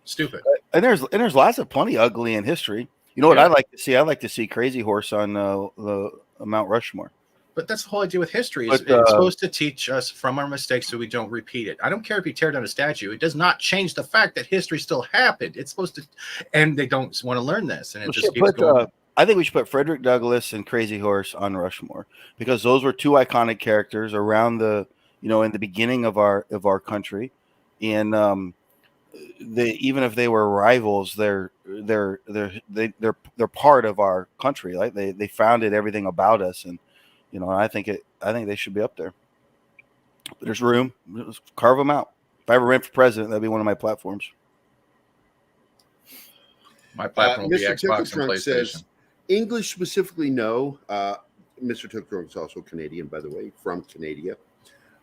stupid. And there's lots of plenty ugly in history. You know what I like to see? I like to see Crazy Horse on the Mount Rushmore. But that's the whole idea with history. It's supposed to teach us from our mistakes so we don't repeat it. I don't care if you tear down a statue. It does not change the fact that history still happened. It's supposed to, and they don't want to learn this. And it just keeps going. I think we should put Frederick Douglass and Crazy Horse on Rushmore because those were two iconic characters around in the beginning of our country. And even if they were rivals, they're part of our country. Like they founded everything about us, and I think they should be up there. But there's room. Let's carve them out. If I ever ran for president, that'd be one of my platforms. My platform will be Mr. Xbox and PlayStation. Says, English specifically, no. Mr. Tookdrunk is also Canadian, by the way, from Canada.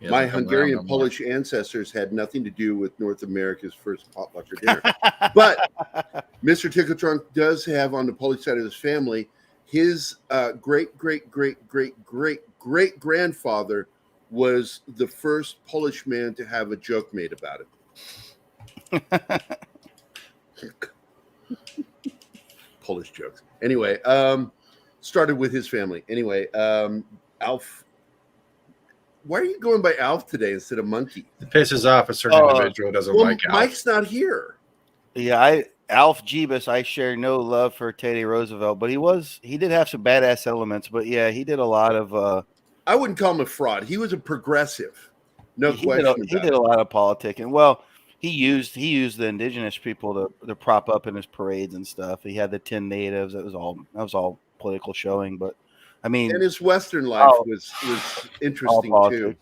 My Hungarian and Polish ancestors had nothing to do with North America's first potluck or dinner. But Mr. Tookdrunk does have on the Polish side of his family, his great grandfather was the first Polish man to have a joke made about it. Polish jokes. Anyway, started with his family. Anyway, Alf. Why are you going by Alf today instead of Monkey? It pisses off a certain individual who doesn't like Alf. Mike's not here. Yeah, Alf Jeebus, I share no love for Teddy Roosevelt, but he did have some badass elements. But yeah, he did a lot of. I wouldn't call him a fraud. He was a progressive, no question. He did a lot of politicking. Well, he used the indigenous people to prop up in his parades and stuff. He had the 10 natives. That was all political showing, but. I mean, and his Western life was interesting too.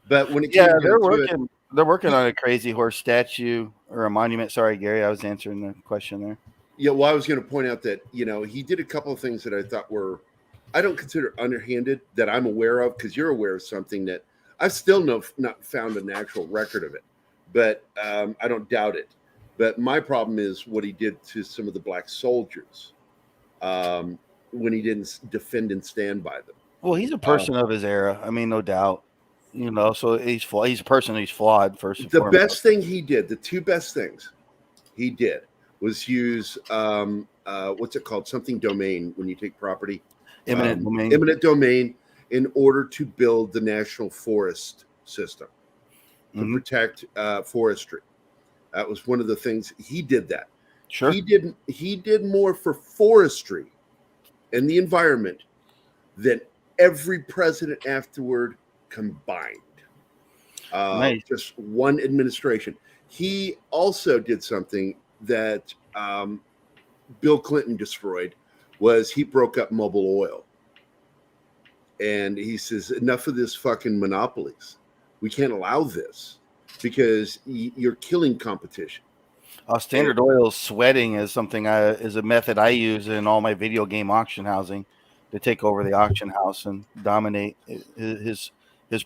But when it came they're working on a Crazy Horse statue or a monument. Sorry, Gary, I was answering the question there. Yeah, well, I was going to point out that he did a couple of things that I thought I don't consider underhanded that I'm aware of, because you're aware of something that I've still not found an actual record of it, but I don't doubt it. But my problem is what he did to some of the black soldiers. When he didn't defend and stand by them. Well, he's a person of his era. I mean, no doubt. So he's a person who's flawed first and foremost. Best thing he did, the two best things he did was use what's it called? Something domain when you take property. Eminent domain. Eminent domain in order to build the national forest system to protect forestry. That was one of the things he did. That sure he did more for forestry and the environment than every president afterward combined. Nice. Just one administration. He also did something that Bill Clinton destroyed, was he broke up Mobil Oil. And he says, enough of this fucking monopolies. We can't allow this because you're killing competition. Standard Oil sweating is is a method I use in all my video game auction housing to take over the auction house and dominate. His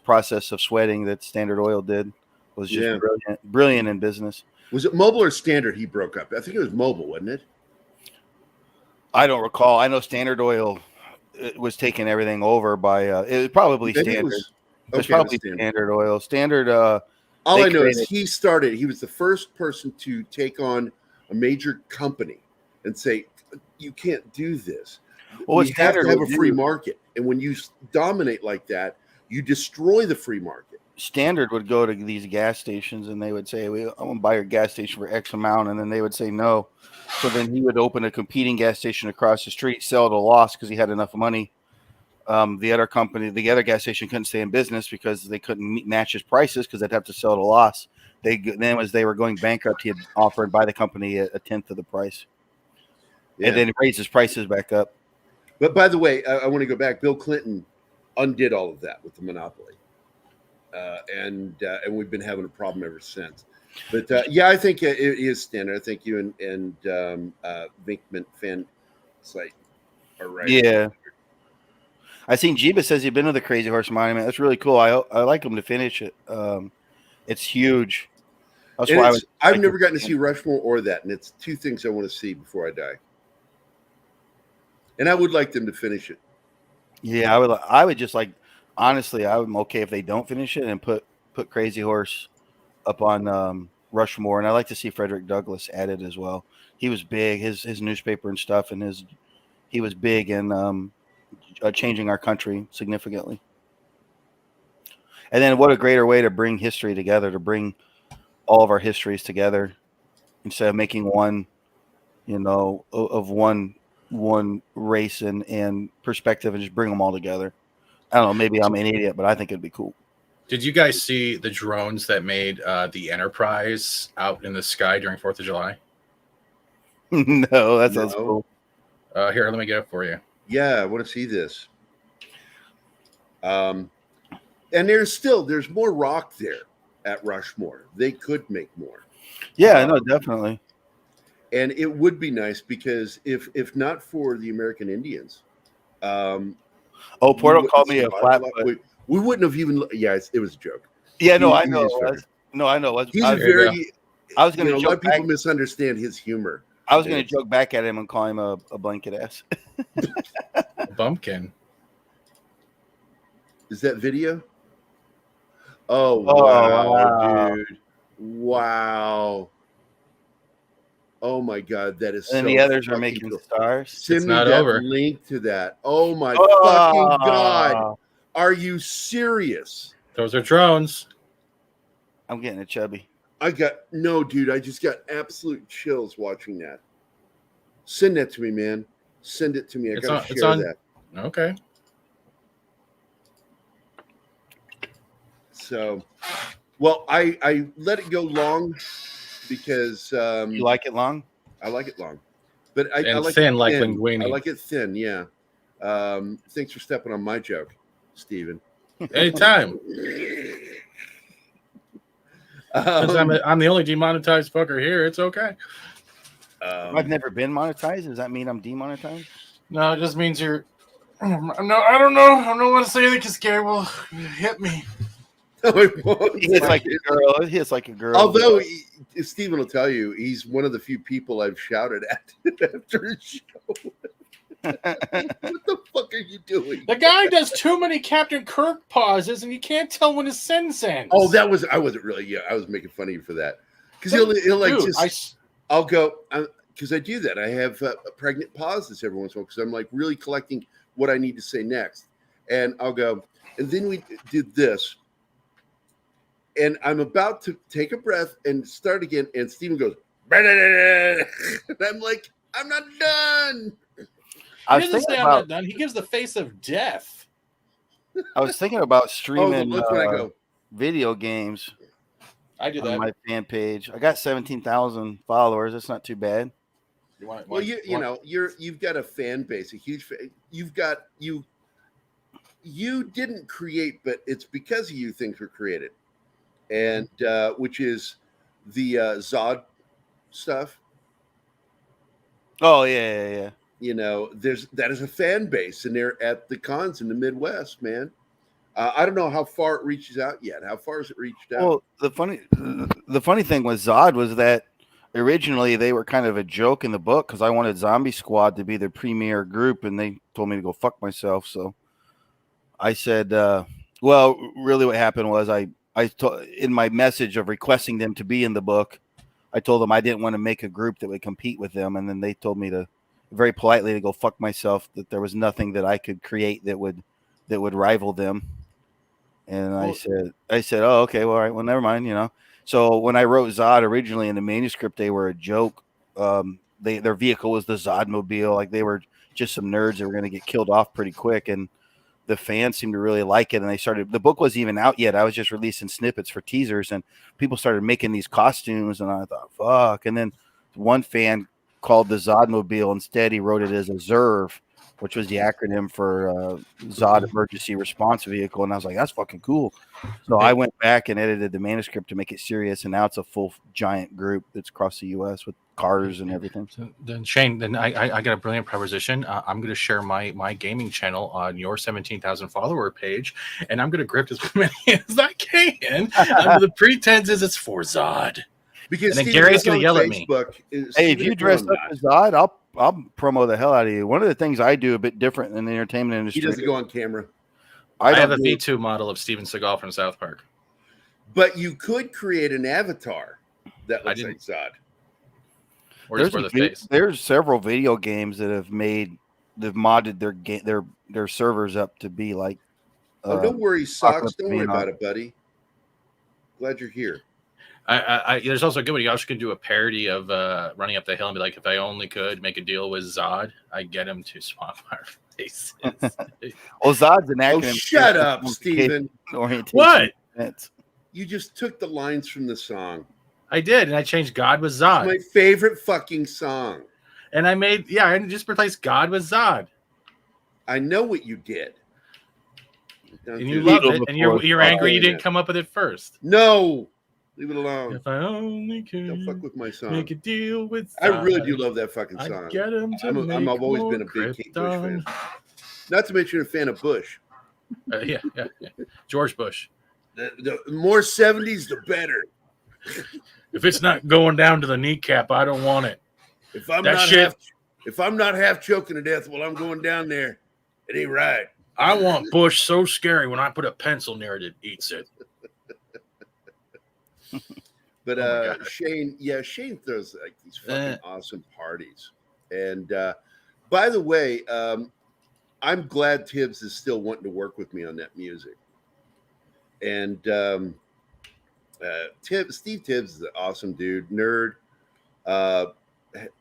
process of sweating that Standard Oil did was just brilliant in business. Was it Mobile or Standard he broke up? I think it was Mobile, wasn't it? I don't recall. I know Standard Oil was taking everything over by it was probably Maybe Standard. it was Probably Standard. Standard Oil. Standard. All I know is he was the first person to take on a major company and say, you can't do this. Well, we have to have a free do- market. And when you dominate like that, you destroy the free market. Standard would go to these gas stations and they would say, I want to buy your gas station for X amount. And then they would say no. So then he would open a competing gas station across the street, sell at a loss because he had enough money. The other gas station couldn't stay in business because they couldn't match his prices because they'd have to sell at a loss. As they were going bankrupt, he'd offer and buy the company a tenth of the price. Yeah. And then raise his prices back up. But by the way, I want to go back. Bill Clinton undid all of that with the monopoly. And we've been having a problem ever since. But I think it is Standard. I think you and Vinkman fan site are right. Yeah. I seen Jeeba says he's been to the Crazy Horse Monument. That's really cool. I like him to finish it. It's huge. That's why I've never gotten to see Rushmore or that, and it's two things I want to see before I die. And I would like them to finish it. Yeah, I would just like, honestly, I'm okay if they don't finish it and put Crazy Horse up on Rushmore, and I like to see Frederick Douglass added as well. He was big, his newspaper and stuff, and he was big in changing our country significantly. And then what a greater way to bring history together, to bring all of our histories together instead of making one, of one race and perspective and just bring them all together. I don't know, maybe I'm an idiot, but I think it'd be cool. Did you guys see the drones that made the Enterprise out in the sky during 4th of July? No, that sounds cool. Here, let me get it for you. Yeah, I want to see this. And there's more rock there at Rushmore. They could make more. Yeah, no, definitely. And it would be nice because if not for the American Indians, Portal called me a flatfoot. We wouldn't have even. Yeah, it was a joke. Yeah, no, I know. I know. He's very. I was going to. A lot of people misunderstand his humor. I was going to joke back at him and call him a blanket ass. Bumpkin. Is that video? Oh wow, dude! Wow. Oh my God, that is. And the others are making stars. Send me that link to that. Oh my fucking God! Are you serious? Those are drones. I'm getting a chubby. Dude. I just got absolute chills watching that. Send that to me, man. Send it to me. I gotta share that. Okay. So, well, I let it go long because you like it long. I like it long, but I like thin, it like thin. linguine. I like it thin. Yeah. Thanks for stepping on my joke, Steven. Anytime. I'm the only demonetized fucker here. It's okay. I've never been monetized. Does that mean I'm demonetized? No, it just means you're. No, I don't know. I don't want to say anything because Gerry will hit me. He hits like a girl. He hits like a girl. Although Steven will tell you, he's one of the few people I've shouted at after his show. What the fuck are you doing? The guy does too many Captain Kirk pauses, and you can't tell when his sentence ends. Oh, I wasn't really. Yeah, I was making fun of you for that because he'll like just. I'll go because I do that. I have pregnant pauses every once in a while because I'm like really collecting what I need to say next, and I'll go. And then we did this, and I'm about to take a breath and start again, and Steven goes, and I'm like, I'm not done. He doesn't say I'm not done. He gives the face of death. I was thinking about streaming video games. I do that on my fan page. I got 17,000 followers. That's not too bad. You've got a fan base, a huge fan. You didn't create, but it's because of you things were created, and which is the Zod stuff. Oh yeah. That is a fan base, and they're at the cons in the Midwest, man. I don't know how far it reaches out yet. How far has it reached out? Well, the funny thing with Zod was that originally they were kind of a joke in the book because I wanted Zombie Squad to be the premier group, and they told me to go fuck myself. So I said, well, really, what happened was in my message of requesting them to be in the book, I told them I didn't want to make a group that would compete with them, and then they told me to very politely to go fuck myself. That there was nothing that I could create that would rival them. And I said, oh, okay, well, all right, well, never mind, you know. So when I wrote Zod originally in the manuscript, they were a joke. Their vehicle was the Zodmobile. Like they were just some nerds that were going to get killed off pretty quick. And the fans seemed to really like it. And the book wasn't even out yet. I was just releasing snippets for teasers, and people started making these costumes. And I thought, fuck. And then one fan called the Zodmobile. Instead, he wrote it as a ZERV, which was the acronym for Zod Emergency Response Vehicle. And I was like, that's fucking cool. So I went back and edited the manuscript to make it serious. And now it's a full giant group that's across the U.S. with cars and everything. So then Shane, I got a brilliant proposition. I'm going to share my gaming channel on your 17,000 follower page, and I'm going to grip as many as I can under the pretenses it's for Zod. Because and then Gary's going to yell at me. Hey, if you dress up as Zod, I'll promo the hell out of you. One of the things I do a bit different in the entertainment industry. He doesn't go on camera. I have a V2 model of Steven Seagal from South Park. But you could create an avatar that looks like Zod. There's several video games that have modded their servers up to be like. Don't worry, Socks. Don't worry about it, buddy. Glad you're here. There's also a good one. You also can do a parody of Running Up the Hill and be like, if I only could make a deal with Zod, I'd get him to swap our faces. Well, Zod's an acronym. Oh, shut up, Steven. What? You just took the lines from the song. I did, and I changed God with Zod. It's my favorite fucking song. And I just replaced God with Zod. I know what you did. And you love it, and you're angry you didn't come up with it first. No. Leave it alone. If I only could don't fuck with my song. Make a deal with I really do love that fucking song. I'd get him to I've always been a big Kate Bush fan. Not to mention a fan of Bush. Yeah. George Bush. The more 70s, the better. If it's not going down to the kneecap, I don't want it. If I'm not half choking to death while I'm going down there, it ain't right. I want Bush so scary when I put a pencil near it, it eats it. But Shane throws like these fucking awesome parties. And by the way, I'm glad Tibbs is still wanting to work with me on that music. And Steve Tibbs is an awesome dude, nerd,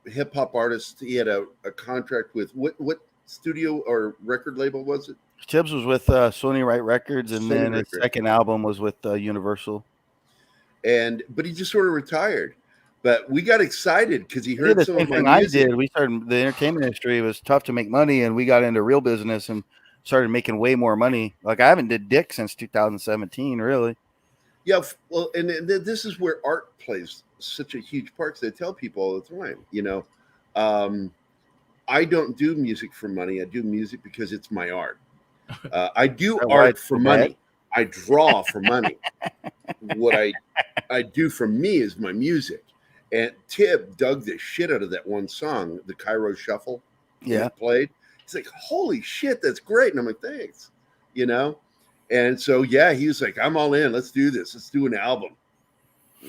hip hop artist. He had a contract with what studio or record label was it? Tibbs was with Sony Right Records, and then his second album was with Universal. But he just sort of retired. But we got excited because he heard some of my music. I did. We started the entertainment industry. It was tough to make money, and we got into real business and started making way more money. Like I haven't did dick since 2017, really. Yeah, well, and this is where art plays such a huge part. Because I tell people all the time, I don't do music for money. I do music because it's my art. I do art for money. I draw for money. What I do for me is my music. And Tib dug the shit out of that one song, the Cairo Shuffle. Yeah, played. He's like, "Holy shit, that's great!" And I'm like, "Thanks," And so he was like, "I'm all in. Let's do this. Let's do an album."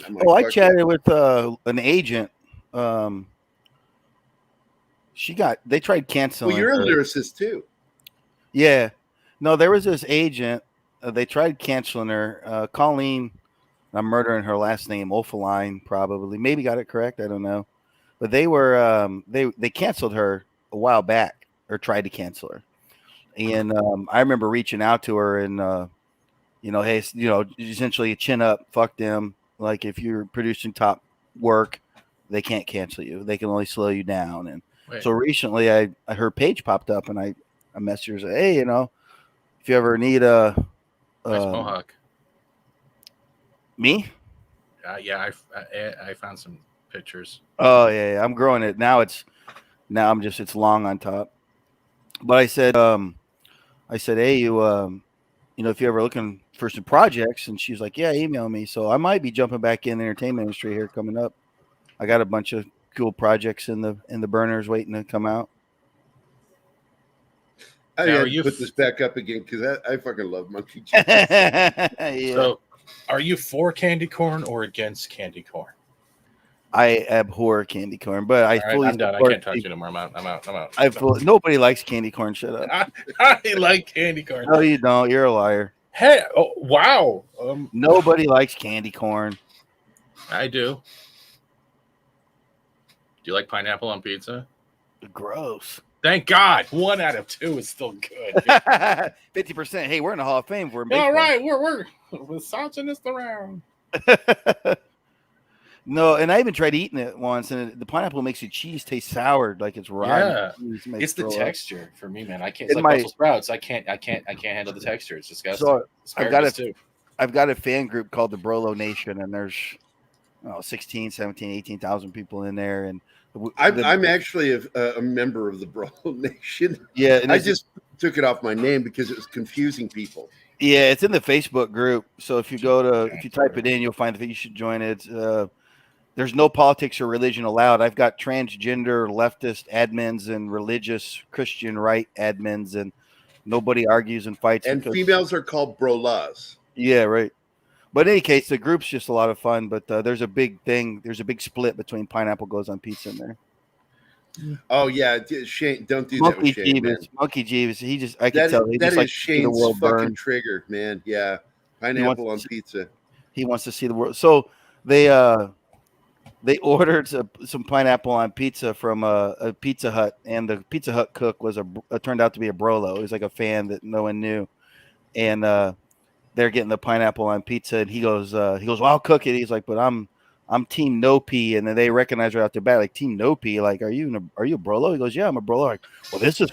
Like, I chatted with an agent. They tried canceling. Well, you're a lyricist too. Yeah, no, there was this agent. They tried canceling her. Colleen. I'm murdering her last name, Ophaline, probably. Maybe got it correct. I don't know. But they were they canceled her a while back, or tried to cancel her. And I remember reaching out to her and hey, essentially chin up, fuck them. Like if you're producing top work, they can't cancel you. They can only slow you down. And so recently her page popped up and I messaged her and said, "Hey, if you ever need a nice mohawk." Me? I found some pictures. Oh yeah, I'm growing it now. It's long on top. But I said, hey, you if you're ever looking for some projects. And she's like, yeah, email me. So I might be jumping back in the entertainment industry here coming up. I got a bunch of cool projects in the burners waiting to come out. I Now, had are to you put this back up again because I fucking love monkey cheese. Yeah. So, are you for candy corn or against candy corn? I abhor candy corn, but I All right, fully I'm done. I support can't talk to you no more. I'm out. nobody likes candy corn. Shut up. I like candy corn. No, you don't. You're a liar. Hey, oh, wow. Nobody likes candy corn. I do. Do you like pineapple on pizza? Gross. Thank God. 1 out of 2 is still good. 50%. Hey, we're in the Hall of Fame for All right, we're massaging this around. No, and I even tried eating it once, and the pineapple makes the cheese taste sour, like it's rotten. Yeah, Cheese makes it's the throw up. texture for me, man. I can't. In It's like my- Brussels sprouts. I can't handle the texture. It's disgusting. So Asparagus too. I've got a fan group called the Brolo Nation, and there's 16, 17, 18,000 people in there, and I'm actually a member of the Brolo Nation. Yeah, and I it's- just took it off my name because it was confusing people. Yeah, it's in the Facebook group. So if you type it in, you'll find that you should join it. There's no politics or religion allowed. I've got transgender leftist admins and religious Christian right admins, and nobody argues and fights. And because- females are called brolas. Yeah, right. But in any case, the group's just a lot of fun. But there's a big thing. There's a big split between pineapple goes on pizza in there. Oh yeah, Shane, don't do Monkey that with Shane. Man. Monkey Jeeves. I can tell. He That just is likes to see the Shane's world fucking burn. trigger, man. Yeah, pineapple on pizza. He wants to see the world. So they ordered some pineapple on pizza from a Pizza Hut, and the Pizza Hut cook was turned out to be a Brolo. He was like a fan that no one knew, and they're getting the pineapple on pizza, and he goes, well, I'll cook it. He's like, but I'm Team No Pee, and then they recognize right off the bat, like, Team No Pee, like, are you a Brolo? He goes, yeah, I'm a Brolo. Like, well, this is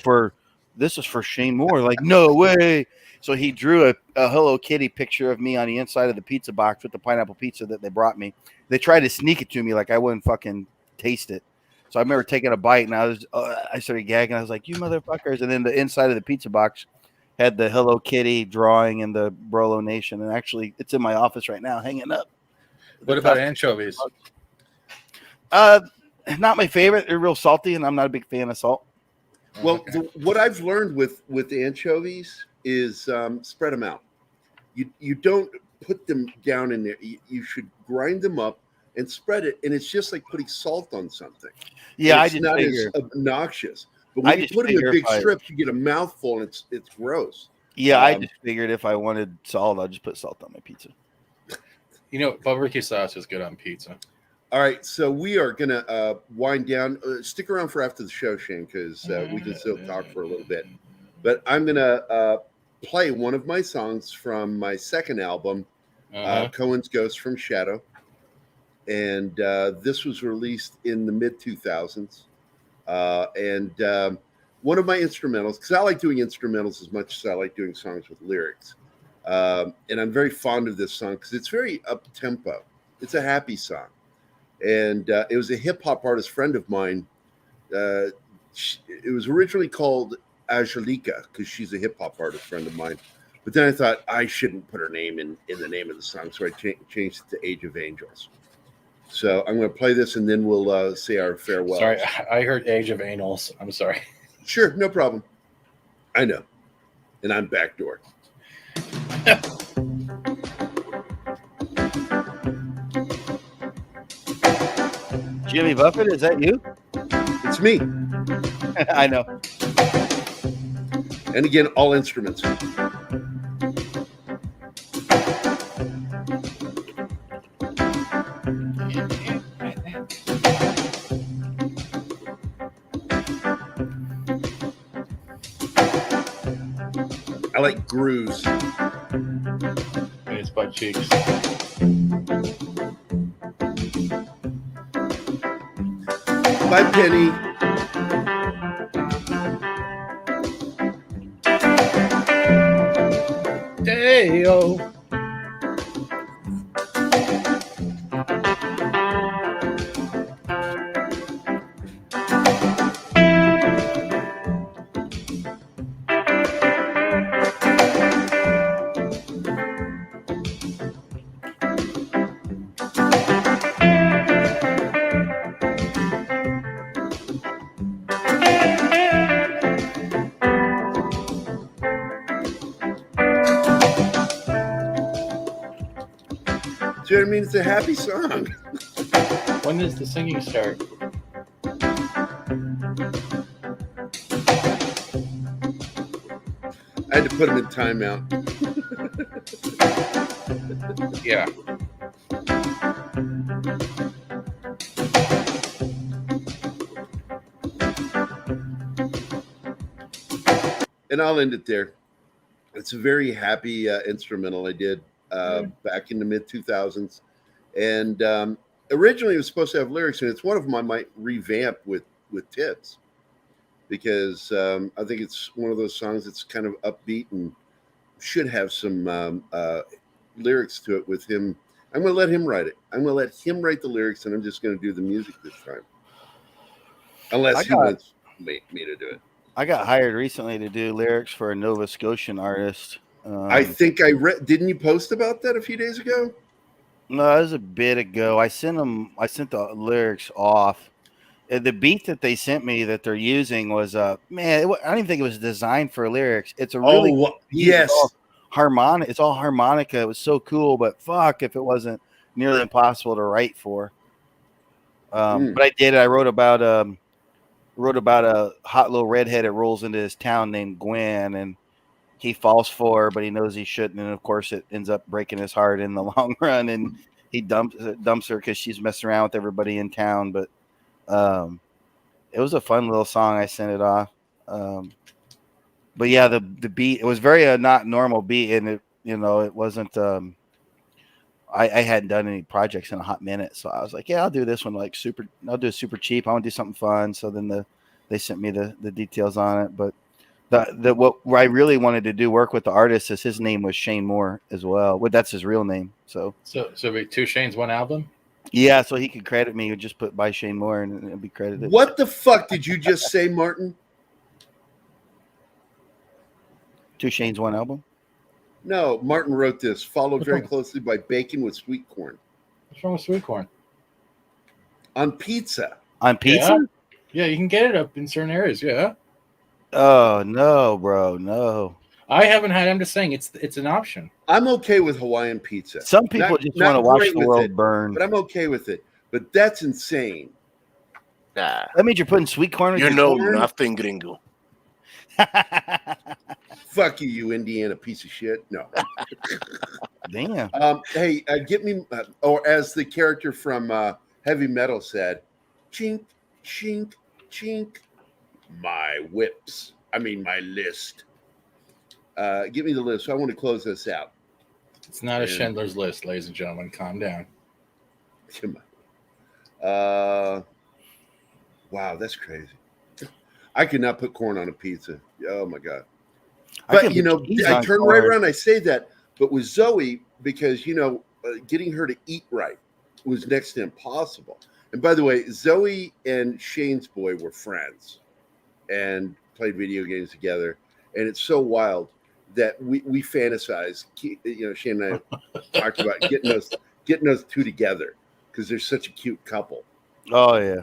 for Shane Moore. Like, no way. So he drew a Hello Kitty picture of me on the inside of the pizza box with the pineapple pizza that they brought me. They tried to sneak it to me, like I wouldn't fucking taste it. So I remember taking a bite, and I started gagging. I was like, you motherfuckers. And then the inside of the pizza box had the Hello Kitty drawing and the Brolo Nation. And actually, it's in my office right now, hanging up. What about anchovies? Not my favorite. They're real salty, and I'm not a big fan of salt. Well, what I've learned with anchovies is spread them out. You don't put them down in there. You should grind them up and spread it, and it's just like putting salt on something. Yeah, it's not as obnoxious. But when you put it in big strips, you get a mouthful, and it's gross. Yeah, I just figured if I wanted salt, I'd just put salt on my pizza. You know, barbecue sauce is good on pizza. All right, so we are going to wind down. Stick around for after the show, Shane, because we can still talk for a little bit. But I'm going to play one of my songs from my second album, Cohen's Ghost from Shadow. And this was released in the mid-2000s. And one of my instrumentals, because I like doing instrumentals as much as I like doing songs with lyrics. And I'm very fond of this song because it's very up-tempo. It's a happy song. And it was a hip-hop artist friend of mine. It was originally called Angelica because she's a hip-hop artist friend of mine. But then I thought I shouldn't put her name in the name of the song, so I changed it to Age of Angels. So I'm going to play this, and then we'll say our farewell. Sorry, I heard Age of Anals. I'm sorry. Sure, no problem. I know. And I'm backdoor. Jimmy Buffett, is that you? It's me. I know. And again, all instruments. I like grooves. And it's butt cheeks. Bye, Penny. Dale. Do you know what I mean? It's a happy song. When does the singing start? I had to put him in timeout. Yeah. And I'll end it there. It's a very happy instrumental I did back in the mid 2000s. And originally it was supposed to have lyrics, and it's one of them I might revamp with Tibbs, because I think it's one of those songs that's kind of upbeat and should have some lyrics to it with him. I'm going to let him write it. I'm going to let him write the lyrics, and I'm just going to do the music this time. Unless he wants me to do it. I got hired recently to do lyrics for a Nova Scotian artist. I think I read. Didn't you post about that a few days ago? No, that was a bit ago. I sent the lyrics off. The beat that they sent me that they're using was man. I don't even think it was designed for lyrics. It's a really yes. It's all harmonica. It was so cool, but fuck if it wasn't nearly impossible to write for. But I did. I wrote about a hot little redhead that rolls into his town named Gwen, and he falls for her, but he knows he shouldn't, and of course it ends up breaking his heart in the long run, and he dumps her because she's messing around with everybody in town. But it was a fun little song. I sent it off. But yeah, the beat, it was very not normal beat, and it wasn't. I hadn't done any projects in a hot minute, so I was like, yeah, I'll do this one I'll do it super cheap. I want to do something fun. So then they sent me the details on it. But what I really wanted to do work with the artist is his name was Shane Moore as well. Well, that's his real name. So wait, two Shanes, one album? Yeah, so he could credit me. He would just put by Shane Moore and it'd be credited. What the fuck did you just say, Martin? Two Shanes, one album? No, Martin wrote this, followed very closely by bacon with sweet corn. What's wrong with sweet corn? On pizza. On pizza? Yeah, you can get it up in certain areas, yeah. Oh, no, bro, no. I haven't had. I'm just saying it's an option. I'm okay with Hawaiian pizza. Some people just want to watch the world burn. But I'm okay with it. But that's insane. Nah. That means you're putting sweet corn in You your know corn? nothing, gringo. Fuck you, Indiana piece of shit. No. Damn. Hey, get me, or as the character from Heavy Metal said, chink, chink, chink, my whips. I mean, my list. Give me the list. So I want to close this out. It's not a Schindler's List, ladies and gentlemen. Calm down. Come on. Wow, that's crazy. I could not put corn on a pizza. Oh my god. But I turn right around. I say that, but with Zoe, because getting her to eat right was next to impossible. And by the way, Zoe and Shane's boy were friends and played video games together. And it's so wild that we fantasize. Shane and I talked about getting those two together because they're such a cute couple. Oh yeah.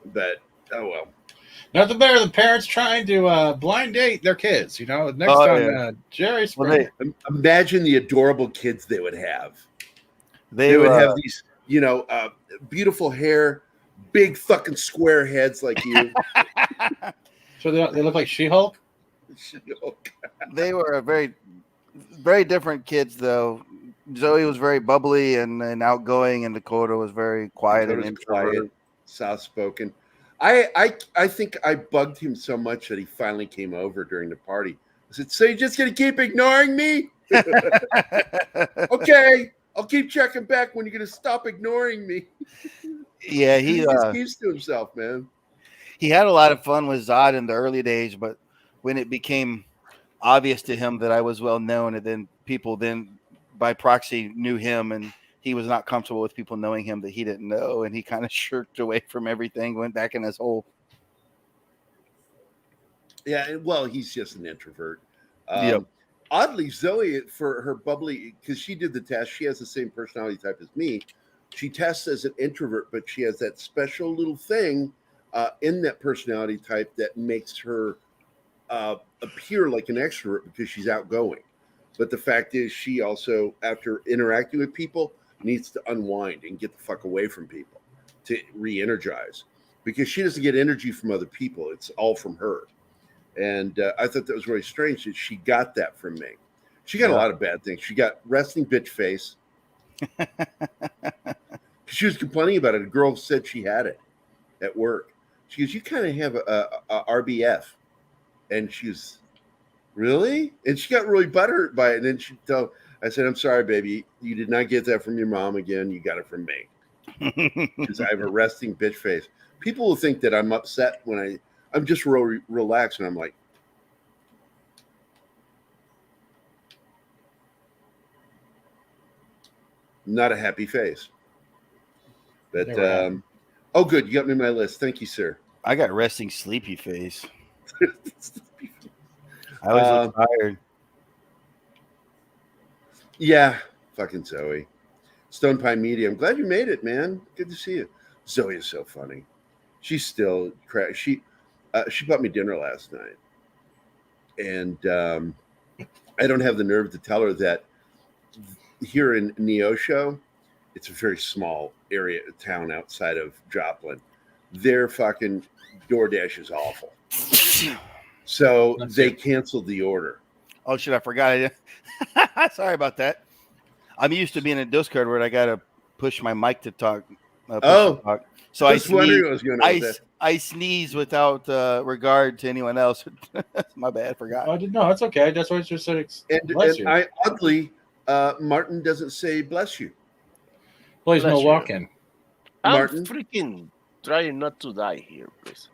But oh well. Nothing better than parents trying to blind date their kids. Next time, Gerry Springer. Imagine the adorable kids they would have. They would have these, beautiful hair, big fucking square heads like you. So they look like She-Hulk? She-Hulk. They were very, very different kids, though. Zoe was very bubbly and outgoing, and Dakota was very quiet and introverted, soft-spoken. I think I bugged him so much that he finally came over during the party. I said, "So you're just gonna keep ignoring me?" Okay, I'll keep checking back when you're gonna stop ignoring me. Yeah, he just keeps to himself, man. He had a lot of fun with Zod in the early days, but when it became obvious to him that I was well known, and then people then by proxy knew him, and he was not comfortable with people knowing him that he didn't know, and he kind of shirked away from everything, went back in his hole. Yeah, well, he's just an introvert. Yep. Oddly, Zoe, for her bubbly, because she did the test, she has the same personality type as me. She tests as an introvert, but she has that special little thing in that personality type that makes her appear like an extrovert because she's outgoing. But the fact is, she also, after interacting with people, needs to unwind and get the fuck away from people to re-energize, because she doesn't get energy from other people. It's all from her. And I thought that was really strange that she got that from me. She got a lot of bad things. She got resting bitch face. She was complaining about it. A girl said she had it at work. She goes, "You kind of have a RBF." And she was, "Really?" And she got really butthurt by it. And then I said, "I'm sorry, baby. You did not get that from your mom again. You got it from me." Because I have a resting bitch face. People will think that I'm upset when I'm just real relaxed, and I'm like, not a happy face. But oh, good, you got me my list. Thank you, sir. I got resting sleepy face. I always look tired. Yeah, fucking Zoe. Stone Pine Media. I'm glad you made it, man. Good to see you. Zoe is so funny. She's still she bought me dinner last night, and I don't have the nerve to tell her that here in Neosho, it's a very small area, town outside of Joplin. Their fucking DoorDash is awful. So they canceled the order. Oh shit, I forgot. Sorry about that. I'm used to being in Discord where I gotta push my mic to talk. Talk. So I sneeze without regard to anyone else. My bad, forgot. I didn't know. That's okay. That's why I just said bless you. I oddly, Martin doesn't say bless you. Well, he's Milwaukee. I'm freaking trying not to die here, please.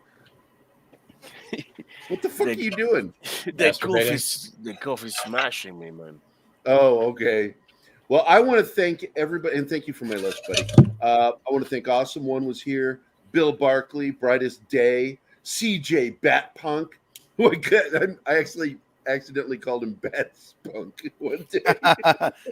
What the fuck are you doing? The coffee's smashing me, man. Oh, okay. Well, I want to thank everybody, and thank you for my list, buddy. I want to thank Awesome One was here, Bill Barkley, Brightest Day, CJ Batpunk, who I actually accidentally called him Bat Spunk one day.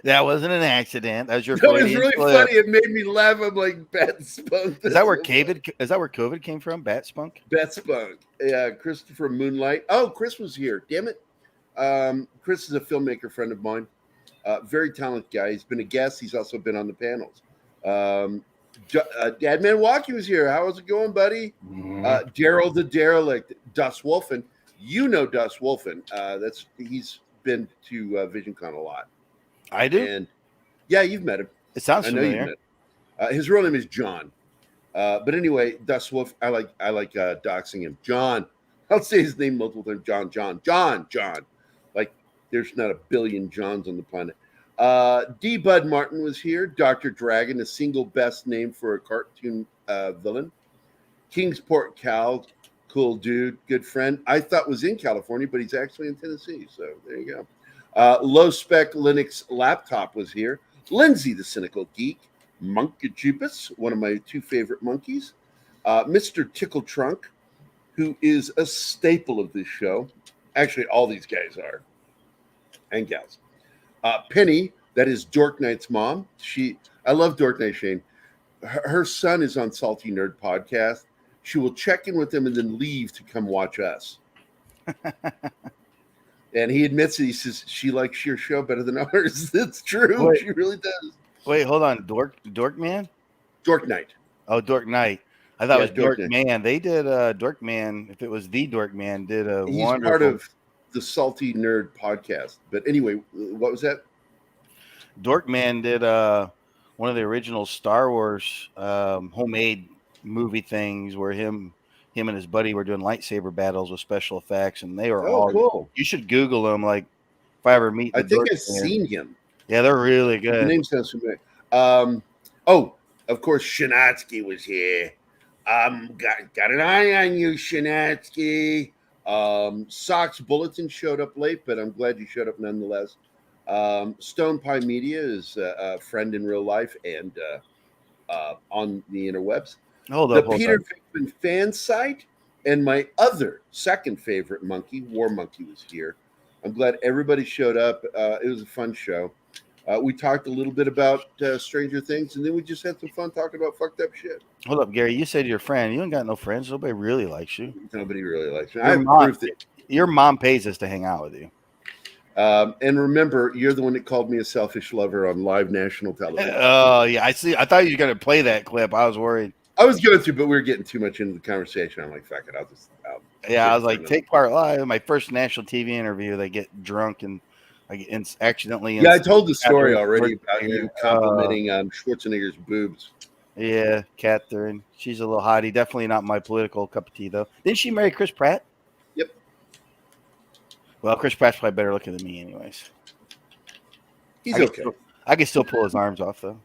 That wasn't an accident. That was your. That was really funny. It made me laugh. I'm like, Bat Spunk. Is that where COVID came from? Bat Spunk. Bat Spunk. Yeah, Christopher Moonlight. Oh, Chris was here. Damn it. Chris is a filmmaker friend of mine. Very talented guy. He's been a guest. He's also been on the panels. Dadman Walkie was here. How was it going, buddy? Daryl the Derelict, Dus Wolfen. You know Dus Wolfen. He's been to VisionCon a lot. I do. And yeah, you've met him. It sounds familiar. You've met him. His real name is John. But anyway, Dus Wolf. I like doxing him. John. I'll say his name multiple times. John. Like there's not a billion Johns on the planet. D. Bud Martin was here. Dr. Dragon, the single best name for a cartoon villain. Kingsport Cal, cool dude, good friend. I thought was in California, but he's actually in Tennessee. So there you go. Low Spec Linux Laptop was here. Lindsay, the Cynical Geek. Monkey one of my two favorite monkeys. Mr. Tickle Trunk, who is a staple of this show. Actually, all these guys are. And gals. Penny, that is Dork Knight's mom. I love Dork Knight, Shane. Her son is on Salty Nerd Podcast. She will check in with them and then leave to come watch us. And he admits it. He says she likes your show better than ours. That's true. Wait. She really does. Wait, hold on. Dork Man? Dork Knight. Oh, Dork Knight. I thought it was Dork Man. They did Dork Man. If it was the Dork Man, did a He's wonderful. part of the Salty Nerd Podcast. But anyway, what was that? Dork Man did one of the original Star Wars homemade movie things where him and his buddy were doing lightsaber battles with special effects, and they were all cool. You should Google them. Like if I ever meet, I think I've seen him. Yeah, they're really good. The name sounds familiar. Of course, Shanatsky was here. Got an eye on you, Shanatsky. Sox Bulletin showed up late, but I'm glad you showed up nonetheless. Stone Pie Media is a friend in real life and on the interwebs. Hold up. Peter Fickman fan site and my other second favorite monkey, War Monkey, was here. I'm glad everybody showed up. It was a fun show. We talked a little bit about Stranger Things, and then we just had some fun talking about fucked up shit. Hold up, Gary. You said you're a friend. You ain't got no friends. Nobody really likes you. Nobody really likes me. Your mom pays us to hang out with you. And remember, you're the one that called me a selfish lover on live national television. Oh, yeah. I see. I thought you were going to play that clip. I was worried. I was going to, but we were getting too much into the conversation. I'm like, fuck it. Yeah, I was like, take part live. My first national TV interview, they get drunk and I accidentally. Yeah, I told the story already about you complimenting Schwarzenegger's boobs. Yeah, Catherine. She's a little hottie. Definitely not my political cup of tea, though. Didn't she marry Chris Pratt? Yep. Well, Chris Pratt's probably better looking than me, anyways. He's okay. I can still pull his arms off, though.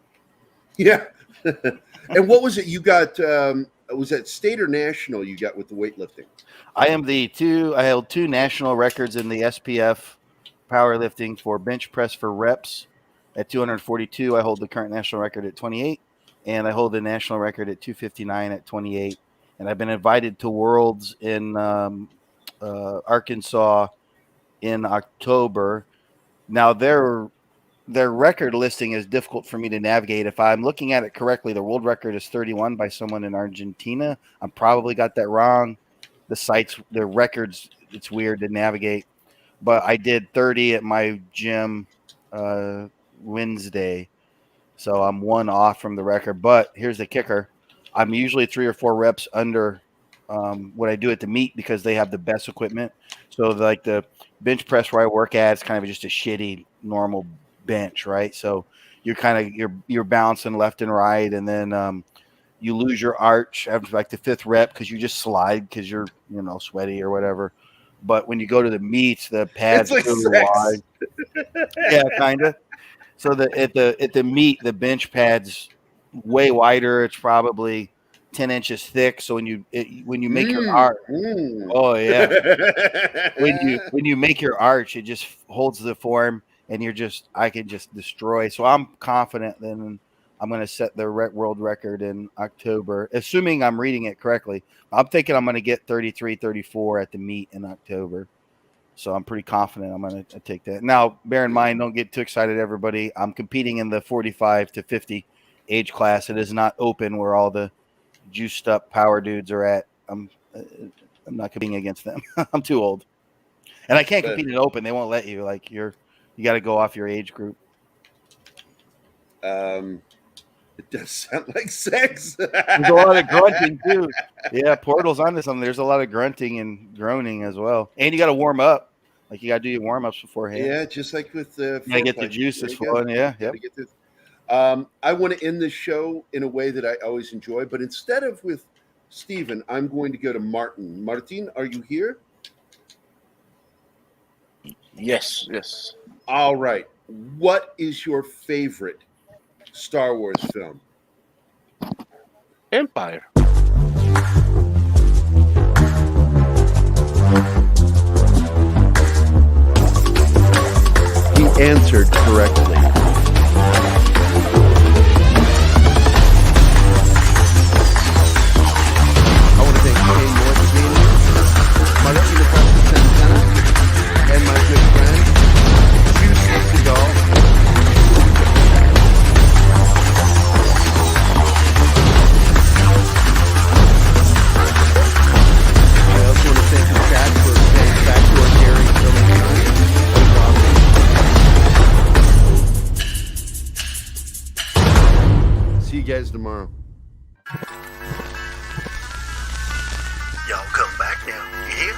Yeah. And what was it you got? Was that state or national you got with the weightlifting? I held 2 national records in the SPF powerlifting for bench press for reps at 242. I hold the current national record at 28. And I hold the national record at 259 at 28. And I've been invited to Worlds in Arkansas in October. Now, their record listing is difficult for me to navigate. If I'm looking at it correctly, the world record is 31 by someone in Argentina. I probably got that wrong. The records, it's weird to navigate. But I did 30 at my gym Wednesday. So I'm 1 off from the record. But here's the kicker. I'm usually 3 or 4 reps under what I do at the meet because they have the best equipment. So like the bench press where I work at, it's kind of just a shitty normal bench, right? So you're bouncing left and right, and then you lose your arch after like the 5th rep because you just slide because you're sweaty or whatever. But when you go to the meets, the pads it's like really wide. Yeah, kind of. So at the meet, the bench pad's way wider. It's probably 10 inches thick. So when you make your arch, oh yeah, when you make your arch, it just holds the form, and I can just destroy. So I'm confident that I'm going to set the world record in October, assuming I'm reading it correctly. I'm thinking I'm going to get 33, 34 at the meet in October. So I'm pretty confident I'm going to take that. Now, bear in mind, don't get too excited, everybody. I'm competing in the 45 to 50 age class. It is not open where all the juiced up power dudes are at. I'm not competing against them. I'm too old. And I can't compete in open. They won't let you. Like you got to go off your age group. It does sound like sex. There's a lot of grunting too. Yeah, Portal's onto something. There's a lot of grunting and groaning as well. And you got to warm up. Like you got to do your warm ups beforehand. Yeah, just like with the. You get the juices flowing. Yeah, yep. I want to end this show in a way that I always enjoy, but instead of with Stephen, I'm going to go to Martin. Martin, are you here? Yes. All right. What is your favorite Star Wars film? Empire. He answered correctly. I want to thank Kane Moore for being here, my lucky Natasha Santana, and my good friend, Juice Seagal. I also want to thank the chat for paying backdoor Gerry so many times. See you guys tomorrow.